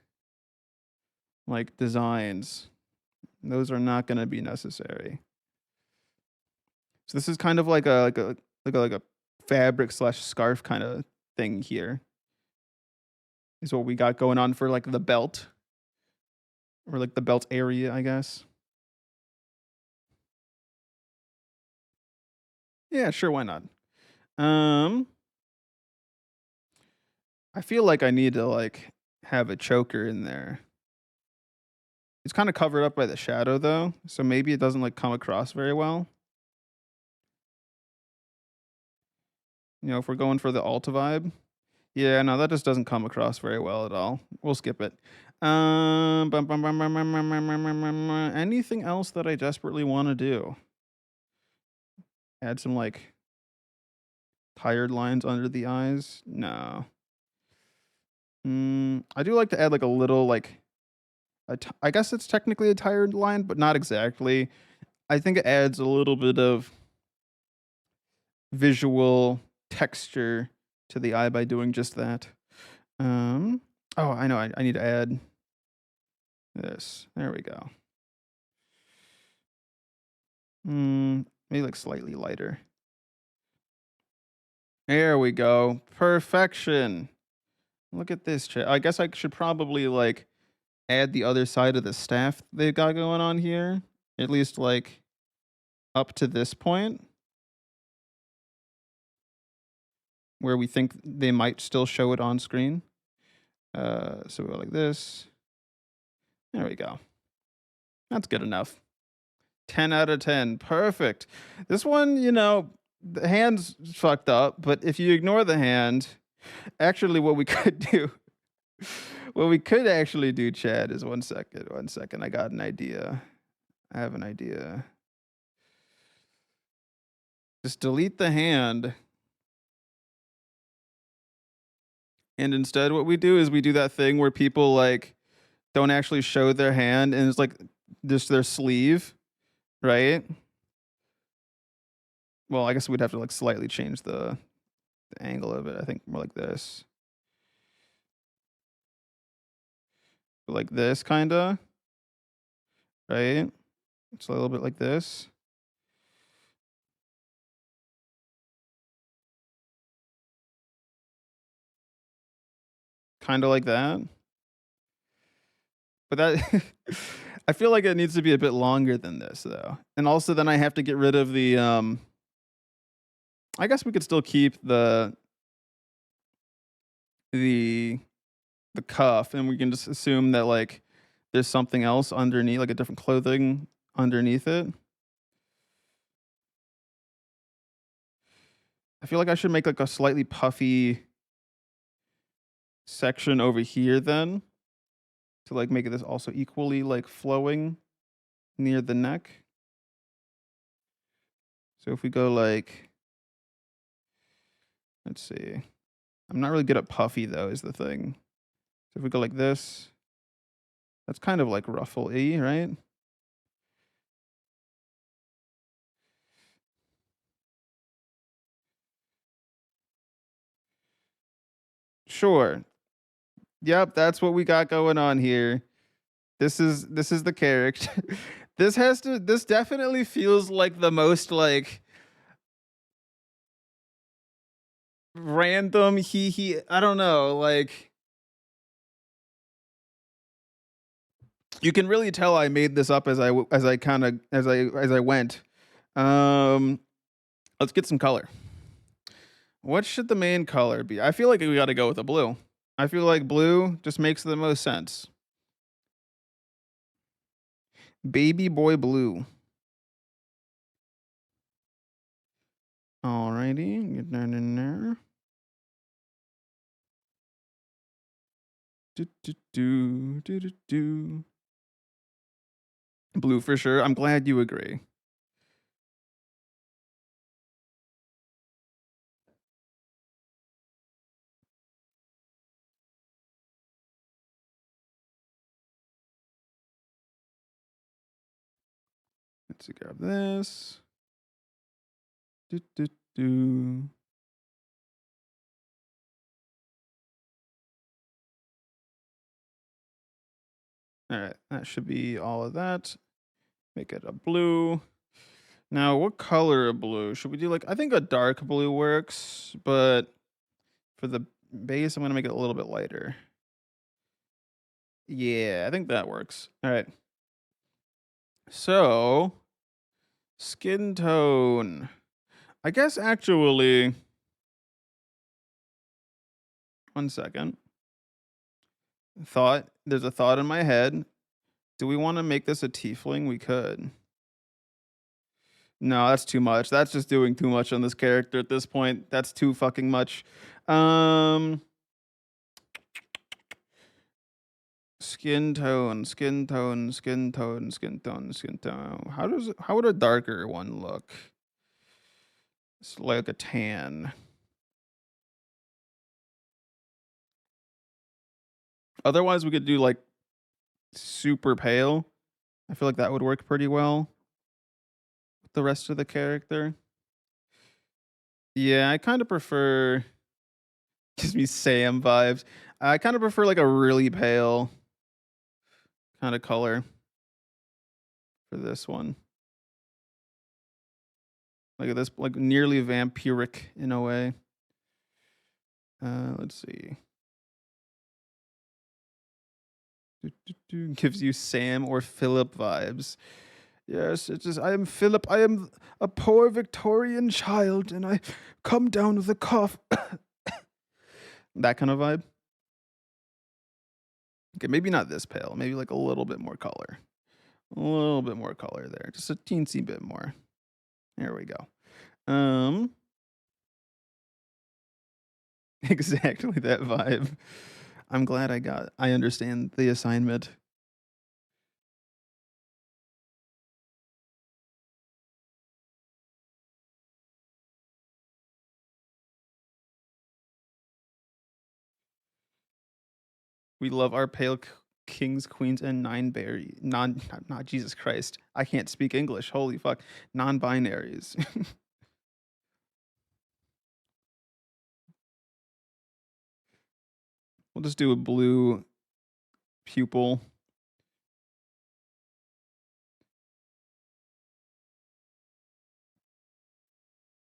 like designs. Those are not going to be necessary. So this is kind of like a fabric slash scarf kind of thing here. Is what we got going on for like the belt or like the belt area, I guess. Yeah, sure, why not? Um, I feel like I need to like have a choker in there. It's kind of covered up by the shadow though, so maybe it doesn't like come across very well. You know, if we're going for the Alta vibe. Yeah, no, that just doesn't come across very well at all. We'll skip it. Anything else that I desperately want to do? Add some like tired lines under the eyes? No. I do like to add like a little like I guess it's technically a tired line, but not exactly. I think it adds a little bit of visual texture to the eye by doing just that. Um, oh, I know. I need to add this. There we go. Maybe like slightly lighter. There we go. Perfection. Look at this. I guess I should probably like add the other side of the staff they got going on here. At least like up to this point where we think they might still show it on screen. So we go like this. There we go. That's good enough. 10 out of 10. Perfect. This one, the hand's fucked up, but if you ignore the hand, actually what we could do, what we could actually do, Chad, is one second. I got an idea. I have an idea. Just delete the hand. And instead what we do is we do that thing where people like don't actually show their hand and it's like just their sleeve, right? Well, I guess we'd have to like slightly change the angle of it. I think more like this. Like this kinda, right? It's a little bit like this. Kinda like that. But that I feel like it needs to be a bit longer than this though. And also then I have to get rid of the I guess we could still keep the the cuff and we can just assume that like there's something else underneath, like a different clothing underneath it. I feel like I should make like a slightly puffy section over here then to like make this also equally like flowing near the neck. So if we go like, let's see, I'm not really good at puffy though is the thing. So if we go like this, that's kind of like ruffle-y, right? Sure. Yep, that's what we got going on here. This is the character. This definitely feels like the most like random he I don't know, like you can really tell I made this up as I went. Um let's get some color. What should the main color be? I feel like we got to go with a blue. I feel like blue just makes the most sense. Baby boy blue. Alrighty, get down in there. Do. Blue for sure. I'm glad you agree. Let's grab this. Do. All right, that should be all of that. Make it a blue. Now, what color of blue? Should we do like, I think a dark blue works, but for the base, I'm going to make it a little bit lighter. Yeah, I think that works. All right. So, skin tone. I guess actually, one second. There's a thought in my head. Do we want to make this a tiefling? We could. No, that's too much. That's just doing too much on this character at this point. That's too fucking much. Um, Skin tone, skin tone, skin tone, skin tone, skin tone. How would a darker one look? It's like a tan. Otherwise, we could do like super pale. I feel like that would work pretty well with the rest of the character. Yeah, I kind of prefer gives me Sam vibes. I kind of prefer like a really pale kind of color for this one. Like this, like nearly vampiric in a way. Let's see. Gives you Sam or Philip vibes. Yes, it is. I am Philip. I am a poor Victorian child, and I come down with a cough. That kind of vibe. Okay, maybe not this pale. Maybe like a little bit more color. A little bit more color there. Just a teensy bit more. There we go. Exactly that vibe. I'm glad I understand the assignment. We love our pale kings, queens, and nine berry not Jesus Christ. I can't speak English. Holy fuck. Non-binaries. We'll just do a blue pupil.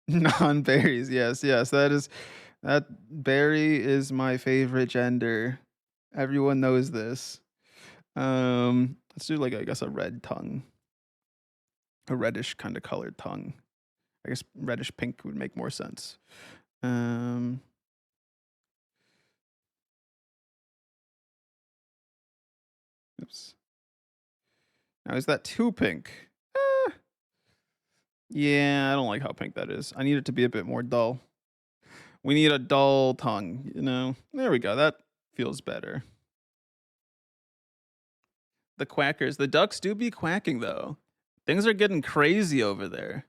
Non-berries. Yes, yes. That berry is my favorite gender. Everyone knows this. Let's do like I guess a red tongue. A reddish kind of colored tongue. I guess reddish pink would make more sense. Oops. Now is that too pink? Yeah, I don't like how pink that is. I need it to be a bit more dull. We need a dull tongue, you know? There we go. That feels better. The quackers. The ducks do be quacking, though. Things are getting crazy over there.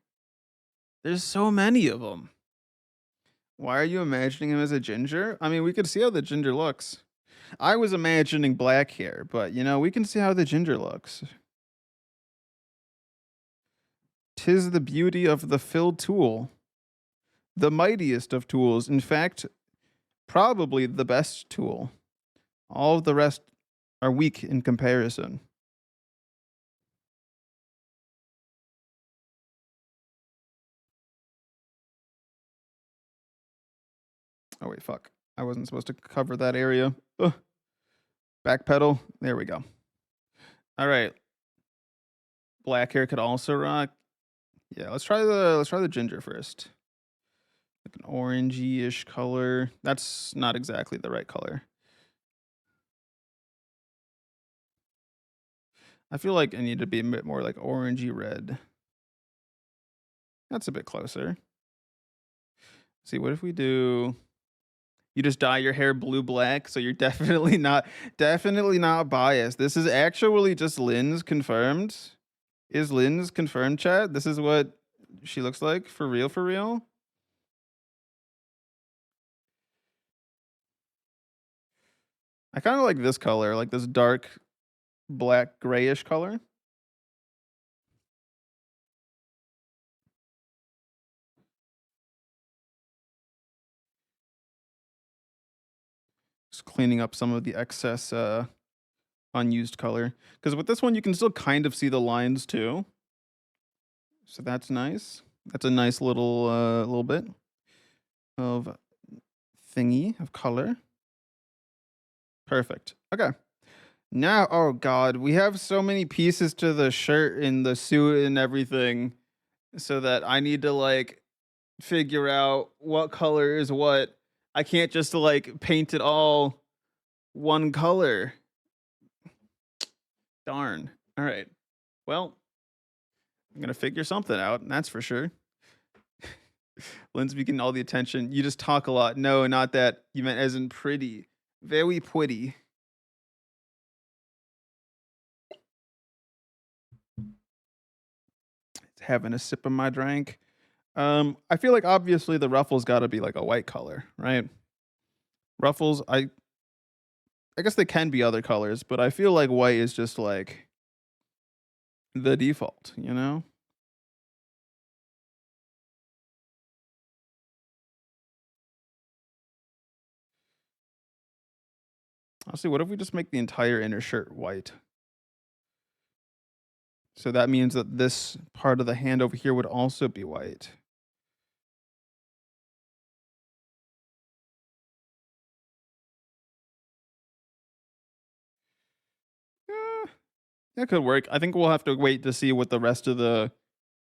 There's so many of them. Why are you imagining him as a ginger? I mean, we could see how the ginger looks. I was imagining black hair, but, you know, we can see how the ginger looks. 'Tis the beauty of the filled tool. The mightiest of tools. In fact, probably the best tool. All of the rest are weak in comparison. Oh, wait, fuck. I wasn't supposed to cover that area. Ugh. Backpedal. There we go. All right. Black hair could also rock. Yeah, let's try the ginger first. Like an orangey-ish color. That's not exactly the right color. I feel like I need to be a bit more like orangey red. That's a bit closer. Let's see, what if we do you just dye your hair blue black, so you're definitely not biased. This is actually just Lynn's confirmed. Is Lynn's confirmed, chat? This is what she looks like for real, for real. I kind of like this color, like this dark black grayish color. Just cleaning up some of the excess unused color. Because with this one, you can still kind of see the lines too. So that's nice. That's a nice little bit of thingy of color. Perfect. Okay. Now, oh god, we have so many pieces to the shirt and the suit and everything, so that I need to like figure out what color is what. I can't just like paint it all one color. Darn. All right. Well, I'm gonna figure something out, and that's for sure. Lynn's getting all the attention. You just talk a lot. No, not that. You meant as in pretty. Very pretty. having a sip of my drink. I feel like obviously the ruffles got to be like a white color, right? Ruffles, I guess they can be other colors, but I feel like white is just like the default, you know? Honestly, what if we just make the entire inner shirt white? So that means that this part of the hand over here would also be white. Eh, that could work. I think we'll have to wait to see what the rest of the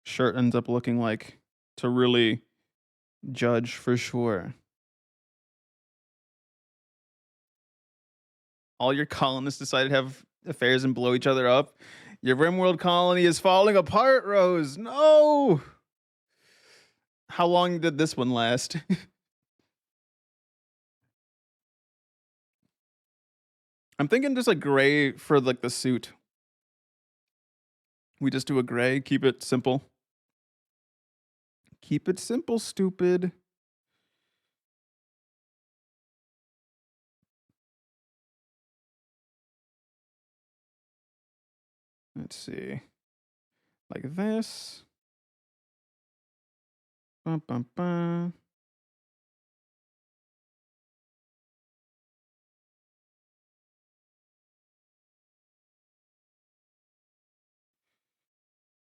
shirt ends up looking like to really judge for sure. All your colonists decided to have affairs and blow each other up. Your RimWorld colony is falling apart, Rose. No. How long did this one last? I'm thinking just like gray for like the suit. We just do a gray, keep it simple. Keep it simple, stupid. Let's see. Like this. Bum, bum, bum.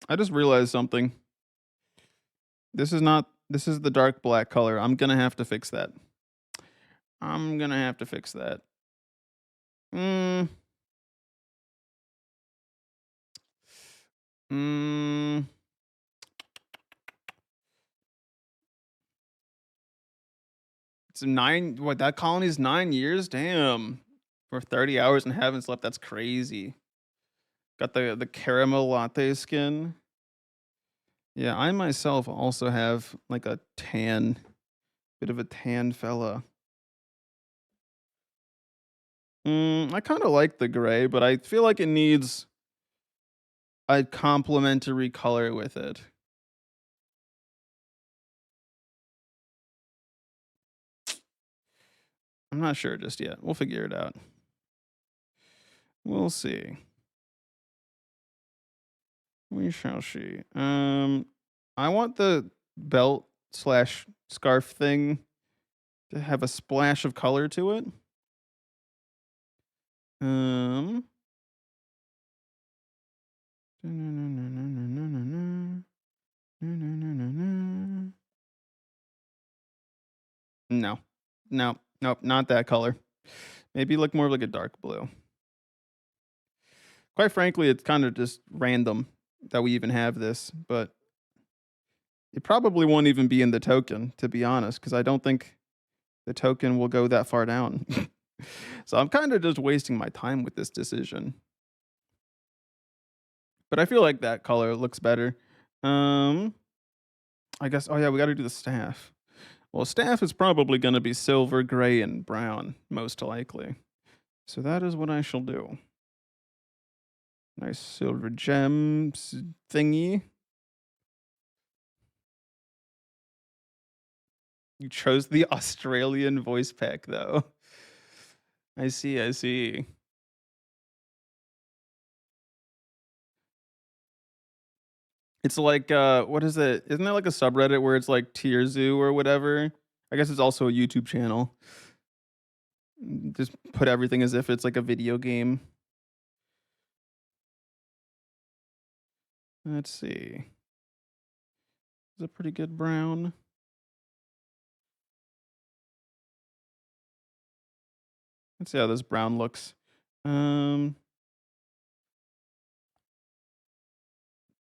I just realized something. This is the dark black color. I'm gonna have to fix that. I'm gonna have to fix that. Mm, mm, it's what, that colony's 9 years? Damn. For 30 hours and haven't slept. That's crazy. Got the caramel latte skin. Yeah, I myself also have like a bit of a tan fella. I kind of like the gray, but I feel like it needs a complementary color with it. I'm not sure just yet. We'll figure it out. We'll see. We shall see. I want the belt slash scarf thing to have a splash of color to it. Um. No, no, nope, not that color. Maybe look more like a dark blue. Quite frankly, it's kind of just random that we even have this, but it probably won't even be in the token, to be honest, because I don't think the token will go that far down. So I'm kind of just wasting my time with this decision. But I feel like that color looks better. Um, I guess. Oh yeah, we got to do the staff. Well, staff is probably going to be silver, gray, and brown, most likely. So that is what I shall do. Nice silver gems thingy. You chose the Australian voice pack, though. I see. I see. It's like, what is it? Isn't there like a subreddit where it's like Tier Zoo or whatever? I guess it's also a YouTube channel. Just put everything as if it's like a video game. Let's see. Is a pretty good brown. Let's see how this brown looks. Um,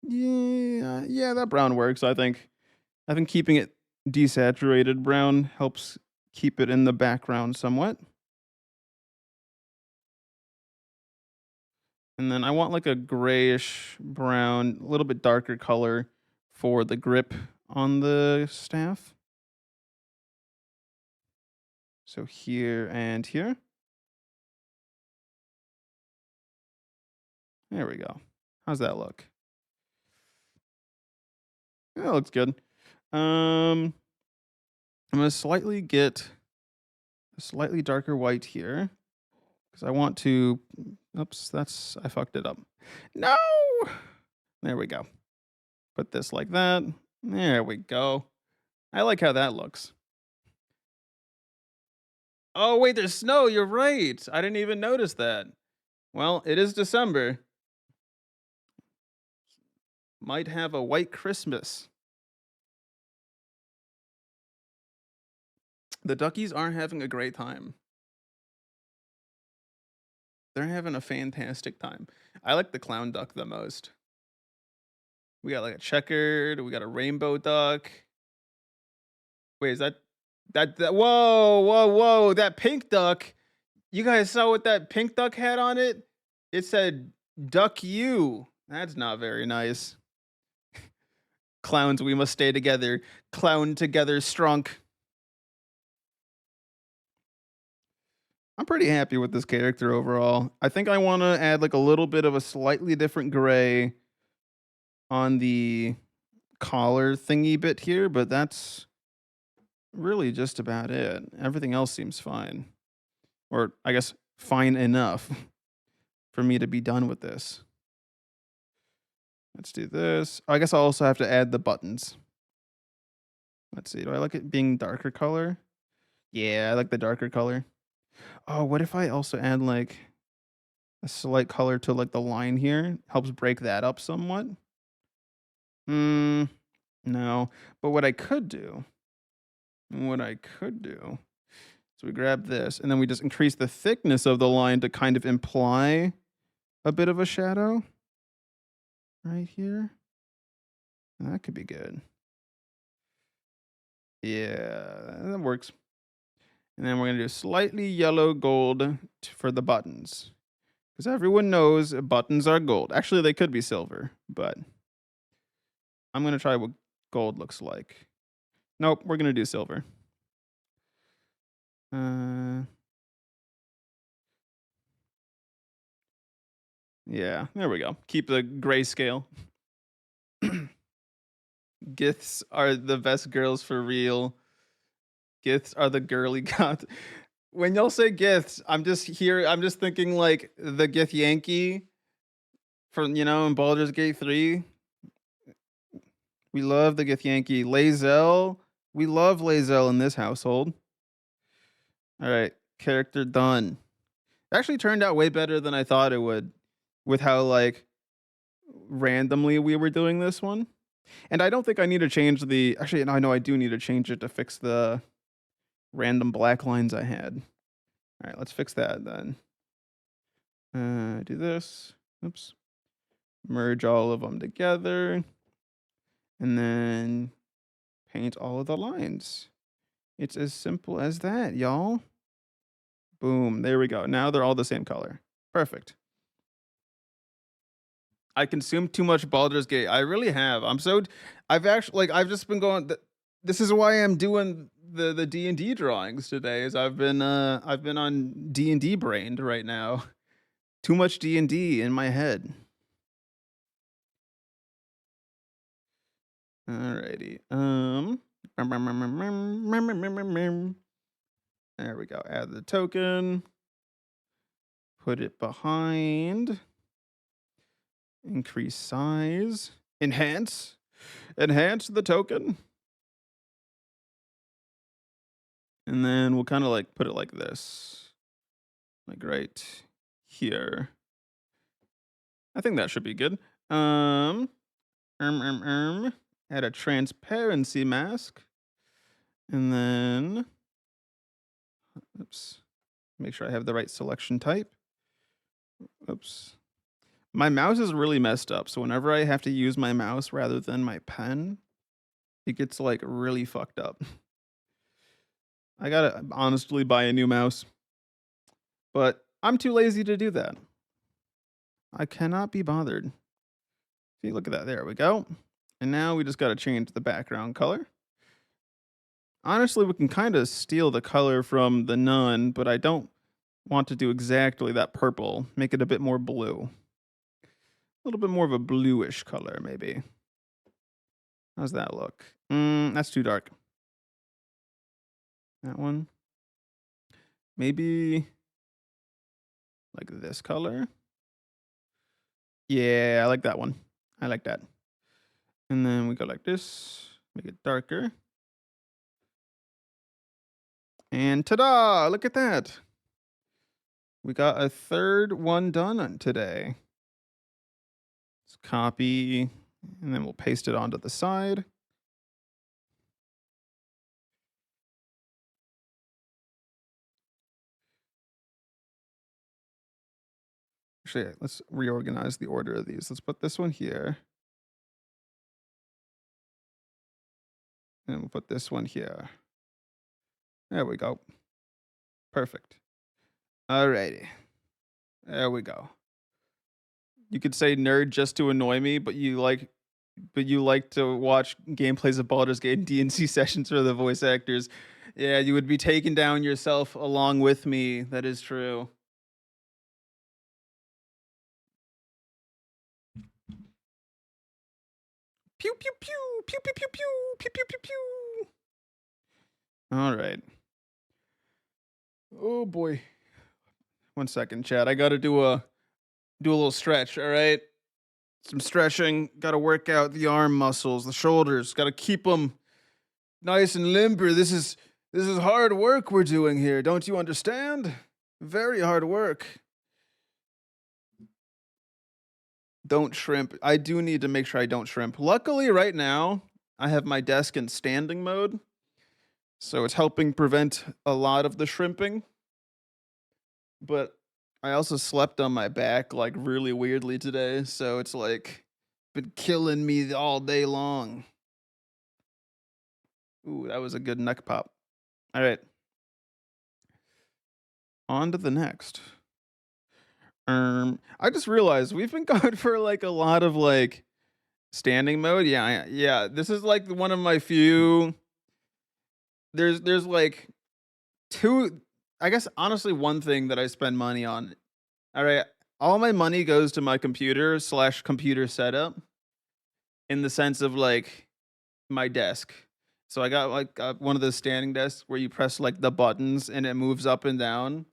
yeah, that brown works. I think keeping it desaturated brown helps keep it in the background somewhat. And then I want like a grayish brown, a little bit darker color for the grip on the staff. So here and here. There we go. How's that look? That looks good. I'm gonna slightly get a slightly darker white here because I want to. Oops, I fucked it up. No, there we go. Put this like that. There we go. I like how that looks. Oh wait, there's snow. You're right. I didn't even notice that. Well, it is December. Might have a white Christmas. The duckies aren't having a great time. They're having a fantastic time. I like the clown duck the most. We got like a checkered, we got a rainbow duck. Wait, is that whoa, whoa, whoa, that pink duck. You guys saw what that pink duck had on it? It said duck you. That's not very nice. Clowns, we must stay together. Clown together strong. I'm pretty happy with this character overall. I think I want to add like a little bit of a slightly different gray on the collar thingy bit here, but that's really just about it. Everything else seems fine. Or I guess fine enough for me to be done with this. Let's do this. I guess I'll also have to add the buttons. Let's see. Do I like it being darker color? Yeah, I like the darker color. Oh, what if I also add like a slight color to like the line here? Helps break that up somewhat. No. But what I could do, so we grab this and then we just increase the thickness of the line to kind of imply a bit of a shadow right here. That could be good. Yeah, that works. And then we're going to do slightly yellow gold for the buttons. Because everyone knows buttons are gold. Actually, they could be silver, but I'm going to try what gold looks like. Nope, we're going to do silver. Yeah, there we go. Keep the grayscale. Giths are the best girls for real. Giths are the girly goth. When y'all say Giths, I'm just thinking like the Gith Yankee from, in Baldur's Gate 3. We love the Gith Yankee. Lae'zel. We love Lae'zel in this household. All right, character done. Actually turned out way better than I thought it would with how like randomly we were doing this one. And I don't think I need to change actually, no, I know I do need to change it to fix the random black lines I had. All right, let's fix that then. Do this. Oops. Merge all of them together. And then paint all of the lines. It's as simple as that, y'all. Boom. There we go. Now they're all the same color. Perfect. I consumed too much Baldur's Gate. I really have. I've just been going. This is why I'm doing the D&D drawings today. Is I've been on D&D brained right now. Too much D&D in my head. Alrighty. There we go. Add the token. Put it behind. Increase size. Enhance. Enhance the token. And then we'll kind of like put it like this. Like right here. I think that should be good. Add a transparency mask. And then, oops. Make sure I have the right selection type. Oops. My mouse is really messed up. So whenever I have to use my mouse rather than my pen, it gets like really fucked up. I gotta honestly buy a new mouse. But I'm too lazy to do that. I cannot be bothered. See, look at that. There we go. And now we just got to change the background color. Honestly, we can kind of steal the color from the nun, but I don't want to do exactly that purple. Make it a bit more blue. A little bit more of a bluish color, maybe. How's that look? That's too dark. That one. Maybe like this color. Yeah, I like that one. I like that. And then we go like this, make it darker. And ta-da! Look at that. We got a third one done today. Let's copy, and then we'll paste it onto the side. Actually, let's reorganize the order of these. Let's put this one here. And we'll put this one here. There we go. Perfect. Alrighty. There we go. You could say nerd just to annoy me, but you like to watch gameplays of Baldur's Gate and DnC sessions for the voice actors. Yeah, you would be taken down yourself along with me. That is true. Pew pew pew pew pew pew pew pew pew pew pew. All right. Oh boy. 1 second, chat. I got to do a little stretch. All right. Some stretching. Got to work out the arm muscles, the shoulders. Got to keep them nice and limber. This is hard work we're doing here. Don't you understand? Very hard work. Don't shrimp. I do need to make sure I don't shrimp. Luckily, right now, I have my desk in standing mode, so it's helping prevent a lot of the shrimping. But I also slept on my back like really weirdly today, so it's like been killing me all day long. Ooh, that was a good neck pop. All right. On to the next. I just realized we've been going for like a lot of like standing mode. Yeah. This is like one of my few. There's like two. I guess honestly, one thing that I spend money on. All right, all my money goes to my computer/computer setup in the sense of like my desk. So I got like one of those standing desks where you press like the buttons and it moves up and down.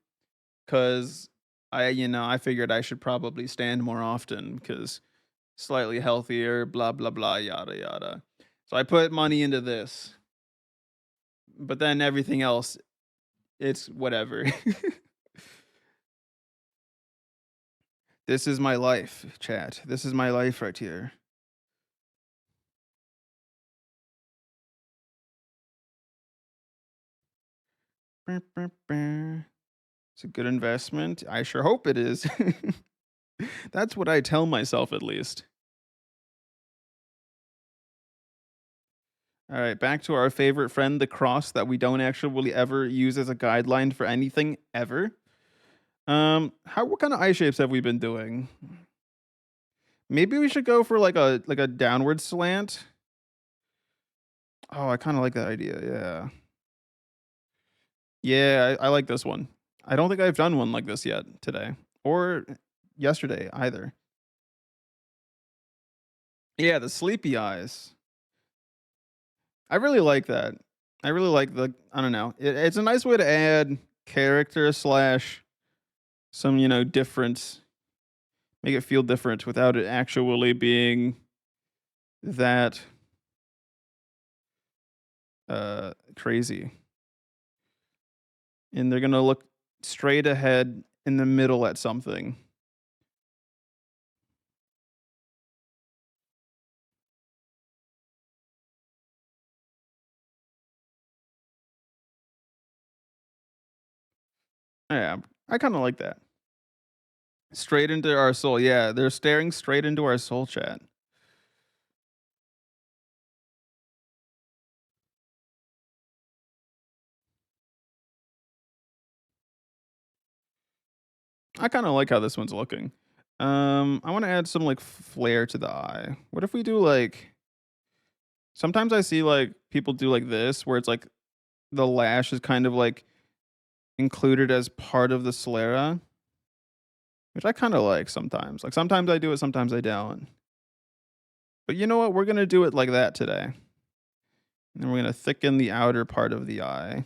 Cause I figured I should probably stand more often because slightly healthier, blah, blah, blah, yada, yada. So I put money into this, but then everything else, it's whatever. This is my life, chat. This is my life right here. It's a good investment. I sure hope it is. That's what I tell myself, at least. All right, back to our favorite friend, the cross, that we don't actually ever use as a guideline for anything ever. What kind of eye shapes have we been doing? Maybe we should go for like a downward slant. Oh, I kind of like that idea. Yeah. Yeah, I like this one. I don't think I've done one like this yet today or yesterday either. Yeah, the sleepy eyes. I really like that. I really like I don't know. It's a nice way to add character slash some, difference, make it feel different without it actually being that crazy. And they're going to look straight ahead in the middle at something. Yeah, I kind of like that. Straight into our soul. Yeah, they're staring straight into our soul, chat. I kind of like how this one's looking. I want to add some like flair to the eye. What if we do like sometimes I see like people do like this where it's like the lash is kind of like included as part of the sclera, which I kind of like sometimes. Like sometimes I do it, sometimes I don't. But you know what? We're gonna do it like that today. And then we're gonna thicken the outer part of the eye.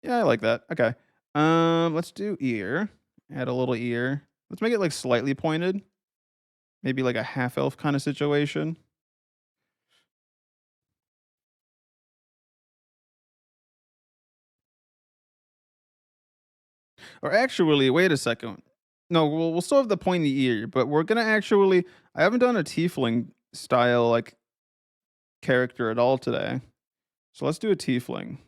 Yeah, I like that. Okay. Let's do ear. Add a little ear. Let's make it like slightly pointed. Maybe like a half elf kind of situation. Or actually, wait a second. No, we'll still have the pointy ear, but we're gonna actually. I haven't done a tiefling style like character at all today, so let's do a tiefling.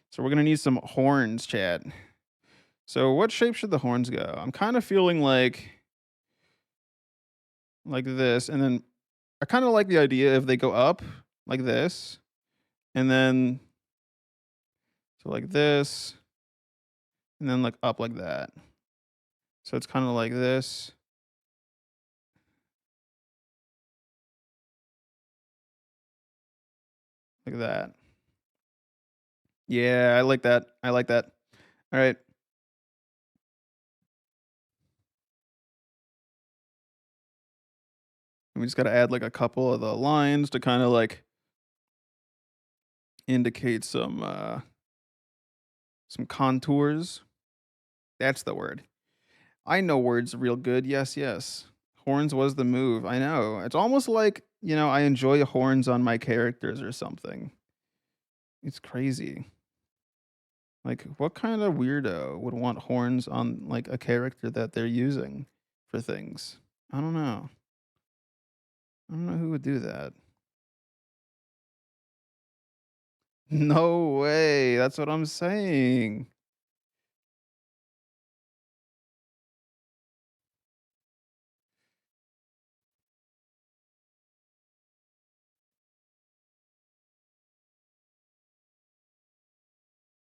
So we're gonna need some horns, chat. So what shape should the horns go? I'm kind of feeling like this, and then I kind of like the idea if they go up like this, and then so like this, and then like up like that. So it's kind of like this, like that. Yeah, I like that. I like that. All right. We just got to add like a couple of the lines to kind of like indicate some contours. That's the word. I know words real good. Yes, yes. Horns was the move. I know. It's almost like, I enjoy horns on my characters or something. It's crazy. Like, what kind of weirdo would want horns on like a character that they're using for things? I don't know. I don't know who would do that. No way. That's what I'm saying.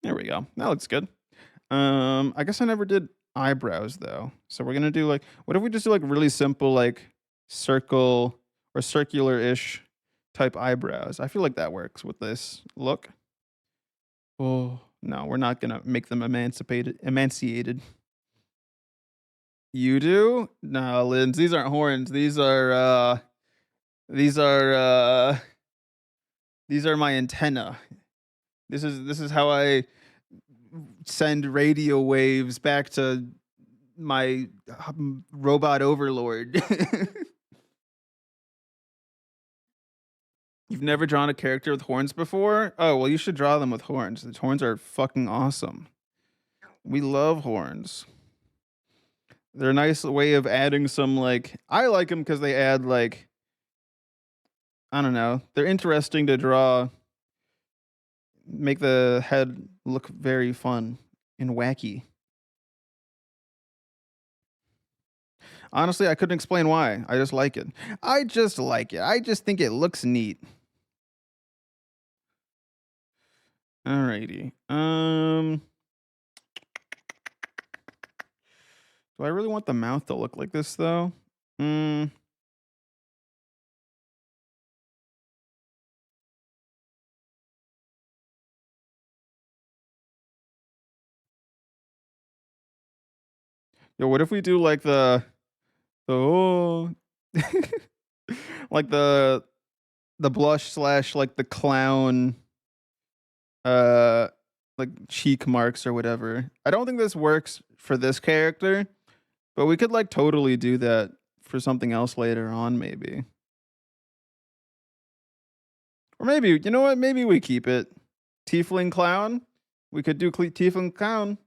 There we go. That looks good. I guess I never did eyebrows though. So we're gonna do like, what if we just do like really simple like circle or circular-ish type eyebrows? I feel like that works with this look. Oh no, we're not gonna make them emaciated. You do? No, Linz, these aren't horns. These are uh these are my antenna. This is how I send radio waves back to my robot overlord. You've never drawn a character with horns before? Oh, well, you should draw them with horns. The horns are fucking awesome. We love horns. They're a nice way of adding some, like, I like them because they add, like, I don't know. They're interesting to draw, make the head look very fun and wacky. Honestly, I couldn't explain why. I just like it. I just like it. I just think it looks neat. Alrighty. Do I really want the mouth to look like this though? Mm. Yo, what if we do like the oh, like the blush slash like the clown uh like cheek marks or whatever. I don't think this works for this character, but we could like totally do that for something else later on maybe. Or maybe, you know what? Maybe we keep it. Tiefling clown. We could do tiefling clown.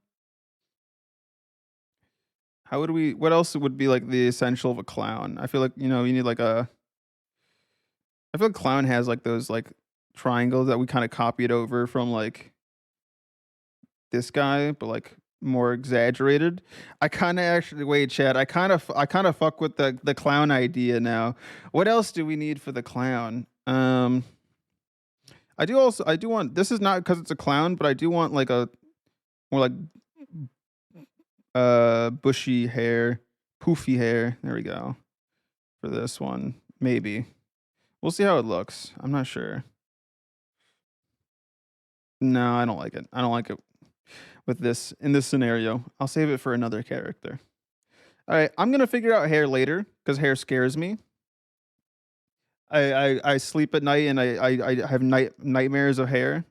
How would we? What else would be like the essential of a clown? I feel like you need like a. I feel like clown has like those like triangles that we kind of copied over from like this guy, but like more exaggerated. I kind of actually wait, Chad. I kind of fuck with the clown idea now. What else do we need for the clown? I do want, this is not because it's a clown, but I do want like a more like bushy hair, poofy hair. There we go. For this one, maybe. We'll see how it looks. I'm not sure. No, I don't like it. I don't like it. with this in this scenario. I'll save it for another character. All right, I'm gonna figure out hair later because hair scares me. I sleep at night and I have nightmares of hair,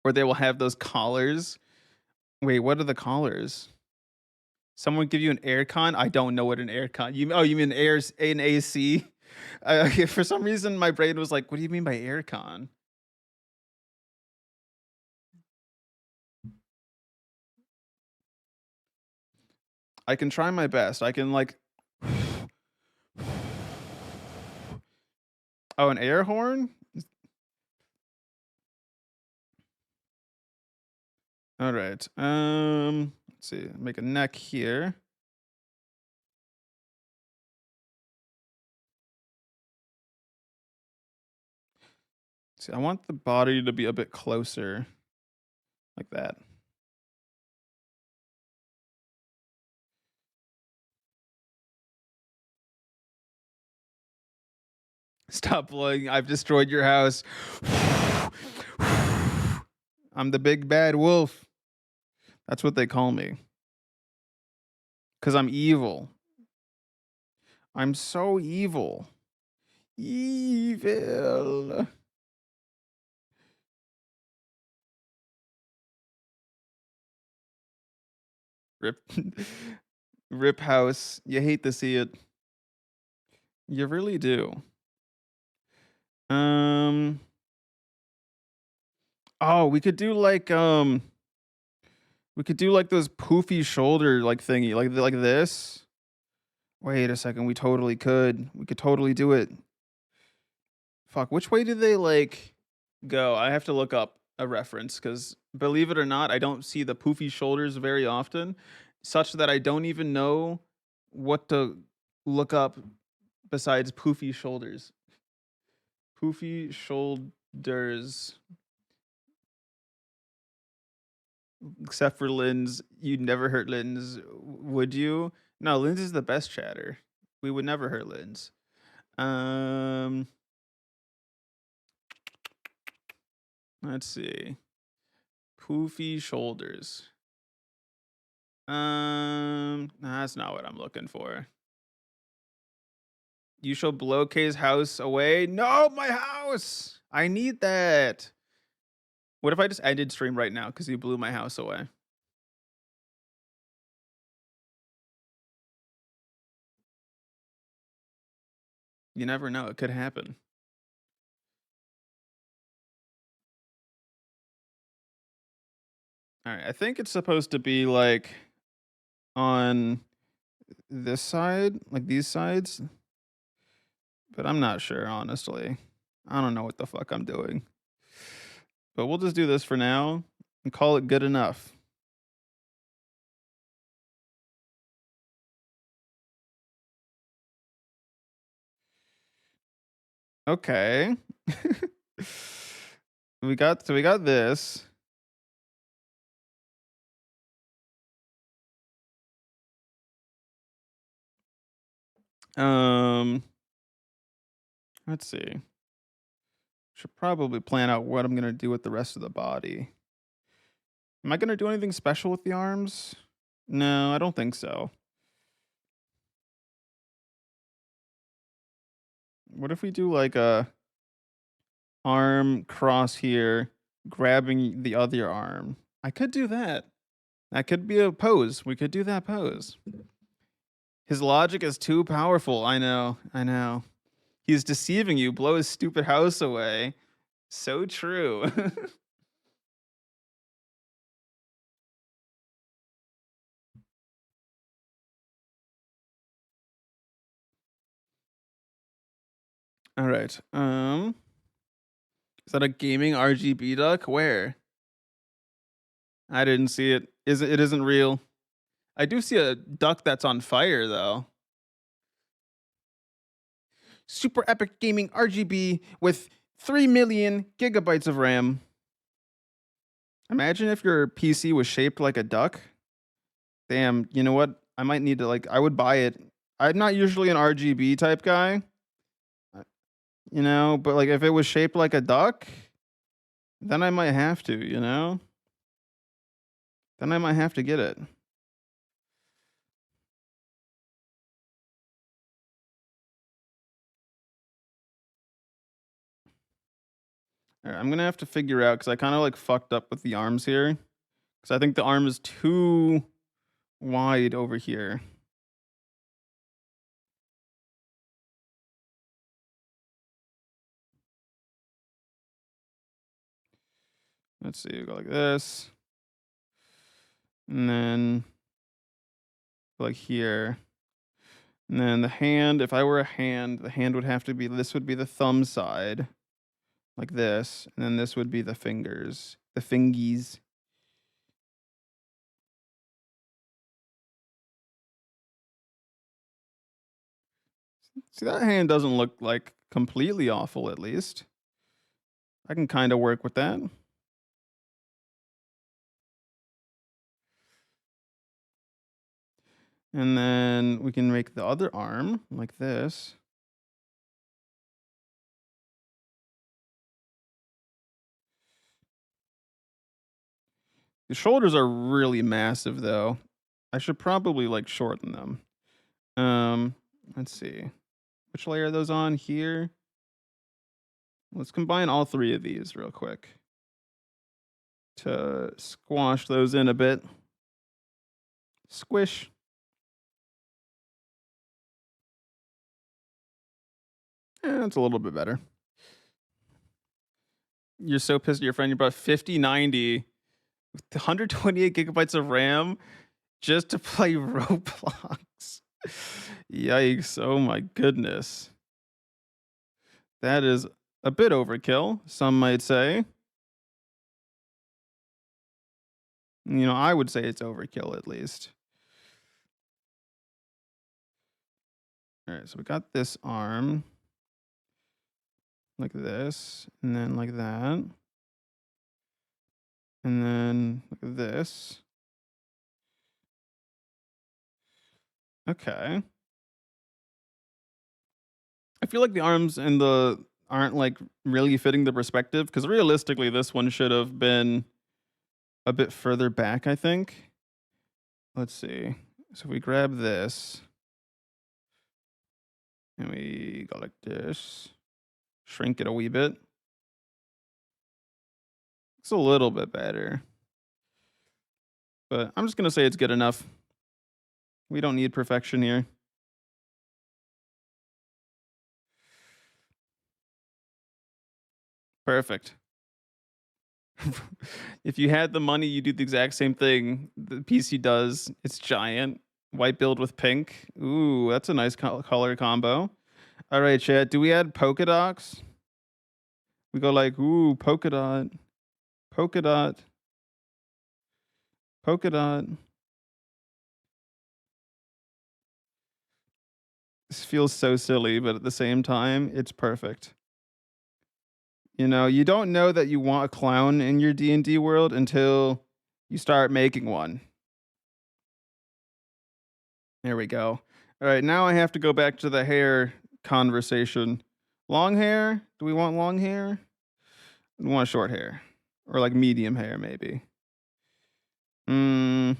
where they will have those collars. Wait, what are the collars? Someone give you an aircon? I don't know what an aircon. You mean an AC? For some reason, my brain was like, "What do you mean by aircon?" I can try my best. I can like, oh, an air horn. All right. Let's see. Make a neck here. See, I want the body to be a bit closer, like that. Stop blowing. I've destroyed your house. I'm the big bad wolf. That's what they call me. Because I'm evil. I'm so evil. Evil. Rip. Rip house. You hate to see it. You really do. Oh, we could do like those poofy shoulder like thingy, like this. Wait a second, we totally could. We could totally do it. Fuck, which way do they like go? I have to look up a reference because believe it or not, I don't see the poofy shoulders very often, such that I don't even know what to look up besides poofy shoulders. Poofy shoulders. Except for Lynn's, you'd never hurt Lynn's, would you? No, Lynn's is the best chatter. We would never hurt Lynn's. Let's see. Poofy shoulders. Nah, that's not what I'm looking for. You shall blow Kay's house away. No, my house. I need that. What if I just ended stream right now because you blew my house away? You never know. It could happen. All right. I think it's supposed to be like on this side, like these sides. But I'm not sure, honestly. I don't know what the fuck I'm doing. But we'll just do this for now and call it good enough. Okay. we got this. Let's see. Should probably plan out what I'm gonna do with the rest of the body. Am I gonna do anything special with the arms? No, I don't think so. What if we do like a arm cross here, grabbing the other arm? I could do that. That could be a pose. We could do that pose. His logic is too powerful. I know. I know. He's deceiving you. Blow his stupid house away. So true. All right. Is that a gaming RGB duck? Where? I didn't see it. It isn't real. I do see a duck that's on fire though. Super epic gaming RGB with 3 million gigabytes of RAM. Imagine if your PC was shaped like a duck. Damn, you know what? I might need to I would buy it. I'm not usually an RGB type guy, but like if it was shaped like a duck, then I might have to, then I might have to get it. All right, I'm gonna have to figure out because I kind of like fucked up with the arms here. Because I think the arm is too wide over here. Let's see, we go like this. And then like here. And then the hand, if I were a hand, the hand would have to be, this would be the thumb side. Like this. And then this would be the fingers. The fingies. See, that hand doesn't look like completely awful, at least. I can kind of work with that. And then we can make the other arm like this. The shoulders are really massive, though. I should probably like shorten them. Let's see. Which layer are those on here? Let's combine all three of these real quick to squash those in a bit. Squish. That's a little bit better. You're so pissed at your friend you brought 5090 with 128 gigabytes of RAM just to play Roblox. Yikes. Oh my goodness. That is a bit overkill, some might say. You know, I would say it's overkill at least. All right, so we got this arm like this, and then like that, and then like this. Okay. I feel like the arms and the aren't like really fitting the perspective because realistically, this one should have been a bit further back, I think. Let's see. So if we grab this and we go like this, shrink it a wee bit. It's a little bit better. But I'm just going to say it's good enough. We don't need perfection here. Perfect. If you had the money, you do the exact same thing the PC does. It's giant. White build with pink. Ooh, that's a nice color combo. All right, chat. Do we add polka dots? We go like, ooh, polka dot, polka dot, polka dot. This feels so silly, but at the same time, it's perfect. You know, you don't know that you want a clown in your D&D world until you start making one. There we go. All right, now I have to go back to the hair conversation. Long hair? Do we want long hair? We want short hair. Or like medium hair, maybe. Mm.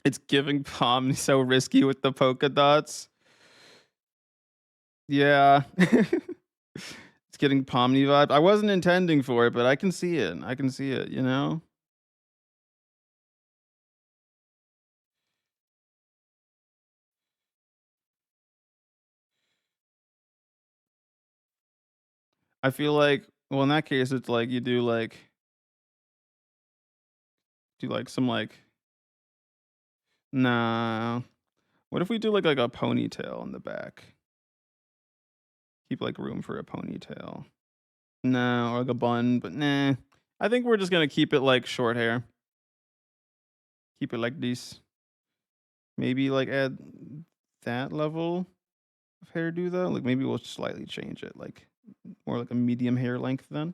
It's giving palm so risky with the polka dots. Yeah. It's getting Pomni vibe. I wasn't intending for it, but I can see it. I can see it, you know? I feel like, well, in that case, it's like you do like some like, nah. What if we do like a ponytail in the back? Keep like room for a ponytail. No, or like a bun, but nah. I think we're just gonna keep it like short hair. Keep it like this. Maybe like add that level. of hairdo though. Like maybe we'll slightly change it, like more like a medium hair length then.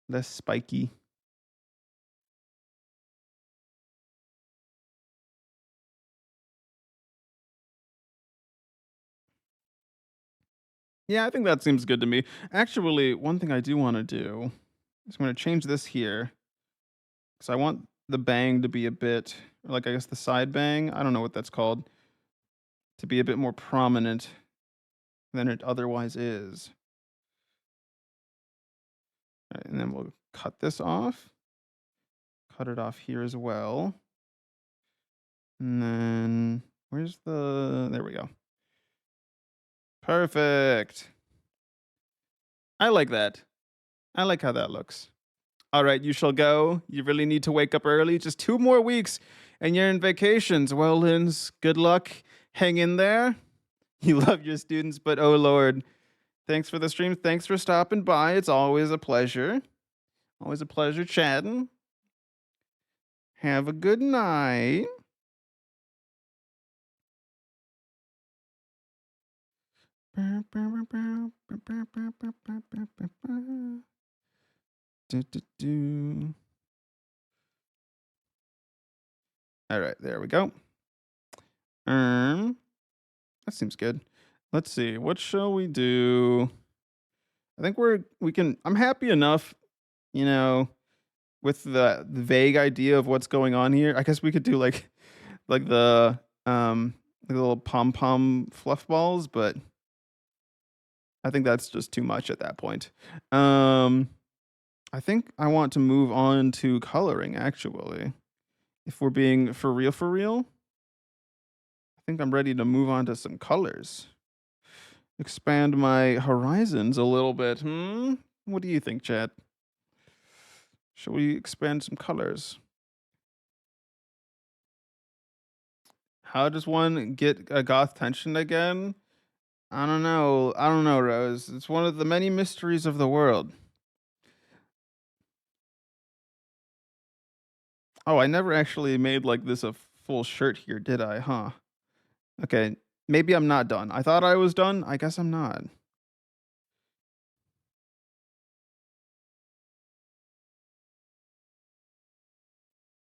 Less spiky. Yeah, I think that seems good to me. Actually, one thing I do want to do is I'm going to change this here because I want the bang to be a bit, or like I guess the side bang. I don't know what that's called, to be a bit more prominent than it otherwise is. All right, and then we'll cut this off. Cut it off here as well. And then where's there we go. Perfect. I like that. I like how that looks. All right, you shall go. You really need to wake up early. Just 2 more weeks and you're in vacations. Well, Linz, good luck. Hang in there. You love your students, but oh Lord. Thanks for the stream. Thanks for stopping by. It's always a pleasure. Always a pleasure chatting. Have a good night. All right, there we go. That seems good. Let's see. What shall we do? I think we can. I'm happy enough, you know, with the vague idea of what's going on here. I guess we could do like the little pom pom fluff balls, but I think that's just too much at that point. I think I want to move on to coloring. Actually, if we're being for real, I think I'm ready to move on to some colors. Expand my horizons a little bit. What do you think, Chad? Shall we expand some colors? How does one get a goth tension again? I don't know. I don't know, Rose. It's one of the many mysteries of the world. Oh, I never actually made like this a full shirt here, did I? Huh. Okay. Maybe I'm not done. I thought I was done. I guess I'm not.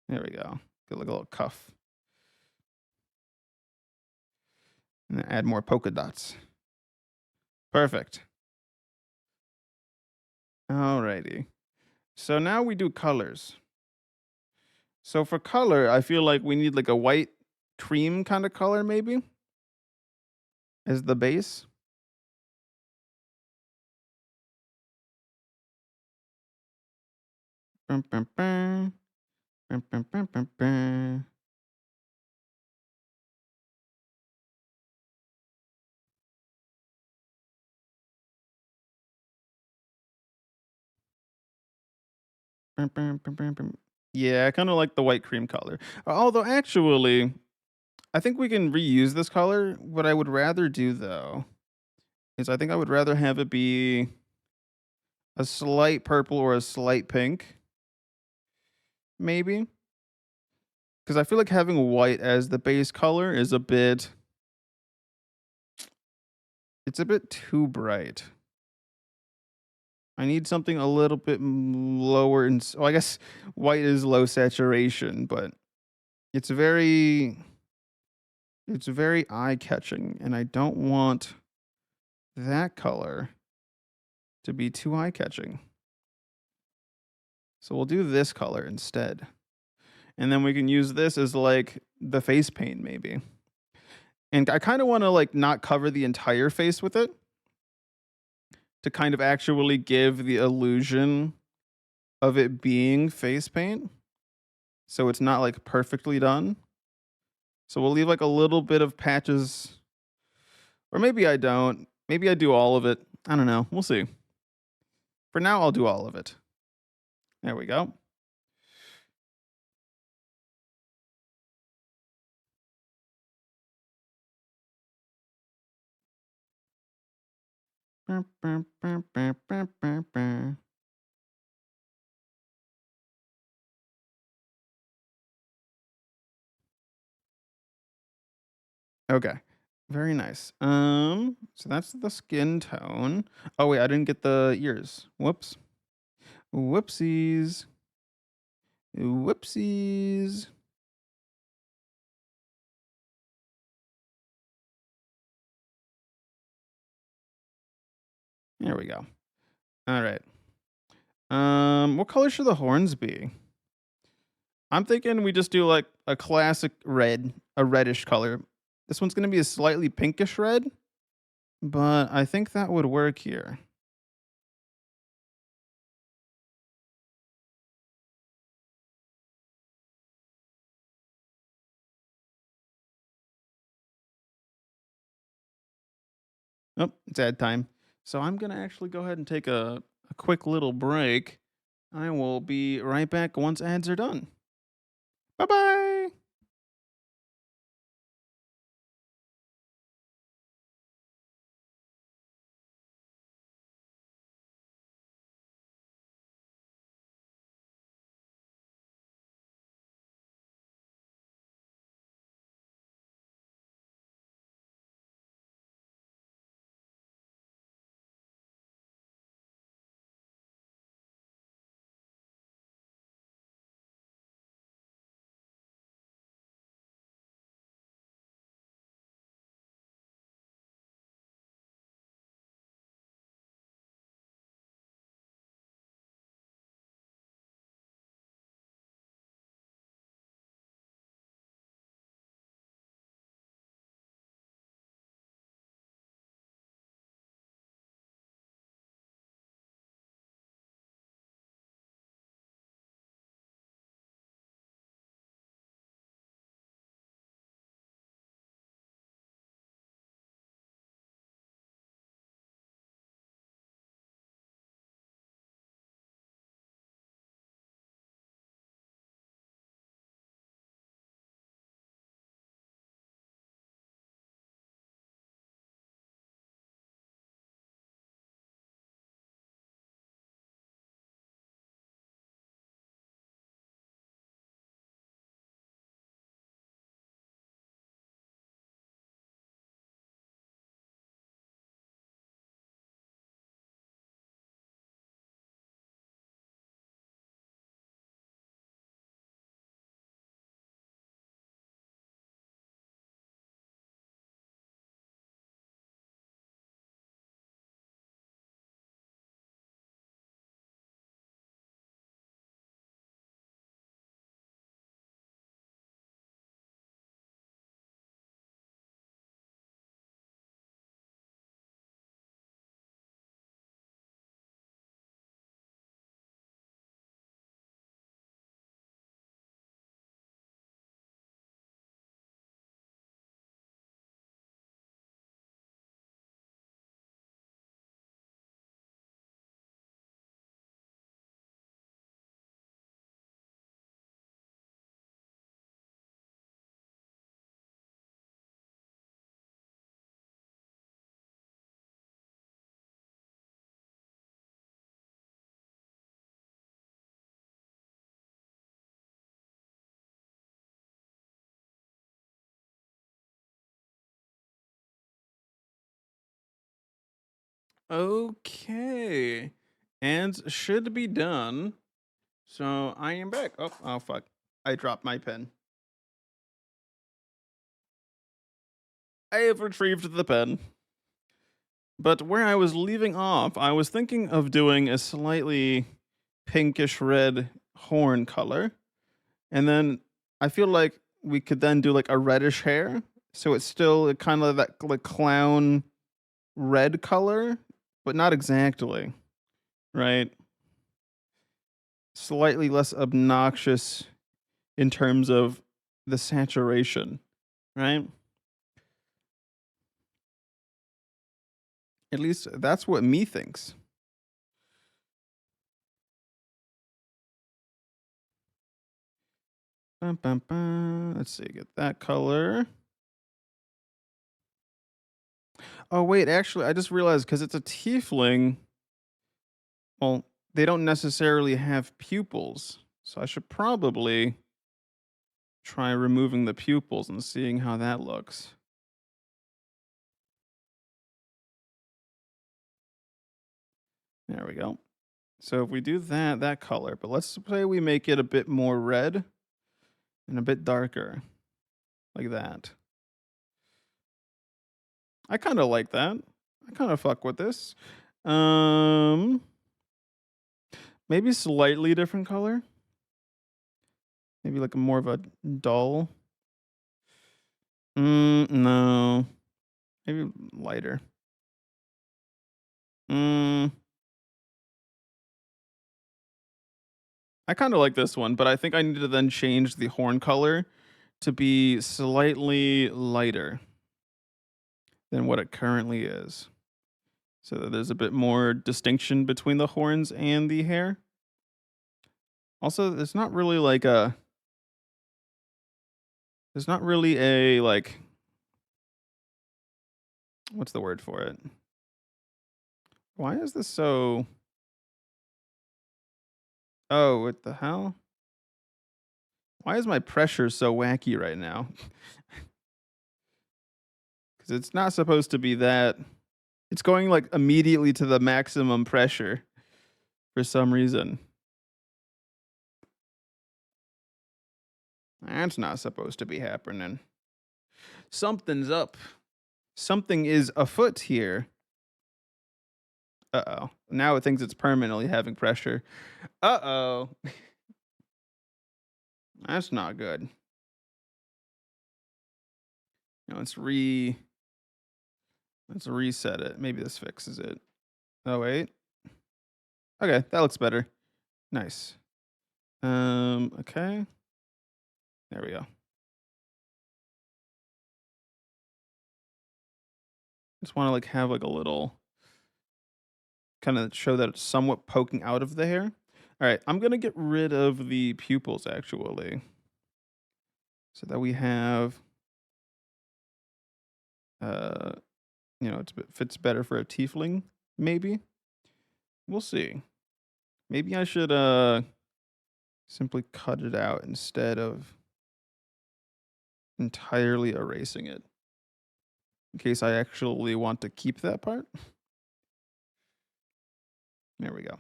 There we go. Get like a little cuff. And then add more polka dots. Perfect. Alrighty. So now we do colors. So for color, I feel like we need like a white cream kind of color maybe as the base. Bum, bum, bum. Bum, bum, bum, bum, bum. Bum, bum, bum, bum, bum. Yeah, I kind of like the white cream color. Although actually, I think we can reuse this color. What I would rather do though is I think I would rather have it be a slight purple or a slight pink, maybe. Because I feel like having white as the base color is it's a bit too bright. I need something a little bit lower in. Well, I guess white is low saturation, but it's very it's very eye catching, and I don't want that color to be too eye catching. So we'll do this color instead. And then we can use this as like the face paint maybe. And I kind of want to like not cover the entire face with it to kind of actually give the illusion of it being face paint. So it's not like perfectly done. So we'll leave like a little bit of patches, or maybe I don't. Maybe I do all of it. I don't know. We'll see. For now, I'll do all of it. There we go. Okay. Very nice. So that's the skin tone. Oh wait, I didn't get the ears. Whoops. Whoopsies. Whoopsies. There we go. All right. What color should the horns be? I'm thinking we just do like a classic red, a reddish color. This one's gonna be a slightly pinkish red, but I think that would work here. Oh, it's ad time. So I'm gonna actually go ahead and take a quick little break. I will be right back once ads are done. Bye bye. Okay. And should be done. So I am back. Oh fuck. I dropped my pen. I have retrieved the pen. But where I was leaving off, I was thinking of doing a slightly pinkish red horn color. And then I feel like we could then do like a reddish hair. So it's still kind of that like clown red color, but not exactly, right? Slightly less obnoxious in terms of the saturation, right? At least that's what me thinks. Bum, bum, bum. Let's see, get that color. Oh wait, actually, I just realized because it's a tiefling. Well, they don't necessarily have pupils, so I should probably try removing the pupils and seeing how that looks. There we go. So if we do that color, but let's say we make it a bit more red and a bit darker, like that. I kind of like that. I kind of fuck with this. Um, Maybe slightly different color. Maybe like a more of a dull. No. Maybe lighter. Mm, I kind of like this one, but I think I need to then change the horn color to be slightly lighter than what it currently is, so that there's a bit more distinction between the horns and the hair. Also, there's not really a like, what's the word for it? Why is this so? Oh, what the hell? Why is my pressure so wacky right now? Because it's not supposed to be that. It's going like immediately to the maximum pressure for some reason. That's not supposed to be happening. Something's up. Something is afoot here. Uh-oh. Now it thinks it's permanently having pressure. Uh-oh. That's not good. Now let's reset it. Maybe this fixes it. Oh wait. Okay, that looks better. Nice. Okay. There we go. Just want to like have like a little kind of show that it's somewhat poking out of the hair. All right, I'm gonna get rid of the pupils actually, so that we have, uh, it fits better for a tiefling. Maybe we'll see. Maybe I should simply cut it out instead of entirely erasing it, in case I actually want to keep that part. There we go.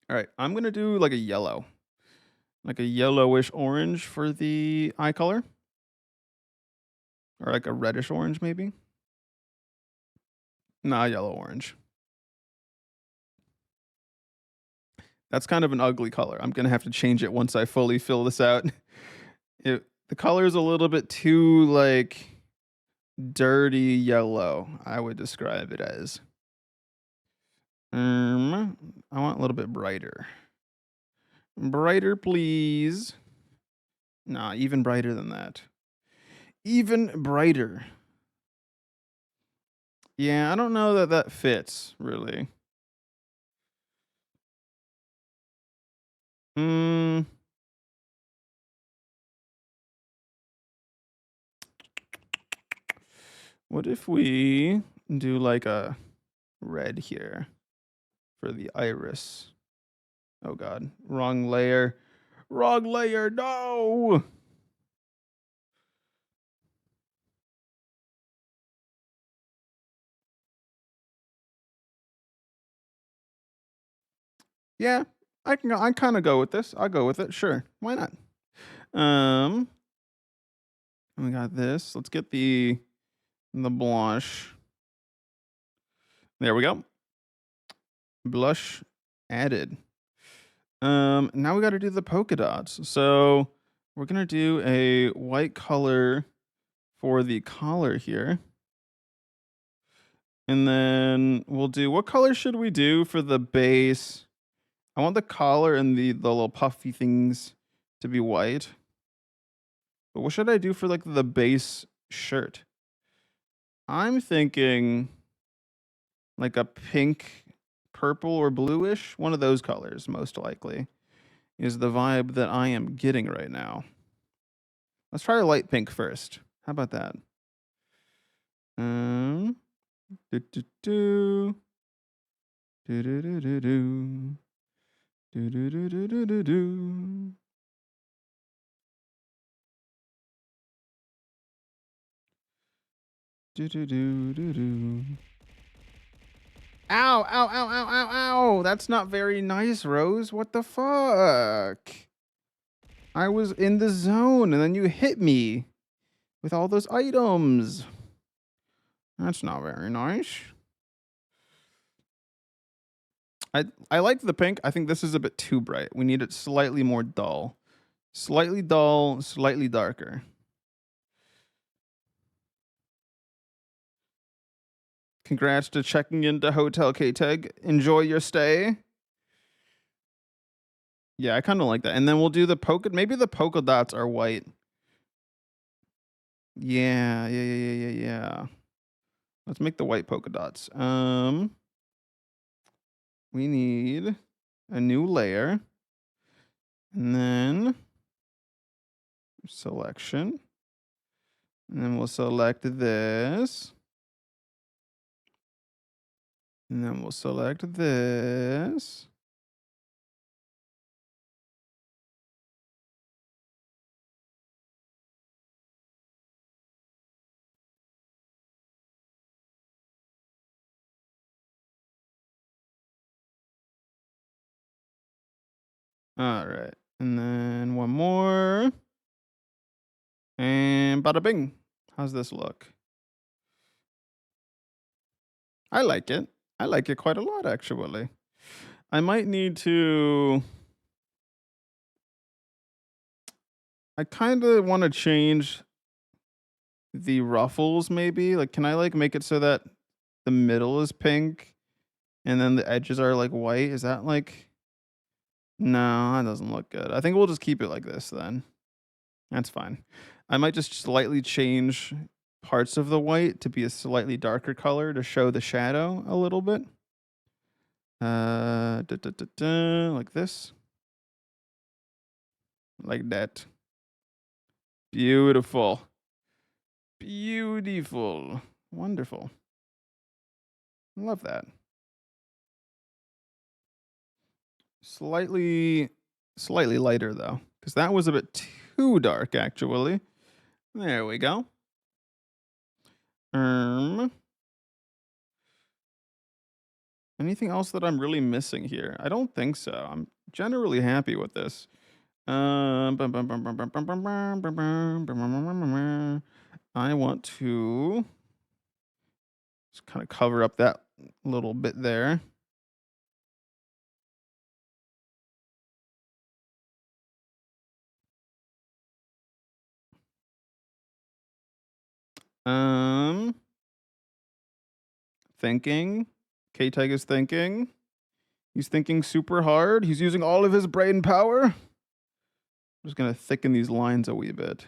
All right, I'm gonna do like a yellow, like a yellowish orange for the eye color, or like a reddish orange maybe. Nah, yellow orange. That's kind of an ugly color. I'm gonna have to change it once I fully fill this out. The color is a little bit too like dirty yellow, I would describe it as. I want a little bit brighter. Brighter, please. Nah, even brighter than that. Even brighter. Yeah, I don't know that that fits really. Mm, what if we do like a red here for the iris? Oh god, wrong layer. Wrong layer, no! Yeah, I kind of go with this. I'll go with it. Sure. Why not? Um we got this. Let's get the blush. There we go. Blush added. Now we got to do the polka dots. So we're going to do a white color for the collar here. And then we'll do, what color should we do for the base? I want the collar and the little puffy things to be white. But what should I do for like the base shirt? I'm thinking like a pink, purple, or bluish. One of those colors, most likely, is the vibe that I am getting right now. Let's try a light pink first. How about that? Do do do do do do do do do do do do do do do. Do do do do do. Ow, ow, ow, ow, ow, ow. That's not very nice, Rose. What the fuck? I was in the zone and then you hit me with all those items. That's not very nice. I like the pink. I think this is a bit too bright. We need it slightly more dull. Slightly dull, slightly darker. Congrats to checking into Hotel K-Teg. Enjoy your stay. Yeah, I kind of like that. And then we'll do the polka. Maybe the polka dots are white. Yeah. Let's make the white polka dots. We need a new layer. And then selection. And then we'll select this. And then we'll select this. All right. And then one more. And bada bing. How's this look? I like it. I like it quite a lot, actually. I might need to... I kind of want to change the ruffles, maybe. Like, can I, like, make it so that the middle is pink and then the edges are, like, white? Is that, like... No, that doesn't look good. I think we'll just keep it like this, then. That's fine. I might just slightly change parts of the white to be a slightly darker color to show the shadow a little bit. Like this. Like that. Beautiful. Beautiful. Wonderful. Love that. Slightly lighter though, because that was a bit too dark actually. There we go. Anything else that I'm really missing here? I don't think so. I'm generally happy with this. I want to just kind of cover up that little bit there. Thinking. K-Tag is thinking. He's thinking super hard. He's using all of his brain power. I'm just gonna thicken these lines a wee bit.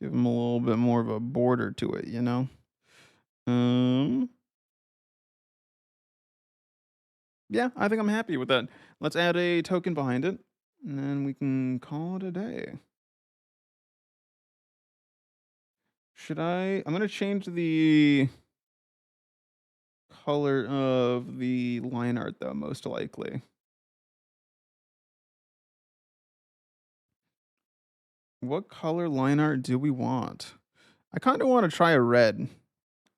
Give him a little bit more of a border to it, you know? Yeah, I think I'm happy with that. Let's add a token behind it, and then we can call it a day. Should I? I'm gonna change the color of the line art though, most likely. What color line art do we want? I kind of want to try a red,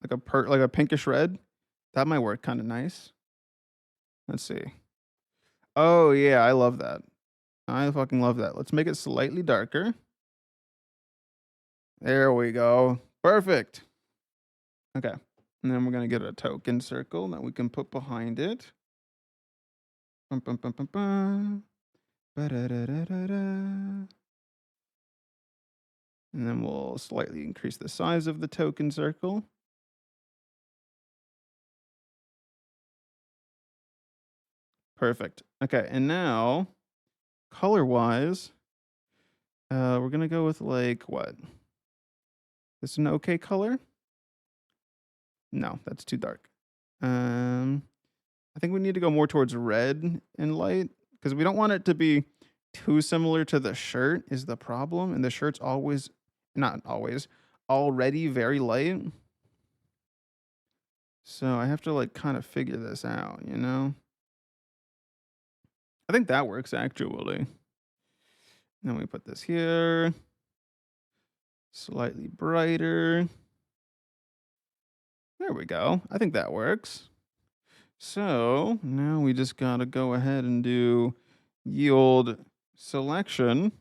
like a pinkish red. That might work kind of nice. Let's see. Oh yeah, I love that. I fucking love that. Let's make it slightly darker. There we go. Perfect. Okay. And then we're going to get a token circle that we can put behind it. Bum, bum, bum, bum, bum. Ba-da-da-da-da-da. And then we'll slightly increase the size of the token circle. Perfect. Okay, and now, color-wise, we're going to go with, like, what? This an okay color? No, that's too dark. I think we need to go more towards red and light, because we don't want it to be too similar to the shirt is the problem. And the shirt's not always, already very light. So I have to like kind of figure this out, you know? I think that works actually. Then we put this here. Slightly brighter. There we go. I think that works. So now we just gotta go ahead and do yield selection.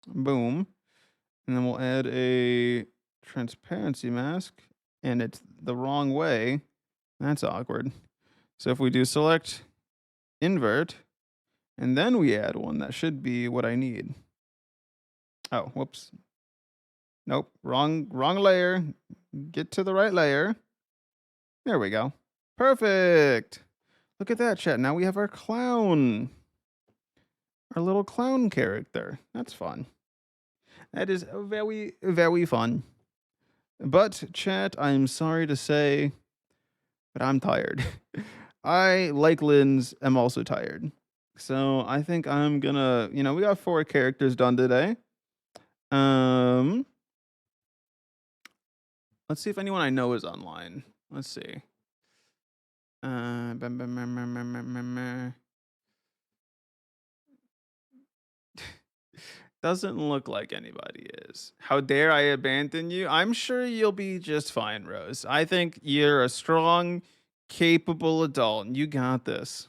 Boom. And then we'll add a transparency mask, and it's the wrong way. That's awkward. So if we do select invert, and then we add one, that should be what I need. Oh, whoops. Nope, wrong layer. Get to the right layer. There we go. Perfect. Look at that, chat. Now we have our clown. Our little clown character. That's fun. That is very, very fun. But, chat, I'm sorry to say, but I'm tired. I, like Lynn's, am also tired. So I think I'm gonna, we got 4 characters done today. Let's see if anyone I know is online. Let's see. Doesn't look like anybody is. How dare I abandon you? I'm sure you'll be just fine, Rose. I think you're a strong, capable adult, and you got this.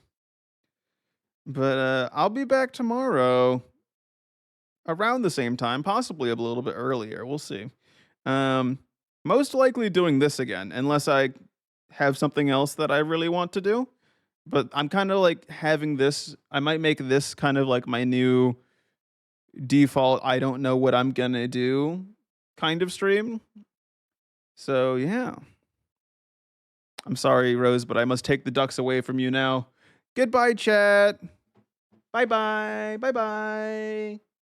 But I'll be back tomorrow around the same time, possibly a little bit earlier. We'll see. Most likely doing this again, unless I have something else that I really want to do. But I'm kind of like having this. I might make this kind of like my new default. I don't know what I'm gonna do kind of stream. So yeah. I'm sorry, Rose, but I must take the ducks away from you now. Goodbye, chat. Bye bye. Bye bye.